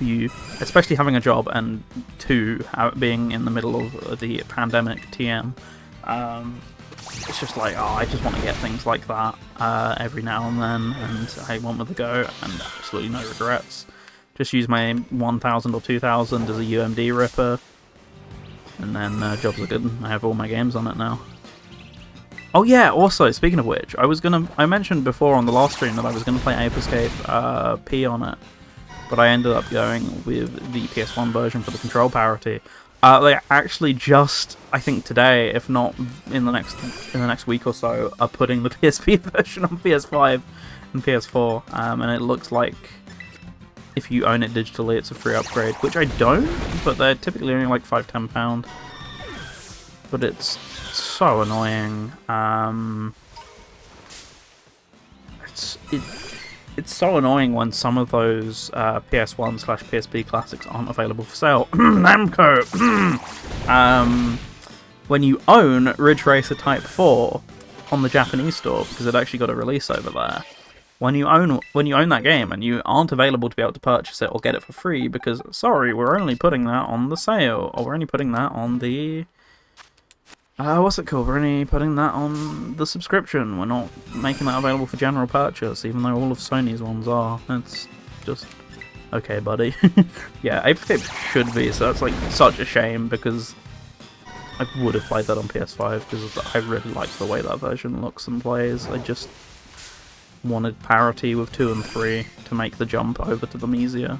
especially having a job, and being in the middle of the pandemic TM, it's just like, oh, I just want to get things like that every now and then, and I want with the Go, and absolutely no regrets. Just use my 1000 or 2000 as a UMD ripper, and then jobs are good. I have all my games on it now. Oh yeah, also, speaking of which, I mentioned before on the last stream that I was gonna play Ape Escape P on it, but I ended up going with the PS1 version for the control parity. They actually just, I think today, if not in the next week or so, are putting the PSP version on PS5 and PS4, and it looks like if you own it digitally, it's a free upgrade, which I don't, but they're typically only like £5–10. But it's so annoying. It's so annoying when some of those PS1/PSP classics aren't available for sale. Namco! When you own Ridge Racer Type 4 on the Japanese store, because it actually got a release over there. When you own that game and you aren't available to be able to purchase it or get it for free, because, sorry, we're only putting that on the sale, or we're only putting that on the... what's it called? We're only putting that on the subscription. We're not making that available for general purchase, even though all of Sony's ones are. It's just... okay, buddy. Yeah, Ape should be, so that's like such a shame, because I would have played that on PS5, because I really liked the way that version looks and plays. I just wanted parity with 2 and 3 to make the jump over to them easier.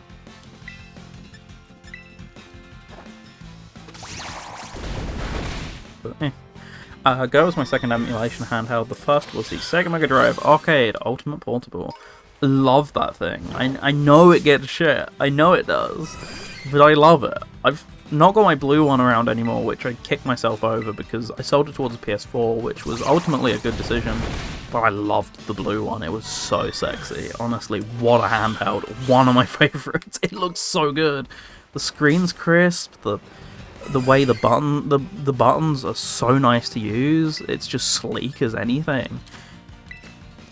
But, Go was my second emulation handheld. The first was the Sega Mega Drive Arcade Ultimate Portable. Love that thing. I know it gets shit. I know it does. But I love it. I've not got my blue one around anymore, which I kicked myself over because I sold it towards a PS4, which was ultimately a good decision. But I loved the blue one. It was so sexy. Honestly, what a handheld. One of my favourites. It looks so good. The screen's crisp. The way the buttons are so nice to use. It's just sleek as anything.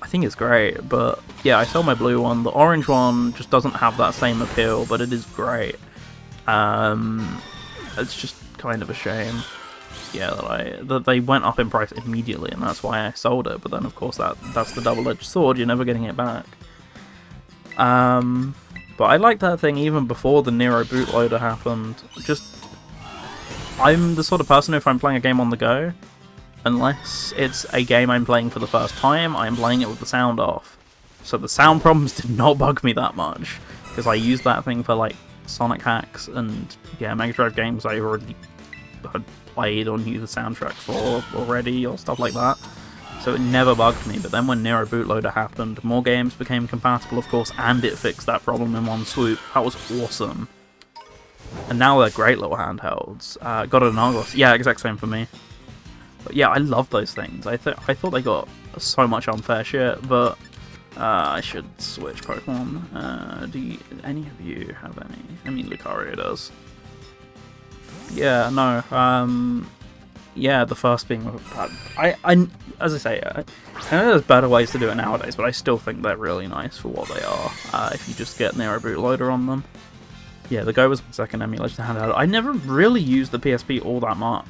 I think it's great, but yeah, I sold my blue one. The orange one just doesn't have that same appeal, but it is great. It's just kind of a shame. Yeah, that they went up in price immediately, and that's why I sold it. But then, of course, that's the double-edged sword. You're never getting it back. But I liked that thing even before the Nero bootloader happened. I'm the sort of person, if I'm playing a game on the go, unless it's a game I'm playing for the first time, I'm playing it with the sound off. So the sound problems did not bug me that much, because I used that thing for, like, Sonic hacks and, yeah, Mega Drive games I already had played or knew the soundtrack for already, or stuff like that. So it never bugged me, but then when Nero Bootloader happened, more games became compatible, of course, and it fixed that problem in one swoop. That was awesome. And now they're great little handhelds. Got an Argos. Yeah, exact same for me. But yeah, I love those things. I thought they got so much unfair shit, but I should switch Pokemon. Do any of you have any? I mean, Lucario does. Yeah, no. Yeah, the first being... as I say, I know there's better ways to do it nowadays, but I still think they're really nice for what they are, if you just get Nero Bootloader on them. Yeah, the Go was my second emulation handheld. I never really used the PSP all that much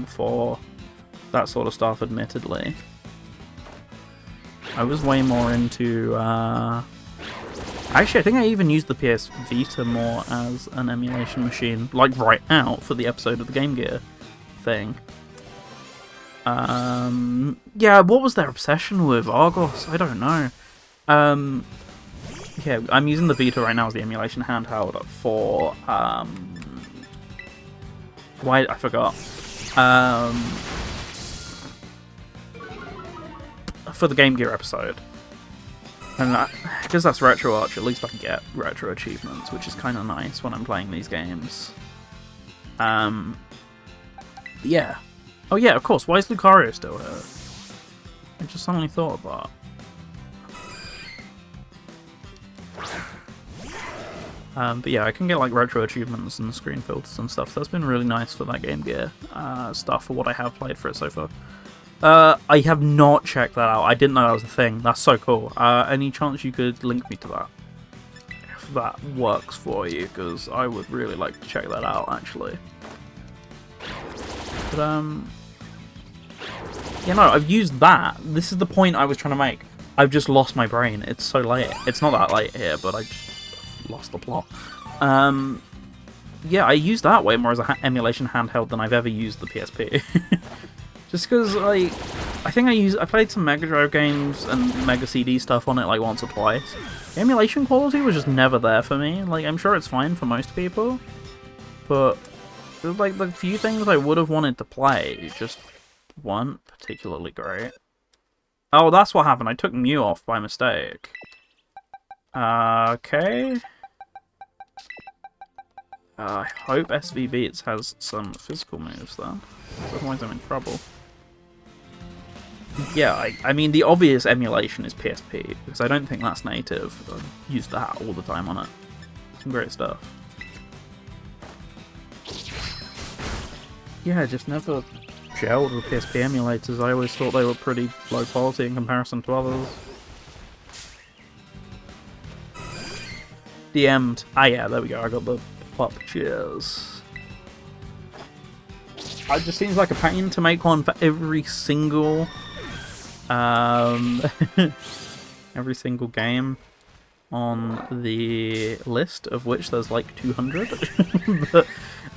for that sort of stuff, admittedly. I was way more into... Actually, I think I even used the PS Vita more as an emulation machine, like right out for the episode of the Game Gear thing. Yeah, what was their obsession with Argos? I don't know. Yeah, I'm using the Vita right now as the emulation handheld for, why, I forgot. For the Game Gear episode. And because that's Retro Arch, at least I can get retro achievements, which is kind of nice when I'm playing these games. Yeah. Oh yeah, of course, why is Lucario still here? I just suddenly thought of that. But yeah, I can get like retro achievements and screen filters and stuff. That's been really nice for that Game Gear stuff, for what I have played for it so far. I have not checked that out. I didn't know that was a thing. That's so cool. Any chance you could link me to that? If that works for you, because I would really like to check that out, actually. But, yeah, no, I've used that. This is the point I was trying to make. I've just lost my brain. It's so late. It's not that late here, but I just lost the plot. Yeah, I use that way more as an emulation handheld than I've ever used the PSP. Just because, like, I think I played some Mega Drive games and Mega CD stuff on it, like, once or twice. The emulation quality was just never there for me. Like, I'm sure it's fine for most people, but, like, the few things I would have wanted to play just weren't particularly great. Oh, that's what happened. I took Mew off by mistake. Okay. I hope SV Beats has some physical moves, though. Otherwise I'm in trouble. Yeah, I mean, the obvious emulation is PSP, because I don't think that's native. I use that all the time on it. Some great stuff. Yeah, just never gelled with PSP emulators. I always thought they were pretty low quality in comparison to others. DM'd. Ah yeah, there we go, I got the pop. Cheers. It just seems like a pain to make one for every single every single game on the list, of which there's like 200.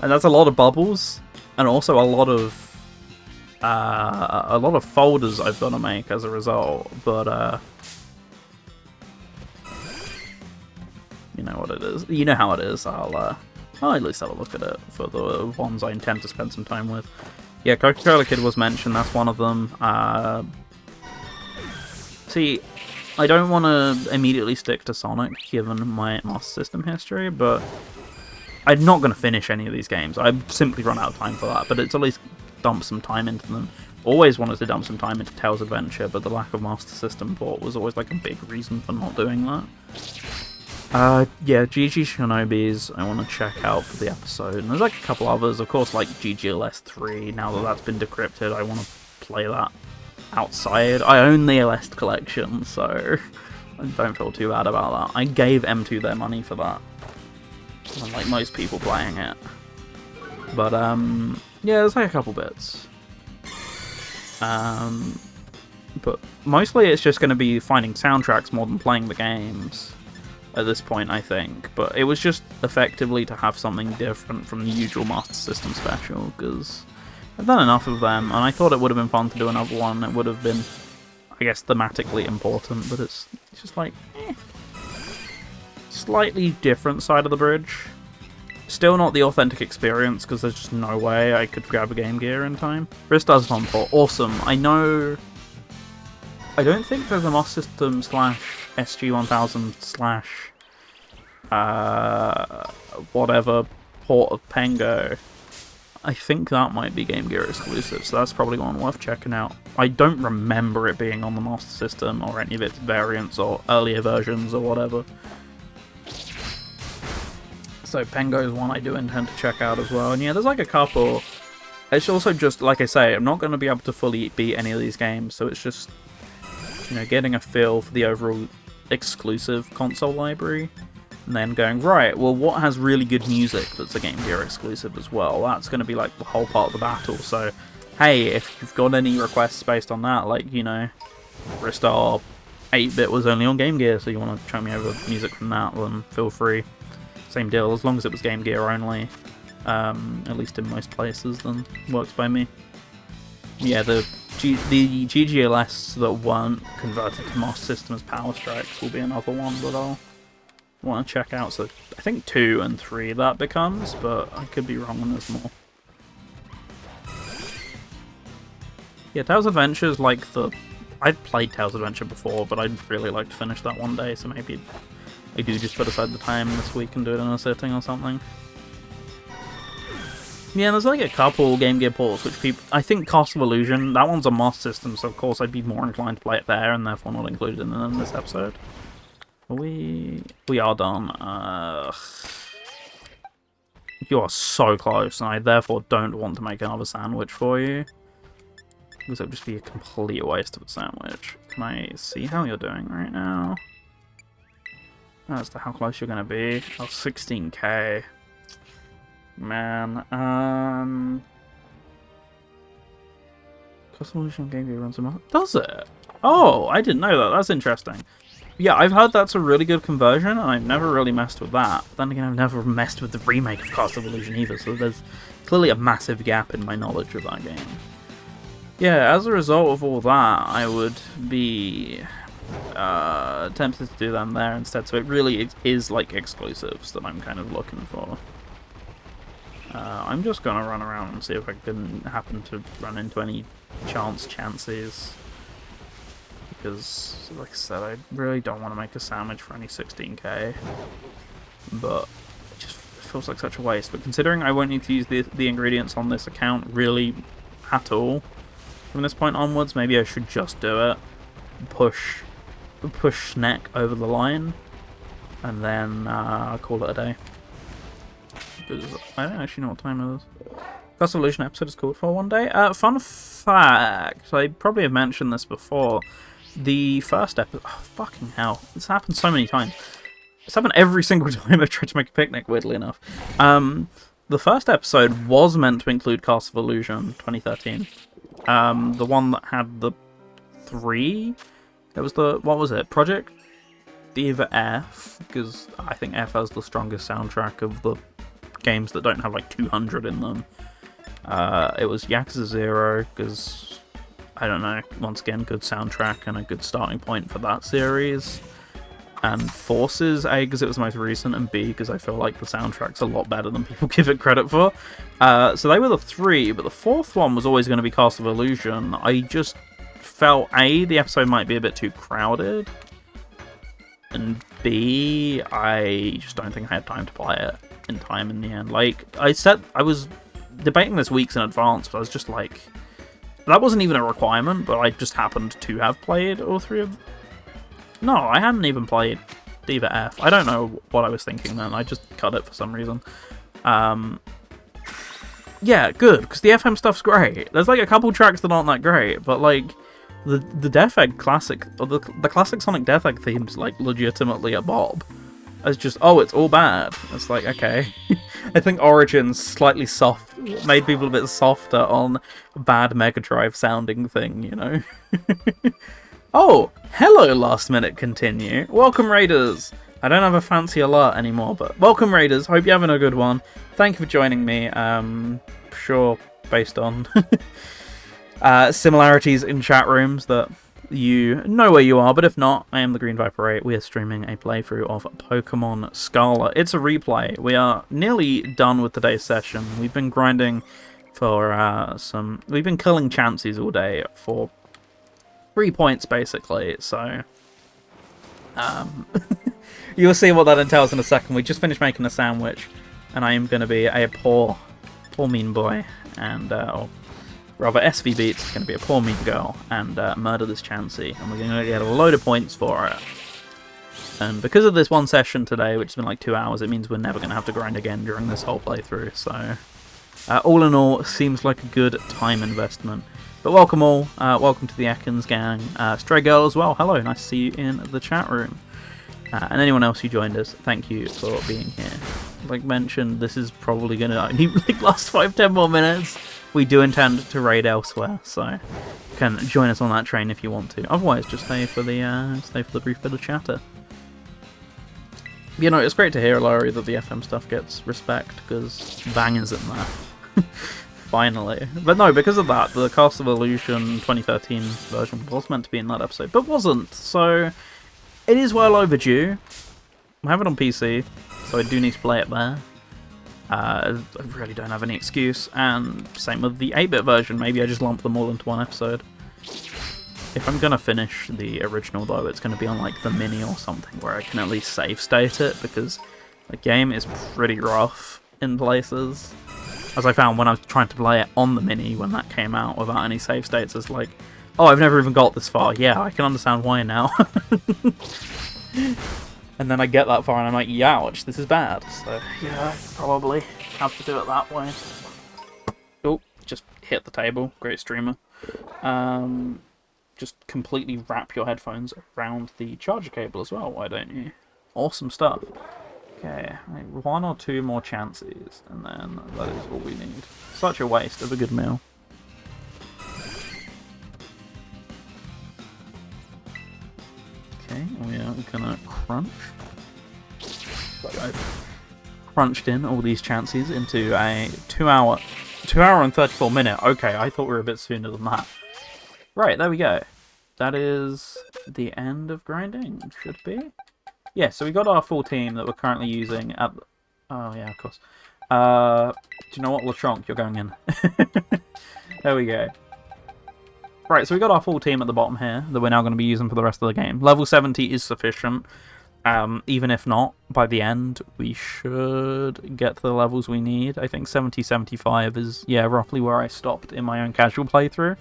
And that's a lot of bubbles, and also a lot of folders I've got to make as a result. But you know what it is. You know how it is. I'll at least have a look at it for the ones I intend to spend some time with. Yeah, Coca-Cola Kid was mentioned. That's one of them. See, I don't want to immediately stick to Sonic, given my Master System history, but I'm not going to finish any of these games. I've simply run out of time for that, but it's at least dump some time into them. Always wanted to dump some time into Tails Adventure, but the lack of Master System port was always like a big reason for not doing that. Yeah, GG Shinobis, I want to check out for the episode. And there's like a couple others, of course, like GGLS 3, now that that's been decrypted, I want to play that outside. I own the LS collection, so I don't feel too bad about that. I gave M2 their money for that, unlike most people playing it. But, yeah, there's like a couple bits. But mostly it's just going to be finding soundtracks more than playing the games at this point, I think. But it was just effectively to have something different from the usual Master System special, because I've done enough of them, and I thought it would have been fun to do another one. It would have been, I guess, thematically important, but it's just like, slightly different side of the bridge. Still not the authentic experience, because there's just no way I could grab a Game Gear in time. Ristar's Fun Port, awesome. I know, I don't think there's a Master System / SG-1000 / whatever port of Pengo. I think that might be Game Gear exclusive, so that's probably one worth checking out. I don't remember it being on the Master System, or any of its variants, or earlier versions, or whatever. So Pengo is one I do intend to check out as well. And yeah, there's like a couple. It's also just, like I say, I'm not going to be able to fully beat any of these games, so it's just, you know, getting a feel for the overall exclusive console library, and then going, right, well, what has really good music that's a Game Gear exclusive as well? That's going to be like the whole part of the battle. So, hey, if you've got any requests based on that, like, you know, Ristar 8-bit was only on Game Gear, so you want to show me over music from that, then feel free. Same deal, as long as it was Game Gear only, at least in most places, then works by me. Yeah, the GGLS that weren't converted to Master System as Power Strikes will be another one that I'll want to check out. So I think 2 and 3 that becomes, but I could be wrong and there's more. Yeah, Tails Adventure is like the... I'd played Tails Adventure before, but I'd really like to finish that one day, so maybe I do just put aside the time this week and do it in a sitting or something. Yeah, there's like a couple Game Gear ports which people... I think Cost of Illusion, that one's a Master System, so of course I'd be more inclined to play it there, and therefore not included in this episode. We are done. You are so close, and I therefore don't want to make another sandwich for you, because it would just be a complete waste of a sandwich. Can I see how you're doing right now? As to how close you're going to be. Oh, 16k. Man, Cost of Illusion Game Gear runs a month. Does it? Oh, I didn't know that. That's interesting. Yeah, I've heard that's a really good conversion, and I've never really messed with that. Then again, I've never messed with the remake of Cost of Illusion either, so there's clearly a massive gap in my knowledge of that game. Yeah, as a result of all that, I would be tempted to do them there instead, so it really is like exclusives that I'm kind of looking for. I'm just gonna run around and see if I can happen to run into any chances. Because, like I said, I really don't want to make a sandwich for any 16k. But it just feels like such a waste. But considering I won't need to use the ingredients on this account really at all, from this point onwards. Maybe I should just do it. Push Snack over the line, and then call it a day. Because I don't actually know what time it is. Class Evolution episode is called for one day. Fun fact, I probably have mentioned this before. The first episode... Oh, fucking hell. It's happened so many times. It's happened every single time I've tried to make a picnic, weirdly enough. The first episode was meant to include Cast of Illusion 2013. The one that had the 3... It was the... What was it? Project Diva F, because I think F has the strongest soundtrack of the games that don't have like 200 in them. It was Yakuza 0, because, I don't know, once again, good soundtrack and a good starting point for that series. And Forces, A, because it was the most recent, and B, because I feel like the soundtrack's a lot better than people give it credit for. So they were the 3, but the 4th one was always going to be Cast of Illusion. I just felt, A, the episode might be a bit too crowded, and B, I just don't think I had time to play it in time in the end. Like, I was debating this weeks in advance, but I was just like, that wasn't even a requirement, but I just happened to have played all 3 of... No, I hadn't even played Diva F. I don't know what I was thinking then, I just cut it for some reason. Yeah, good, because the FM stuff's great. There's like a couple tracks that aren't that great, but like, the Death Egg classic, or the classic Sonic Death Egg theme's like legitimately a bob. It's just, oh, it's all bad. It's like, okay. I think Origins slightly soft, made people a bit softer on bad Mega Drive sounding thing, you know? Oh, hello, Last Minute Continue. Welcome, Raiders. I don't have a fancy alert anymore, but welcome, Raiders. Hope you're having a good one. Thank you for joining me. Sure, based on similarities in chat rooms that you know where you are, but if not, I am the Green Viper 8. We are streaming a playthrough of Pokémon Scarlet. It's a replay. We are nearly done with today's session. We've been grinding for we've been killing chances all day for 3 points, basically, so you'll see what that entails in a second. We just finished making a sandwich, and I am going to be a poor mean boy, and or rather, SV Beats is going to be a poor mean girl and murder this Chansey, and we're going to get a load of points for it. And because of this one session today, which has been like 2 hours, it means we're never going to have to grind again during this whole playthrough, so all in all, seems like a good time investment. But welcome all, welcome to the Ekans gang, Stray Girl as well, hello, nice to see you in the chat room. And anyone else who joined us, thank you for being here. Like mentioned, this is probably going to only like, last 5-10 more minutes. We do intend to raid elsewhere, so you can join us on that train if you want to. Otherwise, just stay for the brief bit of chatter. You know, it's great to hear, Laurie, that the FM stuff gets respect, because bangers in there. Finally. But no, because of that, the Cast of Illusion 2013 version was meant to be in that episode, but wasn't, so it is well overdue. I have it on PC, so I do need to play it there. I really don't have any excuse, and same with the 8-bit version. Maybe I just lump them all into one episode. If I'm going to finish the original, though, it's going to be on like the mini or something where I can at least save state it, because the game is pretty rough in places. As I found when I was trying to play it on the mini when that came out without any save states, it's like, oh, I've never even got this far. Yeah, I can understand why now. And then I get that far and I'm like, youch, this is bad. So, yeah, I probably have to do it that way. Oh, just hit the table. Great streamer. Just completely wrap your headphones around the charger cable as well, why don't you? Awesome stuff. Okay, like 1 or 2 more chances, and then that is all we need. Such a waste of a good meal. Okay, we are gonna crunch. I've crunched in all these chances into a 2 hour and 34 minute. Okay, I thought we were a bit sooner than that. Right, there we go. That is the end of grinding, should be. Yeah, so we got our full team that we're currently using at... Oh, yeah, of course. Do you know what, Lechonk, you're going in. There we go. Right, so we got our full team at the bottom here that we're now going to be using for the rest of the game. Level 70 is sufficient. Even if not, by the end, we should get to the levels we need. I think 70-75 is, yeah, roughly where I stopped in my own casual playthrough.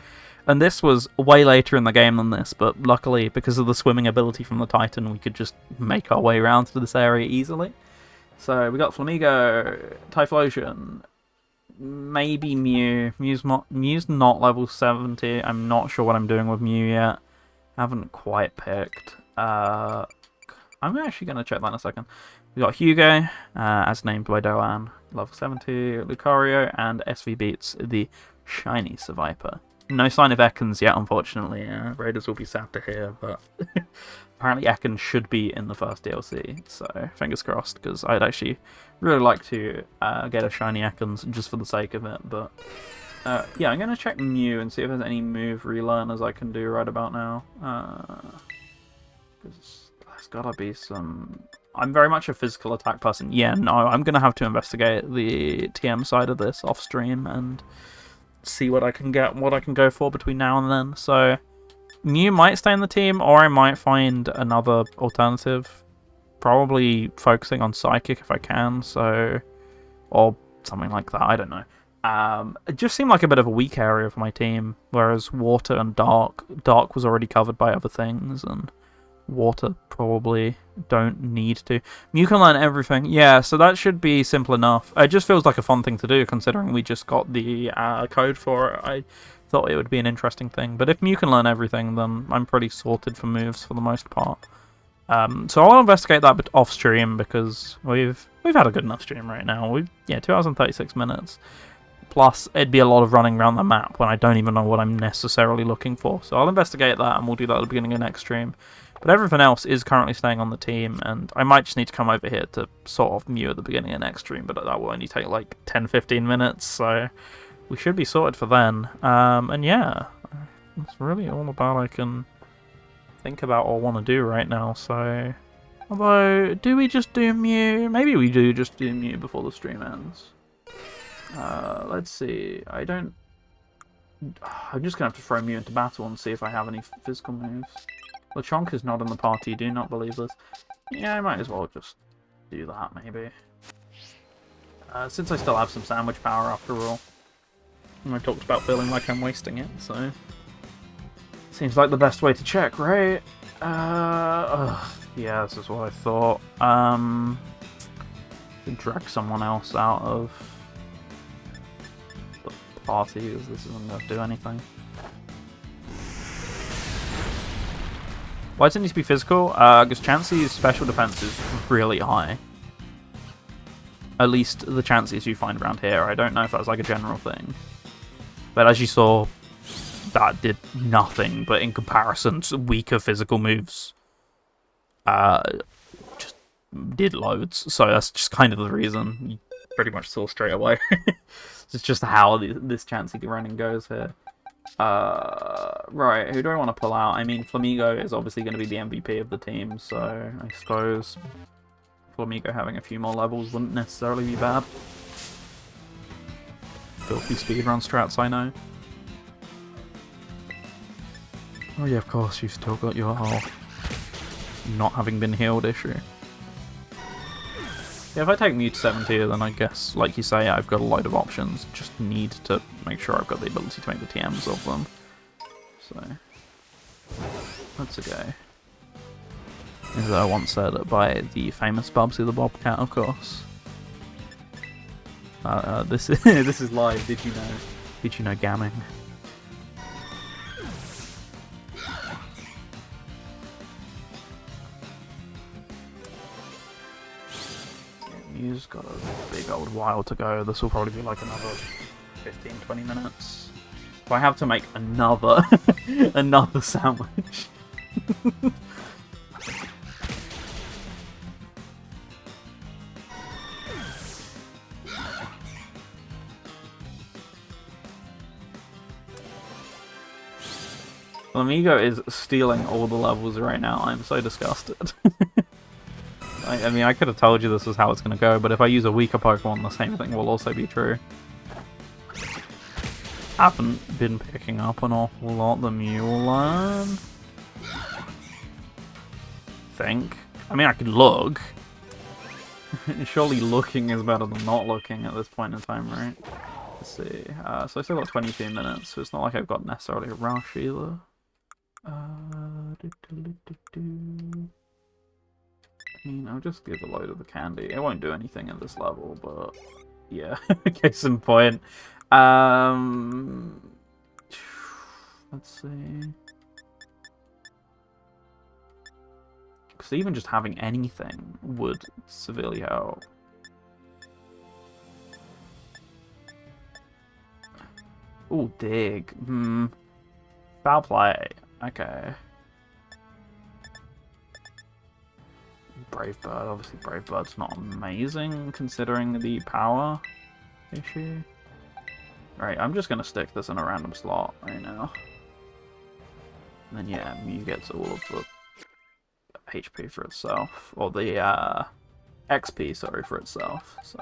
And this was way later in the game than this, but luckily, because of the swimming ability from the Titan, we could just make our way around to this area easily. So we got Flamigo, Typhlosion, maybe Mew. Mew's not level 70. I'm not sure what I'm doing with Mew yet. Haven't quite picked. I'm actually going to check that in a second. We got Hugo, as named by Doan, level 70, Lucario, and SV Beats, the shiny Survivor. No sign of Ekans yet, unfortunately. Raiders will be sad to hear, but apparently Ekans should be in the first DLC, so fingers crossed, because I'd actually really like to get a shiny Ekans just for the sake of it, but yeah, I'm going to check Mew and see if there's any move relearners I can do right about now, because there's got to be some... I'm very much a physical attack person. Yeah, no, I'm going to have to investigate the TM side of this off-stream and see what I can get, what I can go for between now and then. So Mew might stay in the team, or I might find another alternative. Probably focusing on Psychic if I can, so, or something like that, I don't know. It just seemed like a bit of a weak area for my team, whereas Water and Dark was already covered by other things, and Water probably don't need to. Mew can learn everything. Yeah, so that should be simple enough. It just feels like a fun thing to do, considering we just got the code for it. I thought it would be an interesting thing. But if Mew can learn everything, then I'm pretty sorted for moves for the most part. So I'll investigate that bit off stream, because we've had a good enough stream right now. 2 hours and 36 minutes. Plus, it'd be a lot of running around the map when I don't even know what I'm necessarily looking for. So I'll investigate that, and we'll do that at the beginning of next stream. But everything else is currently staying on the team, and I might just need to come over here to sort of Mew at the beginning of next stream, but that will only take like 10-15 minutes, so we should be sorted for then. And yeah, it's really all about I can think about or want to do right now, so... Although, do we just do Mew? Maybe we do just do Mew before the stream ends. Let's see, I'm just going to have to throw Mew into battle and see if I have any physical moves. Lechonk is not in the party, do not believe this. Yeah, I might as well just do that, maybe. Since I still have some sandwich power after all. And I talked about feeling like I'm wasting it, so... Seems like the best way to check, right? Yeah, this is what I thought. Could drag someone else out of the party, because this isn't going to do anything. Why does it need to be physical? Because Chansey's special defense is really high. At least the Chanseys you find around here. I don't know if that's like a general thing. But as you saw, that did nothing, but in comparison to weaker physical moves, just did loads. So that's just kind of the reason. You pretty much saw straight away. It's just how this Chansey running goes here. Right, who do I want to pull out? I mean, Flamigo is obviously going to be the MVP of the team, so I suppose Flamigo having a few more levels wouldn't necessarily be bad. Filthy speedrun strats, I know. Oh yeah, of course, you've still got your whole not having been healed issue. Yeah, if I take Mew to 70, then I guess, like you say, I've got a load of options. Just need to make sure I've got the ability to make the TMs of them. So, let's go. As I once said by the famous Bubsy the Bobcat, of course. This is this is live. Did you know? Did you know gamming? Mew's got a big old while to go. This will probably be like another 15-20 minutes. If I have to make another another sandwich. Flamigo is stealing all the levels right now. I'm so disgusted. I mean, I could have told you this is how it's going to go, but if I use a weaker Pokemon, the same thing will also be true. Haven't been picking up an awful lot the Mulan. Think. I mean, I could look. Surely looking is better than not looking at this point in time, right? Let's see. So I still got 22 minutes, so it's not like I've got necessarily a rush either. I mean, I'll just give a load of the candy. It won't do anything at this level, but yeah, case in point. Let's see. Because even just having anything would severely help. Ooh, dig. Foul play. Okay. Brave Bird. Obviously, Brave Bird's not amazing considering the power issue. Right, I'm just going to stick this in a random slot right now. And then, yeah, Mew gets all of the HP for itself. Or the XP, sorry, for itself. So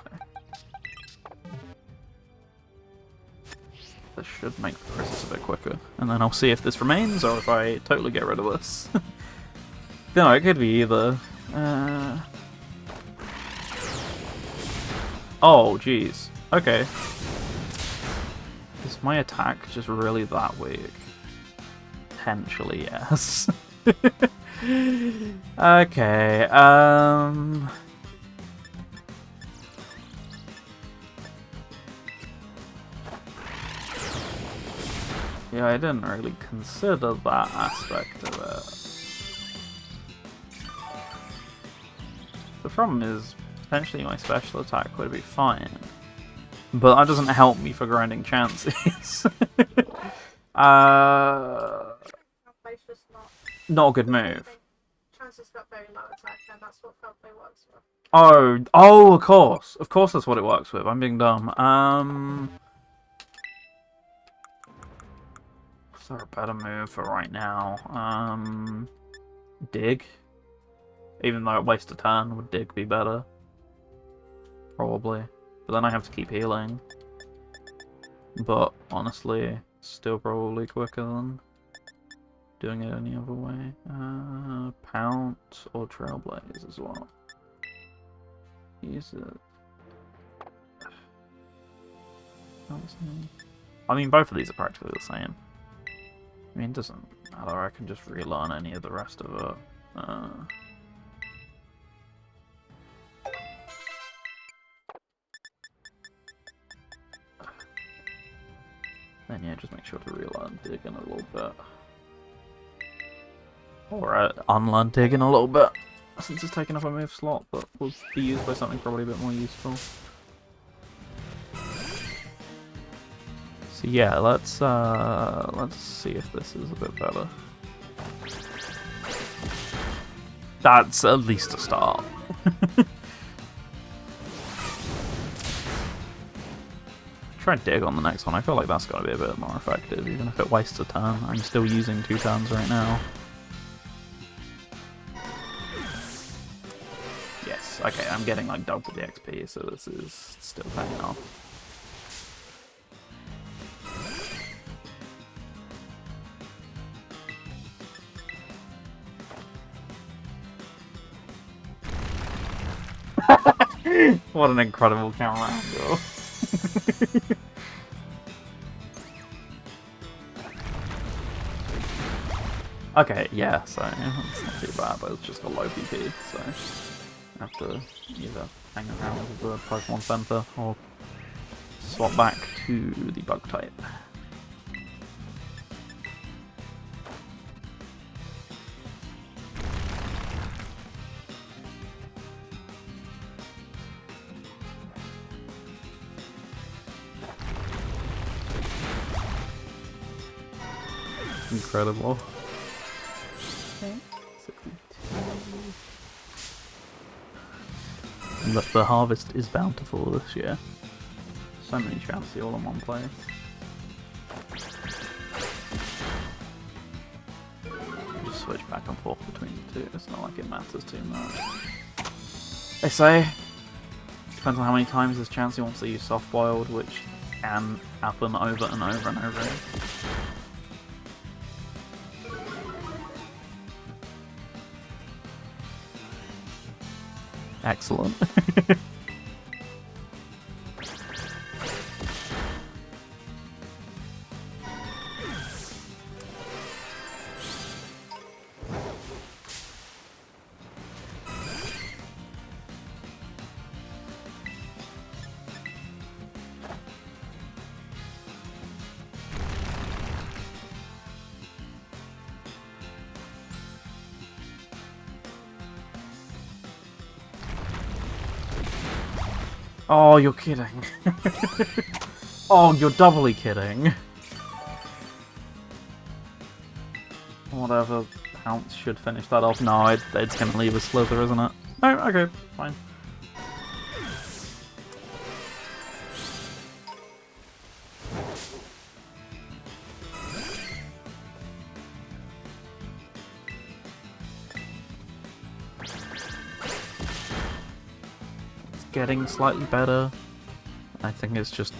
this should make the process a bit quicker. And then I'll see if this remains or if I totally get rid of this. No, it could be either. Oh, jeez. Okay. Is my attack just really that weak? Potentially, yes. Okay, yeah, I didn't really consider that aspect of it. The problem is, potentially my special attack would be fine. But that doesn't help me for grinding chances. Not a good move. Chances got very low attack, and that's what foul play works with. Oh, of course. Of course that's what it works with. I'm being dumb. Is there a better move for right now? Dig? Even though it wastes a turn, would Dig be better? Probably. But then I have to keep healing. But, honestly, still probably quicker than doing it any other way. Pounce or Trailblaze as well. Use it. I mean, both of these are practically the same. I mean, it doesn't matter, I can just relearn any of the rest of it. Then yeah, just make sure to relearn Dig in a little bit. Or unlearn Dig in a little bit, since it's taking up a move slot, but will be used by something probably a bit more useful. So yeah, let's see if this is a bit better. That's at least a start. Try and Dig on the next one. I feel like that's got to be a bit more effective, even if it wastes a turn. I'm still using 2 turns right now. Yes, okay, I'm getting like double the XP, so this is still paying off. What an incredible camera angle. Okay, yeah, so it's not too bad, but it's just a low PP, so I have to either hang around with the Pokemon Center or swap back to the bug type. Incredible. Okay. 62. The harvest is bountiful this year. So many Chansey all in one place. Just switch back and forth between the two. It's not like it matters too much. They say depends on how many times this Chansey wants to use soft boiled, which can happen over and over and over again. Excellent. Oh, you're kidding. Oh, you're doubly kidding. Whatever. Pounce should finish that off. No, it's going to leave a slither, isn't it? No, okay, fine. It's getting slightly better. I think it's just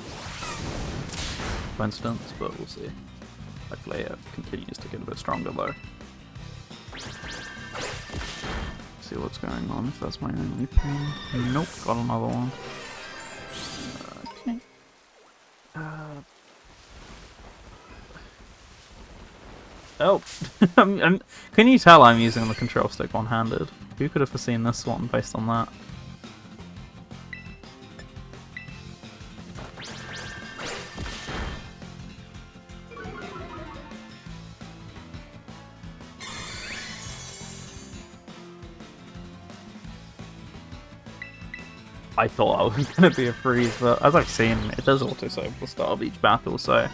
coincidence, but we'll see. Hopefully it continues to get a bit stronger though. See what's going on, if that's my only pain. Nope, got another one. Okay. Oh! Can you tell I'm using the control stick one-handed? Who could have foreseen this one based on that? I thought I was going to be a freeze, but as I've seen, it does auto-save at the start of each battle, so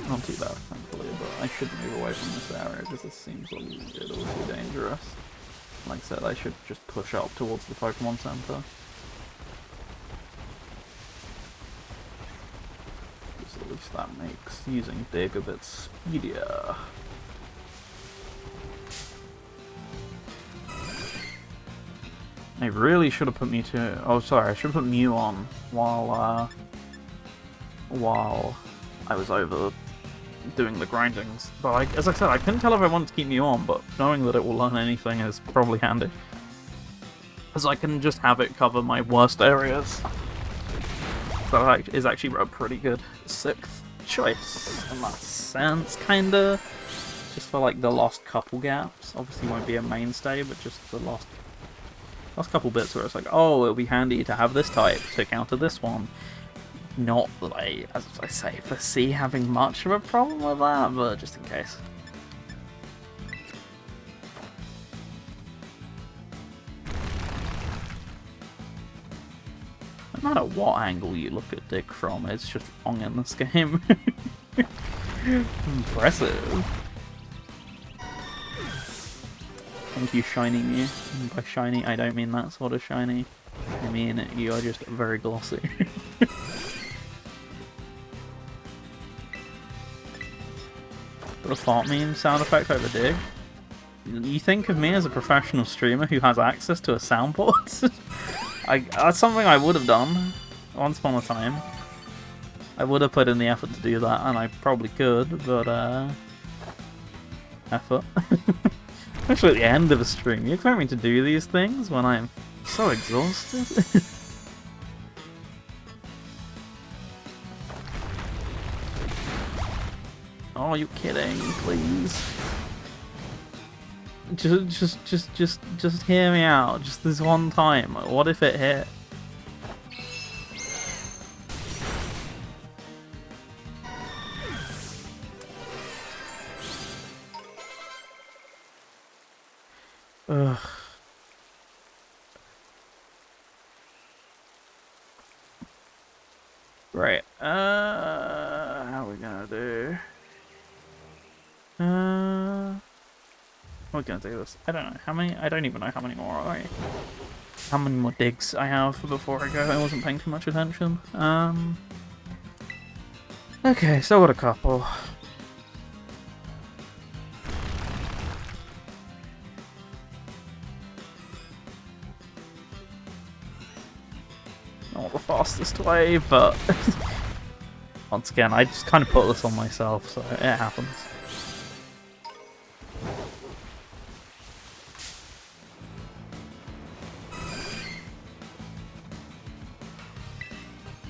not too bad, thankfully, but I should move away from this area because this seems a little too dangerous. Like I said, I should just push up towards the Pokémon Center. Because at least that makes using Dig a bit speedier. I really should have put Mewtwo. Oh, sorry, I should have put Mew on while I was over doing the grindings. But as I said, I couldn't tell if I wanted to keep Mew on, but knowing that it will learn anything is probably handy. As I can just have it cover my worst areas. So that is actually a pretty good 6th choice in that sense, kinda. Just for like the last couple gaps. Obviously won't be a mainstay, but just the last couple bits where it's like, oh, it'll be handy to have this type to counter this one. Not that I, as I say, foresee having much of a problem with that, but just in case. No matter what angle you look at Dick from, it's just wrong in this game. Impressive. Thank you, shiny Mew. And by shiny, I don't mean that sort of shiny. I mean, you are just very glossy. The fart meme sound effect over Dig? You think of me as a professional streamer who has access to a soundboard? That's something I would have done once upon a time. I would have put in the effort to do that, and I probably could, but effort. Especially at the end of a stream. You expect me to do these things when I'm so exhausted? Oh, you're kidding, please. Just hear me out. Just this one time. What if it hit? Ugh. Right. How are we gonna do? We're gonna do this. I don't know how many. I don't even know how many more are there. How many more digs I have before I go? I wasn't paying too much attention. Okay, so what a couple. Not the fastest way, but once again, I just kind of put this on myself, so it happens.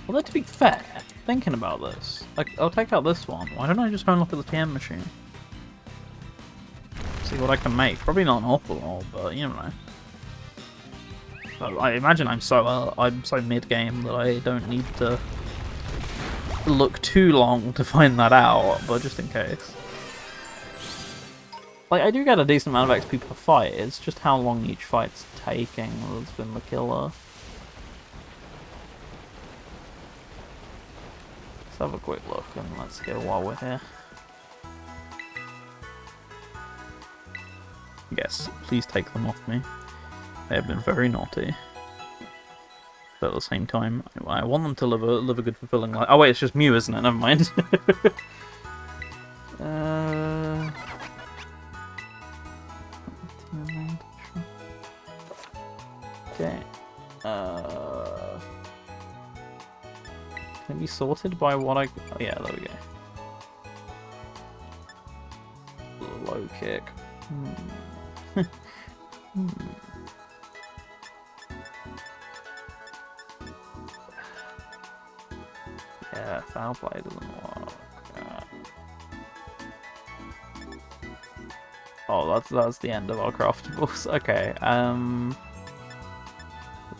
Although, to be fair, thinking about this, like, I'll take out this one. Why don't I just go and look at the TM machine? See what I can make. Probably not an awful lot, but you never know. But I imagine I'm so mid-game that I don't need to look too long to find that out, but just in case. Like, I do get a decent amount of XP per fight, it's just how long each fight's taking that's been the killer. Let's have a quick look and let's go while we're here. Yes, please take them off me. They have been very naughty. But at the same time, I want them to live a good, fulfilling life. Oh wait, it's just Mew, isn't it? Never mind. Okay. Can it be sorted by what I... Oh, yeah, there we go. Low kick. Yeah, foul play doesn't work. Oh, that's the end of our craftables. Okay,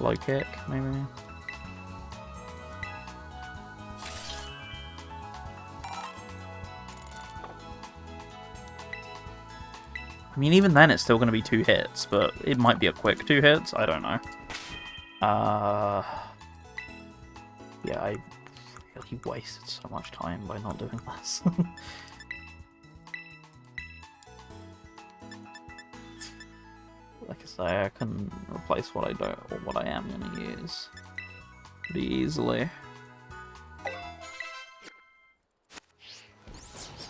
low kick, maybe? I mean, even then it's still going to be 2 hits, but it might be a quick 2 hits, I don't know. Yeah, I really wasted so much time by not doing this. Like I say, I can replace what I don't, or what I am going to use pretty easily.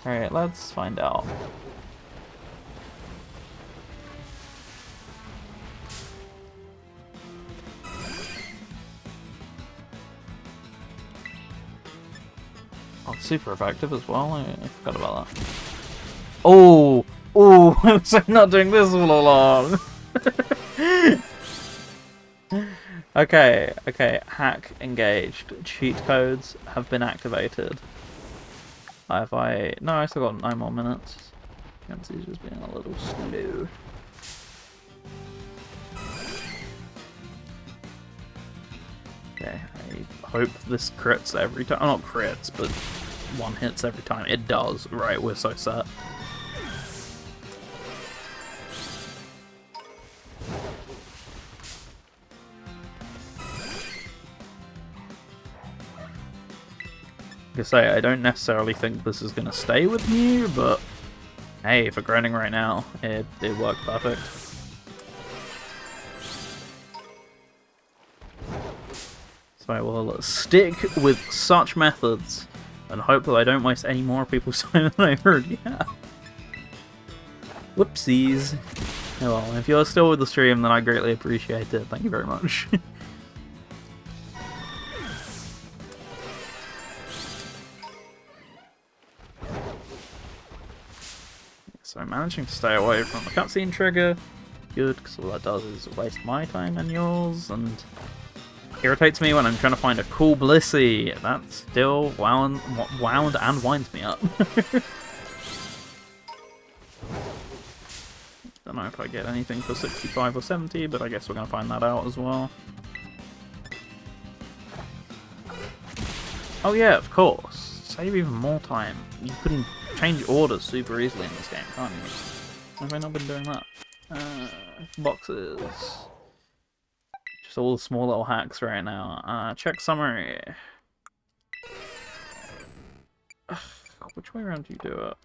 Alright, let's find out. Oh, super effective as well. I forgot about that. Oh! Oh! I was not doing this all along! Okay, okay. Hack engaged. Cheat codes have been activated. Have I... No, I still got 9 more minutes. Fancy's just being a little slow. Okay, I hope this crits every time. Oh, not crits, but 1 hits every time. It does. Right, we're so set. Like I say, I don't necessarily think this is going to stay with me, but hey, for grinding right now, it worked perfect. So I will stick with such methods and hope that I don't waste any more people's time than I already have. Whoopsies. Oh well, if you're still with the stream, then I greatly appreciate it. Thank you very much. So I'm managing to stay away from the cutscene trigger. Good, because all that does is waste my time and yours, and irritates me when I'm trying to find a cool Blissey. That still wound and winds me up. Don't know if I get anything for 65 or 70, but I guess we're going to find that out as well. Oh yeah, of course. Save even more time. You can change orders super easily in this game, can't you? Have I not been doing that? Boxes. Just all the small little hacks right now. Check summary. Ugh, which way around do you do it?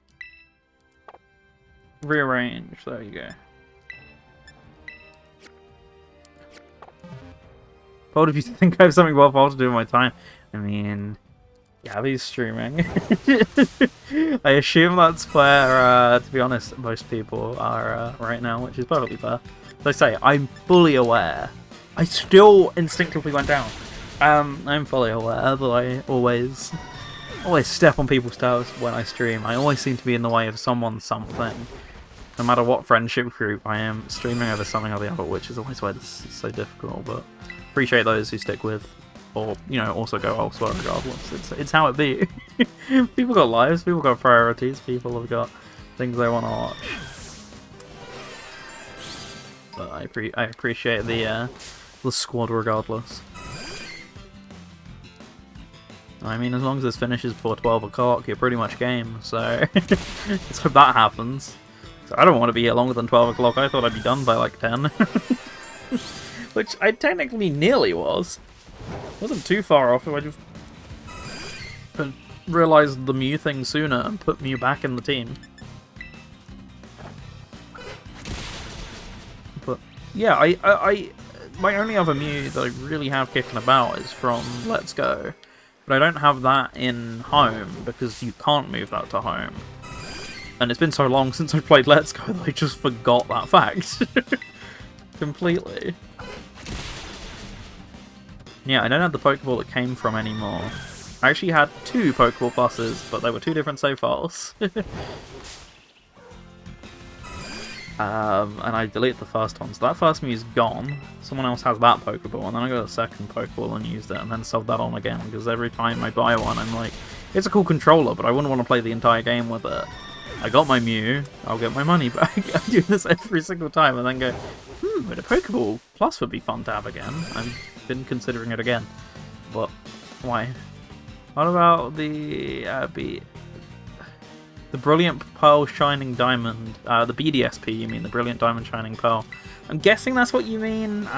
Rearrange, there you go. What if you think I have something worthwhile to do with my time? I mean, Gabby's streaming. I assume that's where, to be honest, most people are right now, which is perfectly fair. As I say, I'm fully aware. I still instinctively went down. I'm fully aware that I always step on people's toes when I stream. I always seem to be in the way of someone's something. No matter what friendship group I am streaming over something or the other, which is always why this is so difficult, but appreciate those who stick with, or, you know, also go elsewhere regardless. It's how it be. People got lives, people got priorities, people have got things they want to watch. But I appreciate the squad regardless. I mean, as long as this finishes before 12 o'clock, you're pretty much game, so let's hope that happens. So I don't want to be here longer than 12 o'clock. I thought I'd be done by like 10. Which I technically nearly was. Wasn't too far off if I just realised the Mew thing sooner and put Mew back in the team. But yeah, I my only other Mew that I really have kicking about is from Let's Go. But I don't have that in home because you can't move that to home. And it's been so long since I played Let's Go that I just forgot that fact. Completely. Yeah, I don't have the Pokeball it came from anymore. I actually had 2 Pokeball pluses, but they were 2 different save files. And I deleted the first one, so that first Mew's gone. Someone else has that Pokeball, and then I got a second Pokeball and used it, and then sold that on again, because every time I buy one, I'm like, it's a cool controller, but I wouldn't want to play the entire game with it. I got my Mew, I'll get my money back. I do this every single time, and then go, but a Pokeball Plus would be fun to have again. I've been considering it again, but why? What about the Brilliant Pearl Shining Diamond, the BDSP, you mean, the Brilliant Diamond Shining Pearl. I'm guessing that's what you mean.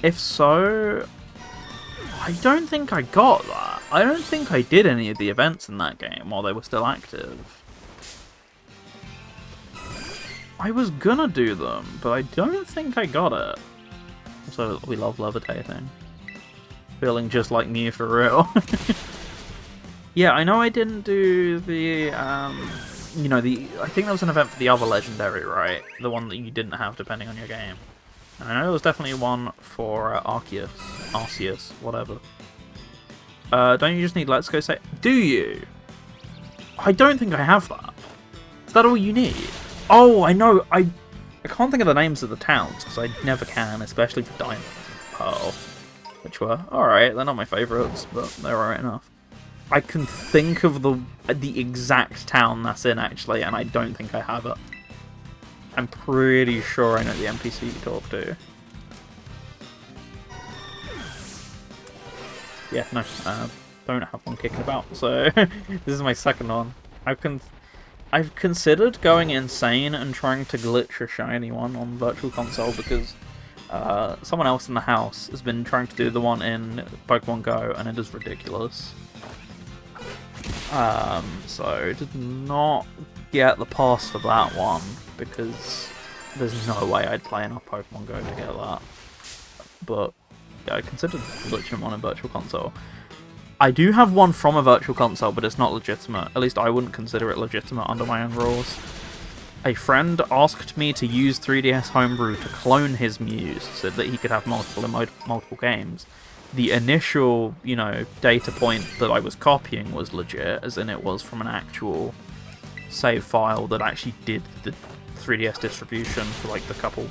If so, I don't think I got that. I don't think I did any of the events in that game while they were still active. I was gonna do them, but I don't think I got it. Also, we love levitating. Feeling just like Mew for real. Yeah, I know I didn't do the, you know, I think there was an event for the other legendary, right? The one that you didn't have depending on your game. And I know there was definitely one for Arceus, whatever. Don't you just need Let's Go say? Do you? I don't think I have that. Is that all you need? Oh, I know, I can't think of the names of the towns, because I never can, especially for Diamond and Pearl. Which were alright, they're not my favourites, but they're alright enough. I can think of the exact town that's in, actually, and I don't think I have it. I'm pretty sure I know the NPC you talk to. Yeah, no, don't have one kicking about, so this is my second one. I've considered going insane and trying to glitch a shiny one on Virtual Console because someone else in the house has been trying to do the one in Pokemon Go, and it is ridiculous. So did not get the pass for that one because there's no way I'd play enough Pokemon Go to get that. But yeah, I considered glitching one in Virtual Console. I do have one from a Virtual Console, but it's not legitimate. At least I wouldn't consider it legitimate under my own rules. A friend asked me to use 3DS Homebrew to clone his Mews so that he could have multiple games. The initial, you know, data point that I was copying was legit, as in it was from an actual save file that actually did the 3DS distribution for like the couple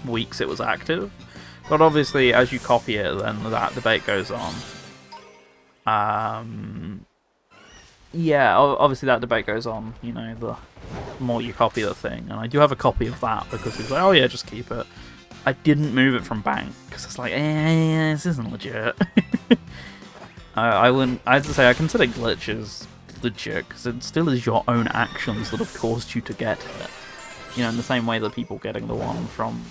weeks it was active. But obviously, as you copy it, then that debate goes on. Yeah, obviously that debate goes on, you know, the more you copy the thing. And I do have a copy of that because it's like, oh yeah, just keep it. I didn't move it from bank because it's like, this isn't legit. I wouldn't. I have to say, I consider glitches legit because it still is your own actions that have caused you to get it. You know, in the same way that people getting the one from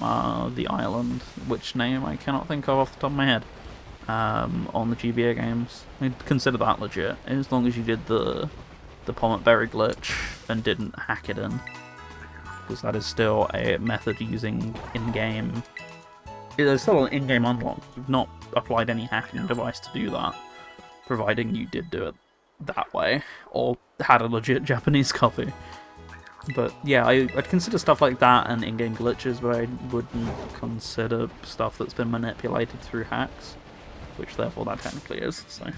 the island, which name I cannot think of off the top of my head, on the GBA games. I'd consider that legit as long as you did the Pommet Berry glitch and didn't hack it in. Because that is still a method using in-game... There's still an in-game unlock. You've not applied any hacking device to do that, providing you did do it that way, or had a legit Japanese copy. But yeah, I'd consider stuff like that and in-game glitches, but I wouldn't consider stuff that's been manipulated through hacks, which therefore that technically is, so...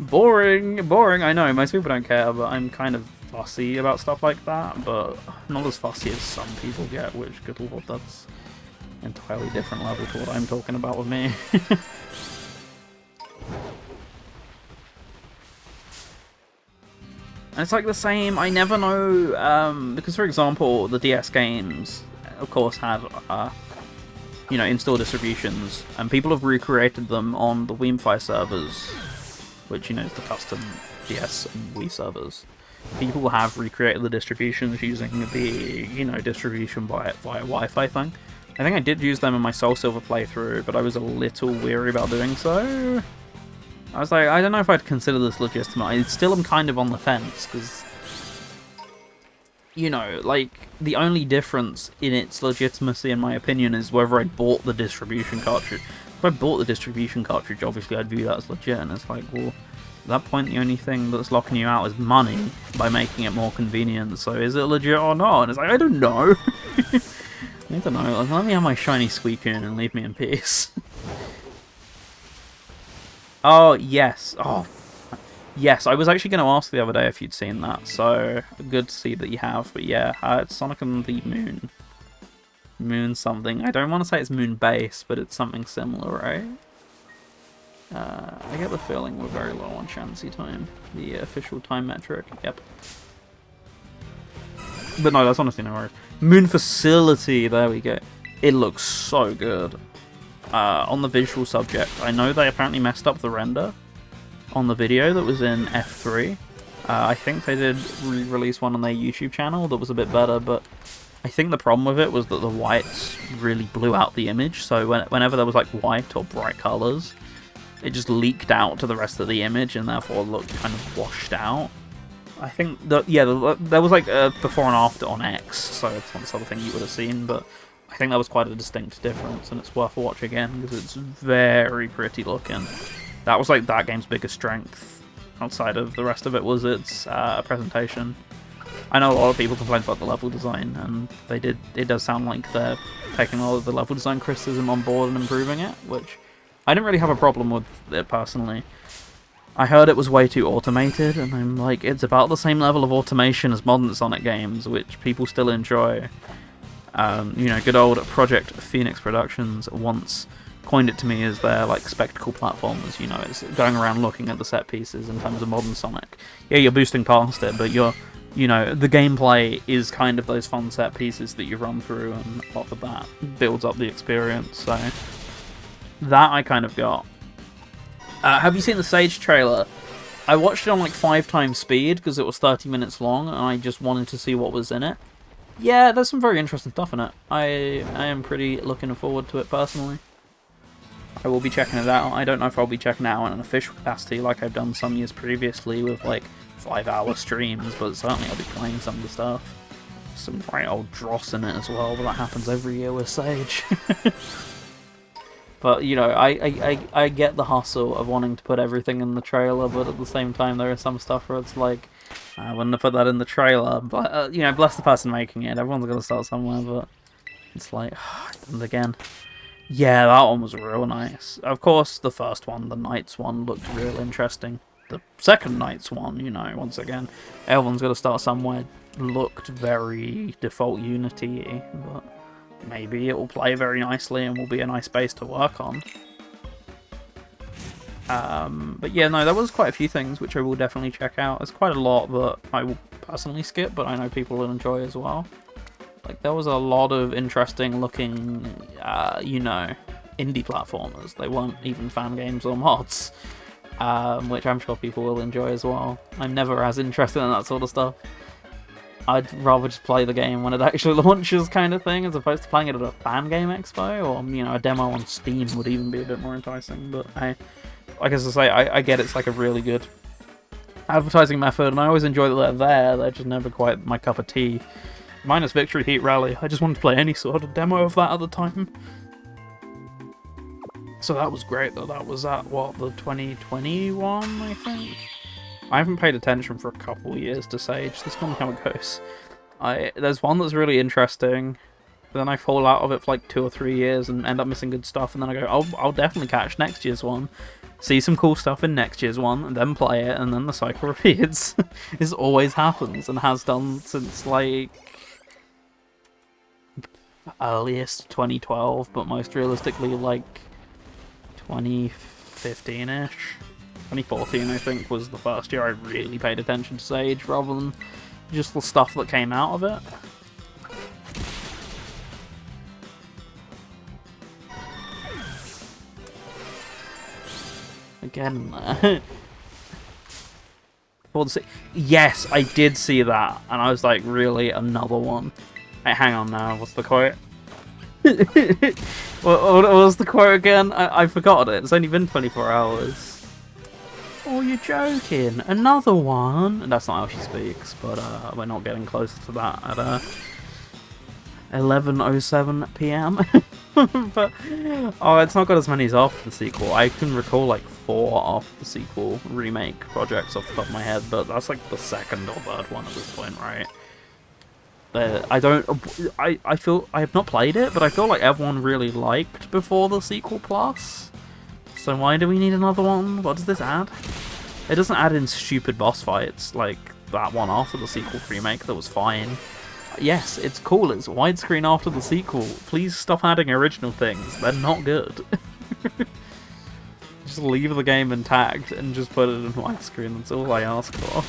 Boring, I know, most people don't care, but I'm kind of fussy about stuff like that, but not as fussy as some people get, which, good lord, that's an entirely different level to what I'm talking about with me. And it's like the same, I never know, because for example, the DS games, of course, have, you know, in-store distributions, and people have recreated them on the Wiimfi servers, which, you know, is the custom DS and Wii servers. People have recreated the distributions using the, you know, distribution via Wi-Fi thing. I think I did use them in my Soul Silver playthrough, but I was a little weary about doing so. I was like, I don't know if I'd consider this legitimate. I still am kind of on the fence, because, you know, like, the only difference in its legitimacy, in my opinion, is whether I bought the distribution cartridge. If I bought the distribution cartridge, obviously I'd view that as legit, and it's like, well, at that point the only thing that's locking you out is money by making it more convenient, so is it legit or not? And it's like, I don't know. I don't know, like, let me have my shiny Suicune and leave me in peace. Oh, yes. Oh, yes. I was actually going to ask the other day if you'd seen that, so good to see that you have. But yeah, it's Sonic and the Moon. Moon something. I don't want to say it's Moon Base, but it's something similar, right? I get the feeling we're very low on Chansey time. The official time metric. Yep. But no, that's honestly no worries. Moon Facility. There we go. It looks so good. On the visual subject, I know they apparently messed up the render on the video that was in F3. I think they did release one on their YouTube channel that was a bit better, but I think the problem with it was that the whites really blew out the image, so whenever there was like white or bright colours, it just leaked out to the rest of the image and therefore looked kind of washed out. I think that, yeah, there was like a before and after on X, so it's not the sort of thing you would have seen, but I think that was quite a distinct difference, and it's worth a watch again, because it's very pretty looking. That was like that game's biggest strength, outside of the rest of it, was its presentation. I know a lot of people complained about the level design, and it does sound like they're taking all of the level design criticism on board and improving it, which I didn't really have a problem with it personally. I heard it was way too automated, and I'm like, it's about the same level of automation as modern Sonic games, which people still enjoy. You know, good old Project Phoenix Productions once coined it to me as their, like, spectacle platformers. You know, it's going around looking at the set pieces in terms of modern Sonic. Yeah, you're boosting past it, but you know, the gameplay is kind of those fun set pieces that you run through, and a lot of that builds up the experience, so that I kind of got. Have you seen the Sage trailer? I watched it on like 5 times speed because it was 30 minutes long, and I just wanted to see what was in it. Yeah, there's some very interesting stuff in it. I am pretty looking forward to it personally. I will be checking it out. I don't know if I'll be checking it out in an official capacity like I've done some years previously with like 5-hour streams, but certainly I'll be playing some of the stuff. Some right old dross in it as well, but that happens every year with Sage. But, you know, I get the hustle of wanting to put everything in the trailer, but at the same time there is some stuff where it's like, I wouldn't have put that in the trailer, but, you know, bless the person making it. Everyone's got to start somewhere, but it's like, and again. Yeah, that one was real nice. Of course, the first one, the Knights one, looked real interesting. The second Knights one, you know, once again, everyone's got to start somewhere, looked very default Unity-y, but maybe it will play very nicely and will be a nice base to work on. But yeah, no, there was quite a few things which I will definitely check out. There's quite a lot that I will personally skip, but I know people will enjoy as well. Like, there was a lot of interesting looking, you know, indie platformers. They weren't even fan games or mods, which I'm sure people will enjoy as well. I'm never as interested in that sort of stuff. I'd rather just play the game when it actually launches, kind of thing, as opposed to playing it at a fan game expo, or, you know, a demo on Steam would even be a bit more enticing. But like as I say, I get it's like a really good advertising method, and I always enjoy that they're there. They're just never quite my cup of tea. Minus Victory Heat Rally, I just wanted to play any sort of demo of that at the time. So that was great, though. That was at, what, the 2021, I think? I haven't paid attention for a couple of years to Sage. That's normally how it goes. There's one that's really interesting, but then I fall out of it for like 2 or 3 years and end up missing good stuff, and then I go, I'll definitely catch next year's one. See some cool stuff in next year's one, and then play it, and then the cycle repeats. This always happens, and has done since, like, earliest 2012, but most realistically, like, 2015-ish. 2014, I think, was the first year I really paid attention to Sage, rather than just the stuff that came out of it. Again, yes, I did see that, and I was like, really, another one? Hey, hang on now, what's the quote? what was the quote again? I forgot it, it's only been 24 hours. you're joking. Another one? That's not how she speaks, but we're not getting closer to that at 11:07 p.m. But oh, it's not got as many as after the sequel. I can recall like 4 after the sequel remake projects off the top of my head, but that's like the second or third one at this point, right? I feel I have not played it, but I feel like everyone really liked before the sequel plus. So why do we need another one? What does this add? It doesn't add in stupid boss fights like that one after the sequel remake that was fine. Yes, it's cool, it's widescreen after the sequel. Please stop adding original things, they're not good. Just leave the game intact and just put it in widescreen, that's all I ask for.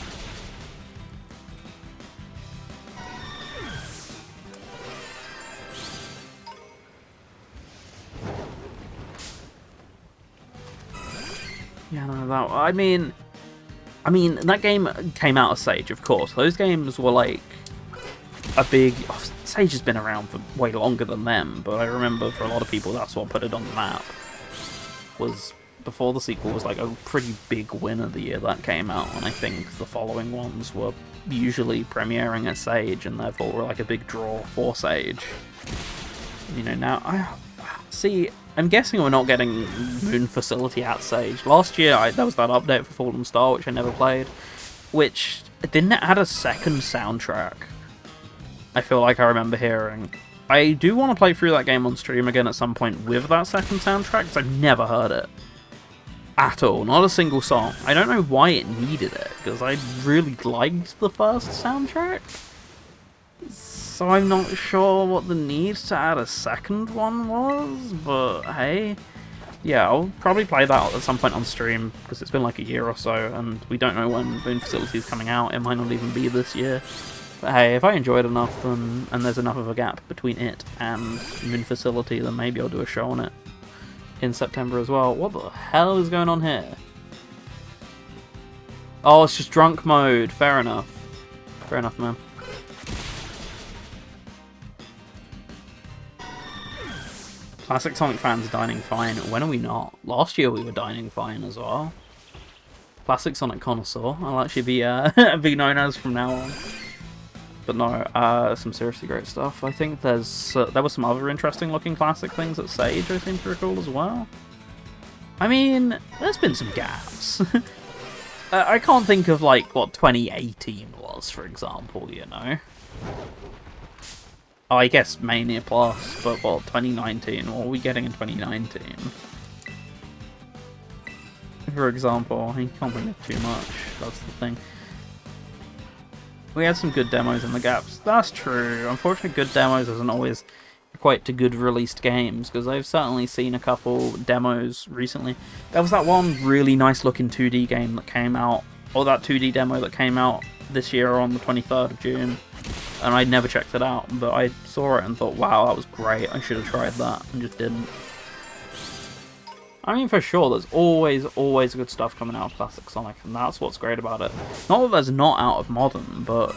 Yeah, no, that, I mean, that game came out of Sage, of course. Those games were like a big... Oh, Sage has been around for way longer than them, but I remember for a lot of people that's what put it on the map. Was before the sequel was like a pretty big winner the year that came out, and I think the following ones were usually premiering at Sage, and therefore were like a big draw for Sage. You know, now see, I'm guessing we're not getting Moon Facility at Sage. Last year, there was that update for Fallen Star, which I never played, which didn't it add a second soundtrack? I feel like I remember hearing. I do want to play through that game on stream again at some point with that second soundtrack, because I've never heard it. At all. Not a single song. I don't know why it needed it, because I really liked the first soundtrack. So I'm not sure what the need to add a second one was, but hey. Yeah, I'll probably play that at some point on stream, because it's been like a year or so, and we don't know when Moon Facility is coming out. It might not even be this year. But hey, if I enjoy it enough, then, and there's enough of a gap between it and Moon Facility, then maybe I'll do a show on it in September as well. What the hell is going on here? Oh, it's just drunk mode. Fair enough. Fair enough, man. Classic Sonic fans dining fine. When are we not? Last year we were dining fine as well. Classic Sonic connoisseur. I'll actually be be known as from now on. But no, some seriously great stuff. I think there were some other interesting looking classic things at Sage I seem to recall as well. I mean, there's been some gaps. I can't think of like what 2018 was, for example, you know. Oh, I guess Mania Plus, but what, 2019? What are we getting in 2019? For example, I can't think of too much, that's the thing. We had some good demos in the gaps. That's true. Unfortunately, good demos isn't always equate to good released games, because I've certainly seen a couple demos recently. There was that one really nice looking 2D game that came out, or that 2D demo that came out this year on the 23rd of June, and I'd never checked it out, but I saw it and thought, wow, that was great, I should have tried that, and just didn't. I mean, for sure, there's always good stuff coming out of Classic Sonic, and that's what's great about it. Not that there's not out of Modern, but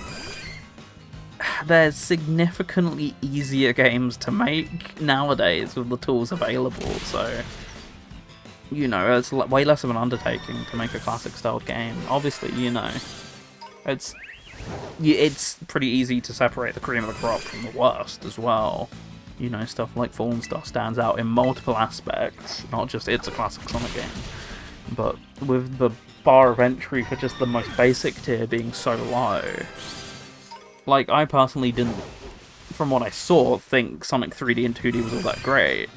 there's significantly easier games to make nowadays with the tools available, so, you know, it's way less of an undertaking to make a classic-styled game. Obviously, you know, it's pretty easy to separate the cream of the crop from the worst as well. You know, stuff like Fallen Star stands out in multiple aspects, not just it's a classic Sonic game, but with the bar of entry for just the most basic tier being so low. Like, I personally didn't, from what I saw, think Sonic 3D and 2D was all that great,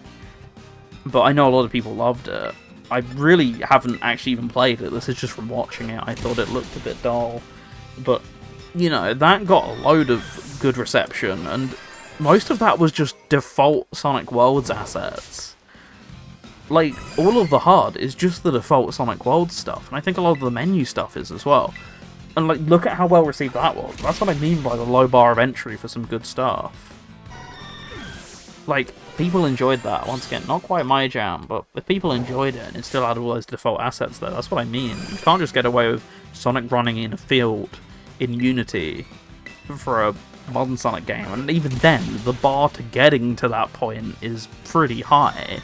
but I know a lot of people loved it. I really haven't actually even played it, this is just from watching it. I thought it looked a bit dull, but, you know, that got a load of good reception, and most of that was just default Sonic Worlds assets. Like, all of the HUD is just the default Sonic Worlds stuff, and I think a lot of the menu stuff is as well. And, like, look at how well received that was. That's what I mean by the low bar of entry for some good stuff. Like, people enjoyed that. Once again, not quite my jam, but if people enjoyed it and it still had all those default assets there, that's what I mean. You can't just get away with Sonic running in a field in Unity for a modern Sonic game, and even then, the bar to getting to that point is pretty high.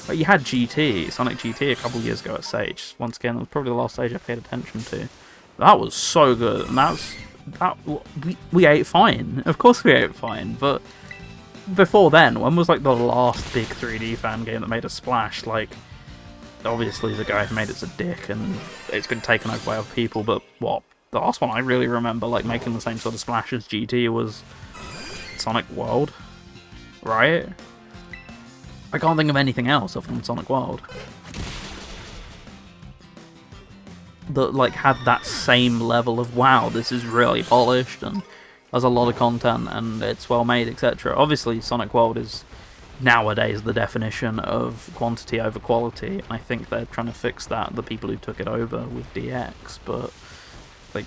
But you had GT, Sonic GT a couple years ago at Sage. Once again, it was probably the last stage I paid attention to. That was so good, and we ate fine. Of course we ate fine, but before then, when was like the last big 3D fan game that made a splash? Like, obviously the guy who made it's a dick, and it's been taken over by other people. But what the last one I really remember like making the same sort of splash as GT was Sonic World, right? I can't think of anything else other than Sonic World that like had that same level of wow, this is really polished and there's a lot of content and it's well made, etc. Obviously, Sonic World is nowadays the definition of quantity over quality. I think they're trying to fix that, the people who took it over with DX, but like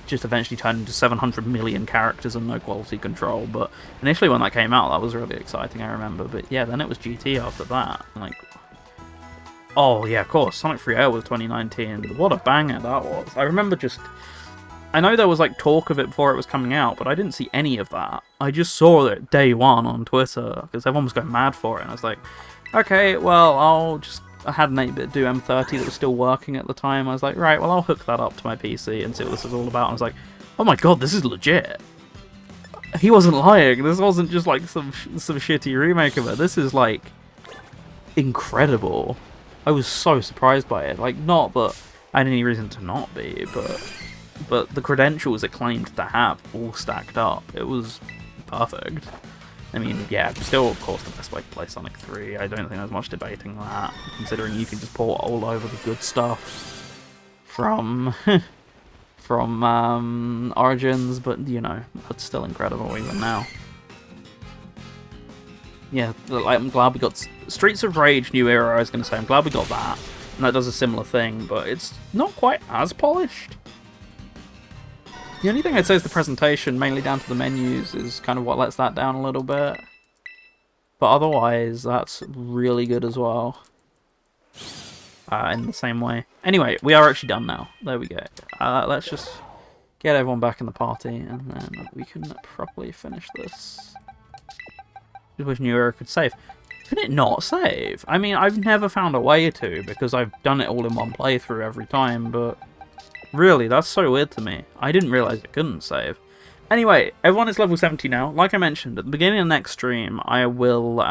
just eventually turned into 700 million characters and no quality control. But initially when that came out, that was really exciting, I remember. But yeah, then it was GT after that. Like, oh yeah, of course, Sonic 3 was 2019. What a banger that was. I remember I know there was like talk of it before it was coming out, but I didn't see any of that. I just saw it day one on Twitter because everyone was going mad for it, and I was like, okay, well, I had an 8-bit do M30 that was still working at the time. I was like, right, well, I'll hook that up to my PC and see what this is all about. And I was like, oh my god, this is legit. He wasn't lying. This wasn't just like some shitty remake of it. This is like incredible. I was so surprised by it. Like, not that I had any reason to not be, but the credentials it claimed to have all stacked up. It was perfect. I mean, yeah, still, of course, the best way to play Sonic 3. I don't think there's much debating that, considering you can just port all over the good stuff from Origins, but, you know, that's still incredible even now. Yeah, I'm glad we got Streets of Rage New Era, I was going to say. I'm glad we got that, and that does a similar thing, but it's not quite as polished. The only thing I'd say is the presentation, mainly down to the menus, is kind of what lets that down a little bit. But otherwise, that's really good as well. In the same way. Anyway, we are actually done now. There we go. Let's just get everyone back in the party, and then we can properly finish this. Just wish New Era could save. Can it not save? I mean, I've never found a way to, because I've done it all in one playthrough every time, but really, that's so weird to me. I didn't realise it couldn't save. Anyway, everyone is level 70 now. Like I mentioned, at the beginning of the next stream, I will,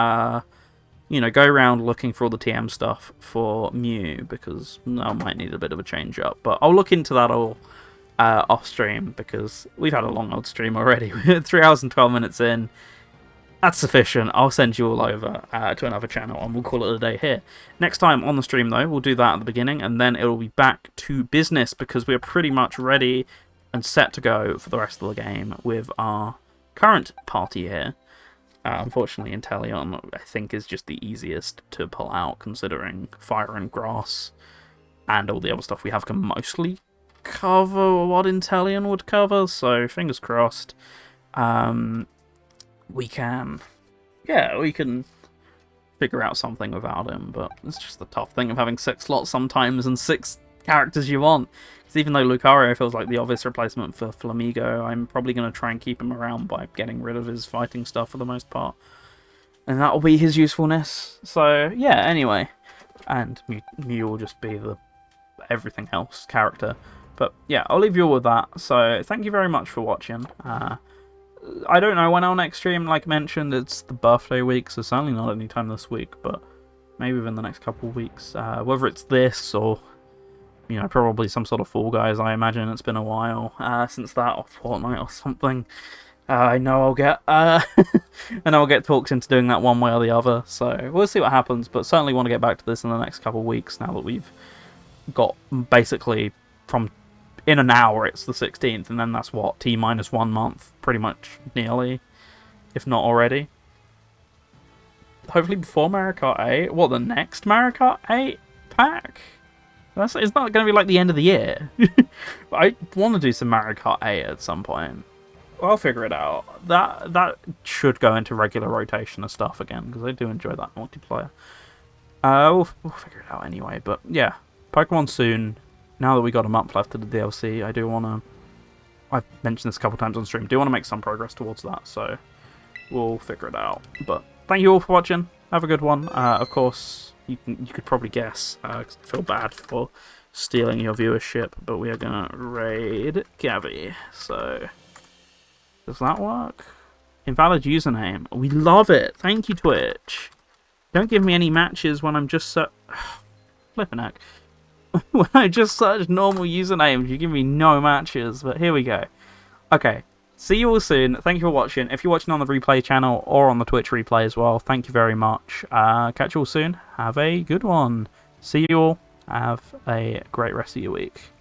you know, go around looking for all the TM stuff for Mew, because I might need a bit of a change up. But I'll look into that all off stream, because we've had a long old stream already. We're 3 hours and 12 minutes in. That's sufficient. I'll send you all over to another channel and we'll call it a day here. Next time on the stream, though, we'll do that at the beginning and then it'll be back to business because we're pretty much ready and set to go for the rest of the game with our current party here. Unfortunately, Inteleon, I think, is just the easiest to pull out considering Fire and Grass and all the other stuff we have can mostly cover what Inteleon would cover, so fingers crossed. We can figure out something without him, but it's just the tough thing of having 6 slots sometimes and 6 characters you want. Because even though Lucario feels like the obvious replacement for Flamigo, I'm probably going to try and keep him around by getting rid of his fighting stuff for the most part. And that'll be his usefulness. So, yeah, anyway. And Mew will just be the everything else character. But, yeah, I'll leave you all with that. So, thank you very much for watching. I don't know when our next stream, like mentioned, it's the birthday week, so certainly not any time this week, but maybe within the next couple of weeks. Whether it's this or, you know, probably some sort of Fall Guys, I imagine it's been a while since that, or Fortnite or something. I know I'll get, and I'll get talked into doing that one way or the other, so we'll see what happens, but certainly want to get back to this in the next couple of weeks now that we've got basically from in an hour it's the 16th, and then that's what, T-minus 1 month, pretty much, nearly, if not already. Hopefully before Mario Kart 8. What, the next Mario Kart 8 pack? It's not going to be like the end of the year. I want to do some Mario Kart 8 at some point. I'll figure it out. That should go into regular rotation of stuff again, because I do enjoy that multiplayer. We'll figure it out anyway, but yeah, Pokemon soon. Now that we got a month left of the DLC, I do want to, I've mentioned this a couple times on stream, do want to make some progress towards that, so we'll figure it out. But thank you all for watching. have a good one. Of course, you could probably guess. 'Cause I feel bad for stealing your viewership, but we are gonna raid Gavi. So, does that work? Invalid username. We love it. Thank you, Twitch. Don't give me any matches when I'm just so... Flippin' heck. When I just search normal usernames, you give me no matches. But here we go. Okay. See you all soon. Thank you for watching. If you're watching on the replay channel or on the Twitch replay as well, thank you very much. Catch you all soon. Have a good one. See you all. Have a great rest of your week.